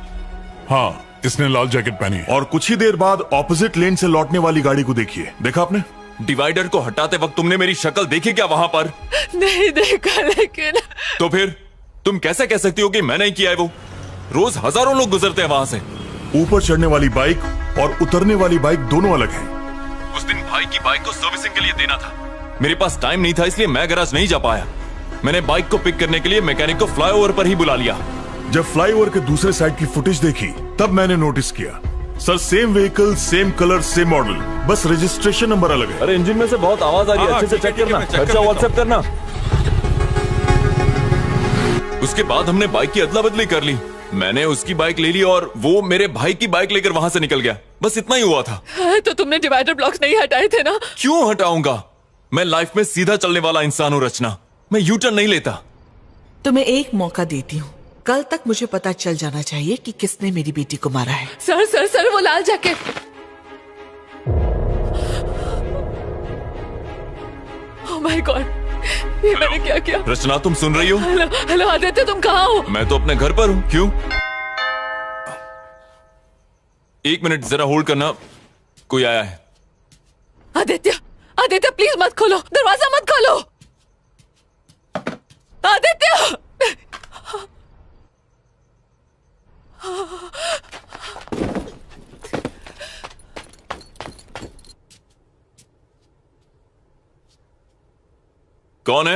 Speaker 14: हाँ, इसने लाल जैकेट पहनी है। और कुछ ही देर बाद ऑपोजिट लेन से लौटने वाली गाड़ी को देखिए। देखा आपने?
Speaker 10: डिवाइडर को हटाते वक्त तुमने मेरी शक्ल देखी क्या वहां पर?
Speaker 1: नहीं देखा, लेकिन
Speaker 10: तो फिर तुम कैसे कह सकती हो कि मैंने किया है? वो रोज हजारों लोग गुजरते हैं वहां से।
Speaker 14: ऊपर चढ़ने वाली बाइक और उतरने वाली बाइक दोनों अलग हैं।
Speaker 10: उस दिन भाई की बाइक को सर्विसिंग के लिए देना था। मेरे पास टाइम नहीं था, इसलिए मैं गैराज नहीं जा पाया। मैंने बाइक को पिक करने के लिए मैकेनिक को फ्लाईओवर पर ही बुला लिया।
Speaker 14: जब फ्लाईओवर के दूसरे साइड की फुटेज देखी, तब मैंने नोटिस किया। Sir, same vehicle, same colour, same model, बस रजिस्ट्रेशन नंबर अलग है।
Speaker 10: अरे इंजन में से बहुत आवाज आ रही है, अच्छे से चेक करना। खर्चा व्हाट्सएप करना। उसके बाद हमने बाइक की अदला बदली कर ली। मैंने उसकी बाइक ले ली और वो मेरे भाई की बाइक लेकर वहां से निकल गया। बस इतना ही हुआ था।
Speaker 1: तो तुमने डिवाइडर ब्लॉक्स नहीं हटाए थे ना?
Speaker 10: क्यों हटाऊंगा? मैं लाइफ में सीधा चलने वाला इंसान हूँ रचना। मैं यू टर्न नहीं लेता।
Speaker 2: तुम्हें एक मौका देती हूँ। कल तक मुझे पता चल जाना चाहिए कि किसने मेरी बेटी को मारा है।
Speaker 1: सर सर सर, वो लाल जैकेट। ओह माय गॉड, ये मैंने क्या किया?
Speaker 10: रचना, तुम सुन रही हो?
Speaker 1: हेलो हेलो आदित्य, तुम कहाँ हो?
Speaker 10: मैं तो अपने घर पर हूँ। क्यों? 1 मिनट जरा होल्ड करना, कोई आया है।
Speaker 1: आदित्य, आदित्य प्लीज मत खोलो, दरवाजा मत खोलो। आदित्य!
Speaker 10: कौन है?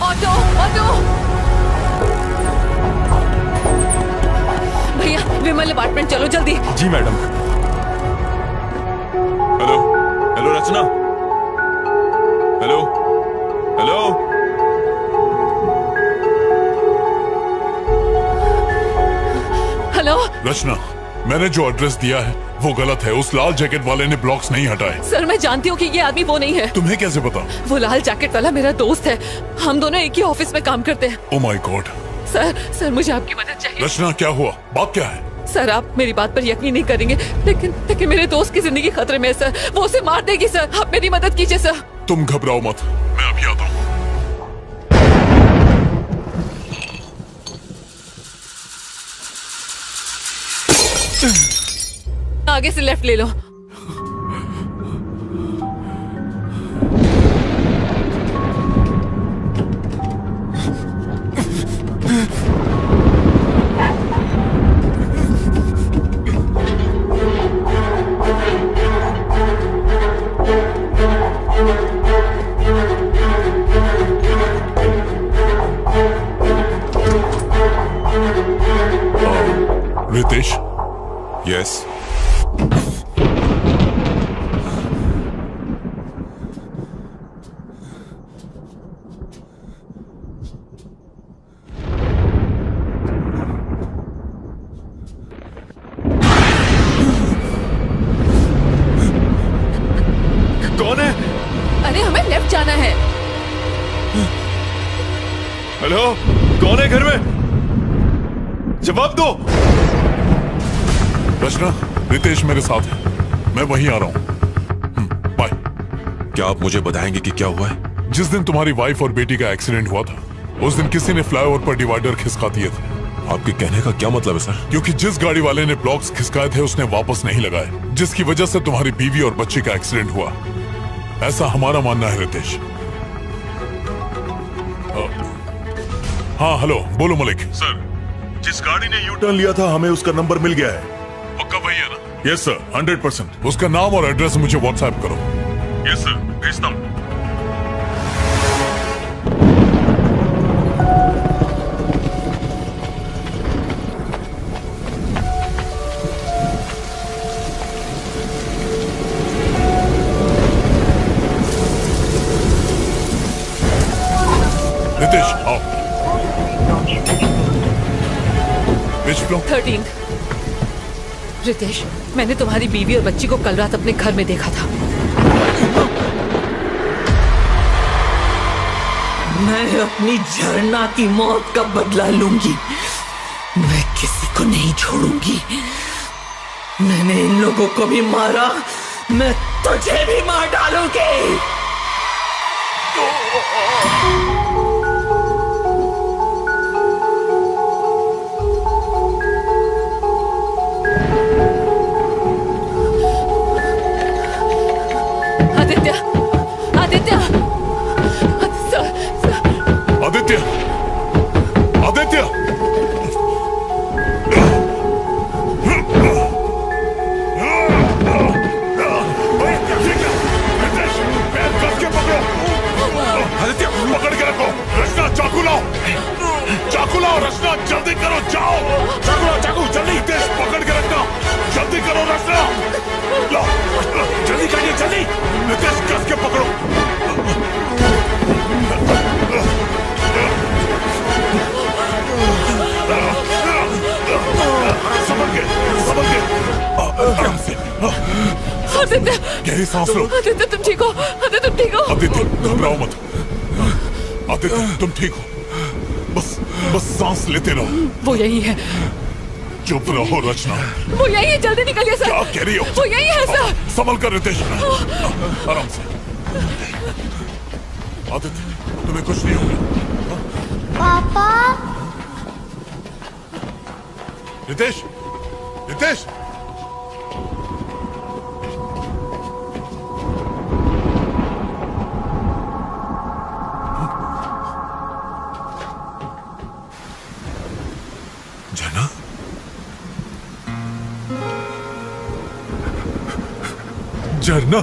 Speaker 1: Auto auto! भैया, विमल अपार्टमेंट चलो जल्दी।
Speaker 10: जी मैडम। हेलो हेलो रचना, हेलो हेलो।
Speaker 1: हेलो
Speaker 14: रचना, मैंने जो एड्रेस दिया है वो गलत है। उस लाल जैकेट वाले ने ब्लॉक्स नहीं हटाए।
Speaker 1: सर, मैं जानती हूँ कि ये आदमी वो नहीं है।
Speaker 14: तुम्हें कैसे पता?
Speaker 1: वो लाल जैकेट वाला मेरा दोस्त है। हम दोनों एक ही ऑफिस में काम करते हैं।
Speaker 14: Oh my God.
Speaker 1: सर मुझे आपकी मदद चाहिए।
Speaker 14: रचना, क्या हुआ? बात क्या है?
Speaker 1: सर, आप मेरी बात पर यकीन नहीं करेंगे, लेकिन मेरे दोस्त की जिंदगी खतरे में है सर। वो उसे मार देगी सर। आप मेरी मदद कीजिए सर।
Speaker 14: तुम घबराओ मत, मैं अभी आता हूँ।
Speaker 1: आगे से लेफ्ट ले लो।
Speaker 14: यस।
Speaker 13: कौन है?
Speaker 1: अरे हमें लेफ्ट जाना है।
Speaker 13: हेलो, कौन है घर में? जवाब दो।
Speaker 14: रचना, रितेश मेरे साथ है, मैं वहीं आ रहा हूँ। बाय।
Speaker 16: क्या आप मुझे बताएंगे कि क्या हुआ है?
Speaker 14: जिस दिन तुम्हारी वाइफ और बेटी का एक्सीडेंट हुआ था, उस दिन किसी ने फ्लाईओवर पर डिवाइडर खिसका दिए थे।
Speaker 16: आपके कहने का क्या मतलब है सर?
Speaker 14: क्योंकि जिस गाड़ी वाले ने ब्लॉक्स खिसकाए थे उसने वापस नहीं लगाए, जिसकी वजह से तुम्हारी बीवी और बच्ची का एक्सीडेंट हुआ, ऐसा हमारा मानना है रितेश। हाँ हेलो, बोलो मलिक।
Speaker 16: सर, जिस गाड़ी ने यू टर्न लिया था हमें उसका नंबर मिल गया है।
Speaker 14: पक्का वही है ना? Yes sir, 100%। उसका नाम और एड्रेस मुझे व्हाट्सएप करो।
Speaker 16: यस सर, भेजता हूँ।
Speaker 14: रितेश आओ।
Speaker 1: 13। रितेश, मैंने तुम्हारी बीवी और बच्ची को कल रात अपने घर में देखा था।
Speaker 2: मैं अपनी झरना की मौत का बदला लूंगी। मैं किसी को नहीं छोड़ूंगी। मैंने इन लोगों को भी मारा, मैं तुझे भी मार डालूंगी।
Speaker 1: आदित्य, आदित्य,
Speaker 14: आदित्य, आदित्य,
Speaker 16: आदित्य, पकड़ के रखो। रचना, चाकू लाओ, चाकू लाओ। रचना, जल्दी करो, जाओ। चाकू लाओ, चाकू, जल्दी। रितेश, पकड़ के रखना, जल्दी करो। रचना, लाओ, जल्दी करिए, जल्दी। रितेश, कस के पकड़ो। संभल के, संभल के, आराम से।
Speaker 1: आदित्य,
Speaker 14: गहरी सांस लो।
Speaker 1: आदित्य तुम ठीक हो? आदित्य तुम ठीक हो?
Speaker 14: आदित्य, घबराओ मत। आदित्य, तुम ठीक हो? बस सांस लेते रहो।
Speaker 1: वो यही है।
Speaker 14: चुप रहो रचना।
Speaker 1: वो यही है, जल्दी निकलिए सर।
Speaker 14: क्या कह रही हो?
Speaker 1: वो यही है सर।
Speaker 14: संभल कर रितेश, आराम से। आदित्य, तुम्हें कुछ नहीं होगा।
Speaker 8: पापा।
Speaker 14: रितेश, रितेश,
Speaker 16: झरना,
Speaker 13: झरना,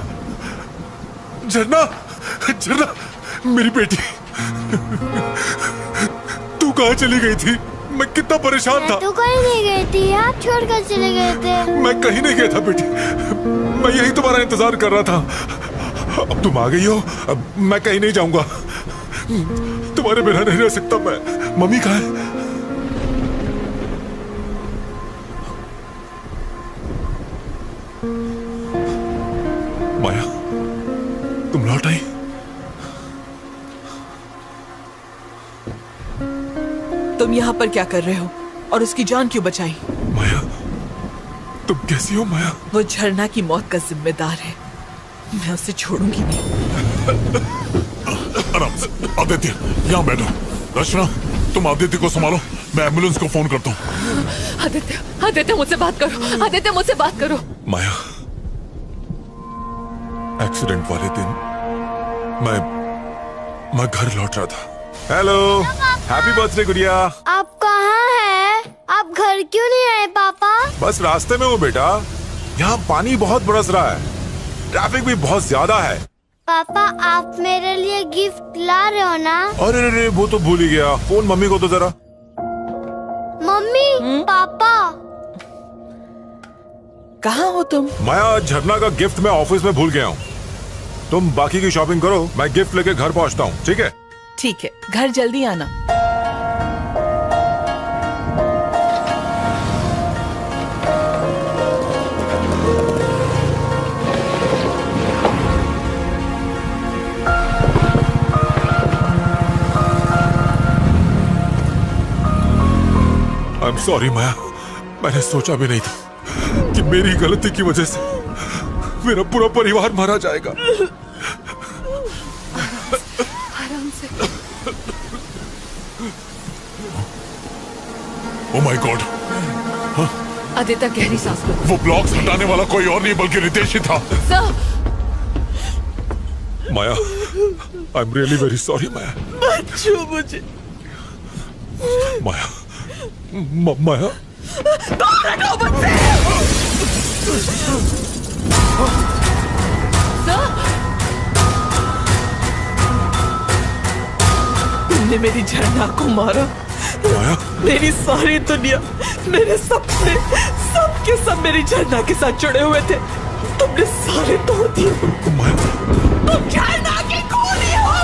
Speaker 13: झरना, झरना, मेरी बेटी, तू कहाँ चली गई थी? मैं कितना परेशान था।
Speaker 8: तू कहीं नहीं गई थी, आप छोड़कर चले गए थे।
Speaker 13: मैं कहीं नहीं गया था बेटी, मैं यही तुम्हारा इंतजार कर रहा था। अब तुम आ गई हो, अब मैं कहीं नहीं जाऊंगा। तुम्हारे बिना नहीं रह सकता मैं। मम्मी कहाँ है? माया, तुम लौट आई?
Speaker 4: तुम यहाँ पर क्या कर रहे हो और उसकी जान क्यों बचाई?
Speaker 13: माया, तुम कैसी हो माया?
Speaker 4: वो झरना की मौत का जिम्मेदार है, मैं उसे छोड़ूंगी नहीं।
Speaker 14: आराम से। आदित्य, यहाँ बैठो। रचना, तुम आदित्य को संभालो, मैं एम्बुलेंस को फोन करता हूँ।
Speaker 1: आदित्य, आदित्य मुझसे बात करो। आदित्य मुझसे बात करो।
Speaker 13: माया, एक्सीडेंट वाले दिन मैं घर लौट रहा था।
Speaker 16: हेलो, हैप्पी बर्थडे गुड़िया।
Speaker 8: आप कहाँ हैं? आप घर क्यों नहीं आए पापा?
Speaker 16: बस रास्ते में हूँ बेटा, यहाँ पानी बहुत बरस रहा है, ट्रैफिक भी बहुत ज्यादा है।
Speaker 8: पापा, आप मेरे लिए गिफ्ट ला रहे हो ना?
Speaker 16: अरे वो तो भूल ही गया। फोन मम्मी को तो जरा।
Speaker 8: मम्मी, पापा,
Speaker 4: कहाँ हो तुम?
Speaker 16: माया, झरना का गिफ्ट मैं ऑफिस में भूल गया हूँ। तुम बाकी की शॉपिंग करो, मैं गिफ्ट लेके घर पहुँचता हूँ, ठीक है?
Speaker 4: ठीक है, घर जल्दी आना।
Speaker 16: आई एम सॉरी माया, मैंने सोचा भी नहीं था कि मेरी गलती की वजह से मेरा पूरा परिवार मारा जाएगा।
Speaker 1: आराम से।
Speaker 14: ओ माय गॉड,
Speaker 1: आदित्य गहरी सांस लो।
Speaker 14: वो ब्लॉक्स हटाने वाला कोई और नहीं बल्कि रितेश ही था।
Speaker 1: Sir,
Speaker 16: Maya, I am really very sorry Maya.
Speaker 4: मत छू मुझे।
Speaker 16: माया, माया,
Speaker 4: तुमने मेरी झरना को मारा।
Speaker 16: माया,
Speaker 4: मेरी सारी दुनिया, मेरे सपने, सब के सब मेरी झरना के साथ जुड़े हुए थे। तुमने सारे तोड़ दिए। तुम झरना की खूनी हो।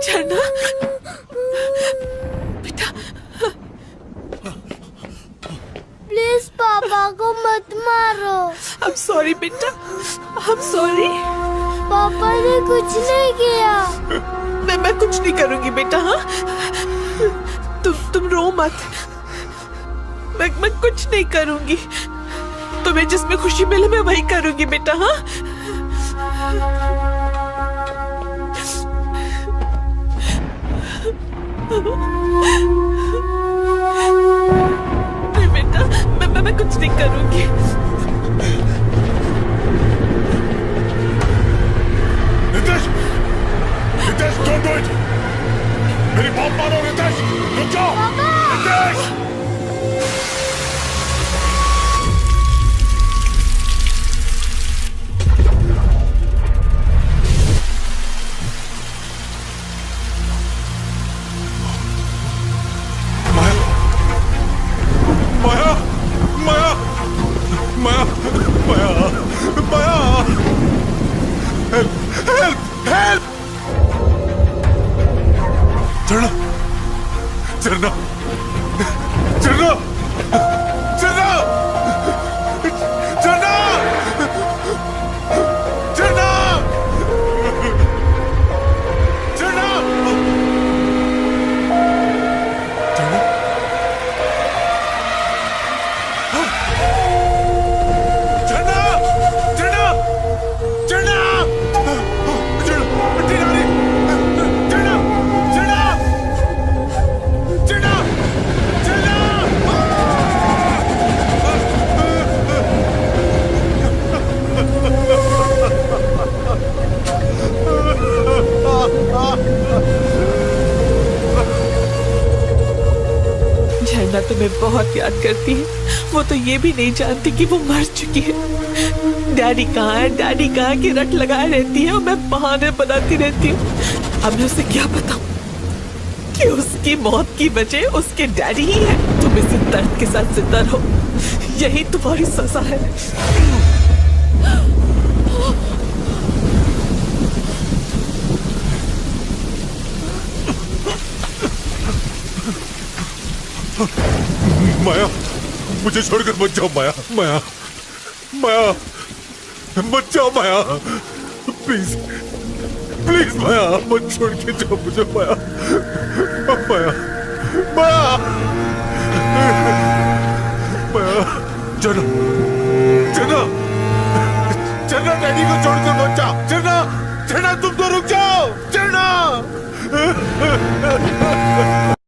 Speaker 4: झरना, बेटा,
Speaker 8: प्लीज पापा को मत मारो।
Speaker 4: I'm sorry बेटा, I'm sorry।
Speaker 8: पापा ने कुछ नहीं किया।
Speaker 4: मैं कुछ नहीं करूंगी बेटा। हाँ, तुम रो मत। मैं कुछ नहीं करूंगी। तुम्हें जिसमें खुशी मिले मैं वही करूंगी बेटा। हाँ, नहीं बेटा, मैं कुछ नहीं करूंगी।
Speaker 14: Ritesh, Ritesh, don't do it. मेरी बात मानो रितेश, रुक जाओ। रितेश, झरना, झरना, झरना, झरना, झरना, झरना,
Speaker 4: झरना तुम्हें बहुत याद करती है। वो तो ये भी नहीं जानती कि वो मर चुकी है। डैडी कहाँ है, डैडी कहाँ की रट लगाए रहती है और मैं बहाने बनाती रहती हूँ। अब मैं उसे क्या बताऊँ कि उसकी मौत की वजह उसके डैडी ही है। तुम इसी दर्द के साथ जिंदा रहो, यही तुम्हारी सजा है।
Speaker 14: माया, मुझे छोड़कर मत जाओ माया, माया, माया, मत जाओ माया, प्लीज, प्लीज माया, मत छोड़ के जाओ मुझे माया, माया, माया, माया, चलो, चलो, चलो, डैडी को छोड़कर मत जाओ, चलो, चलो, तुम तो रुक जाओ, चलो।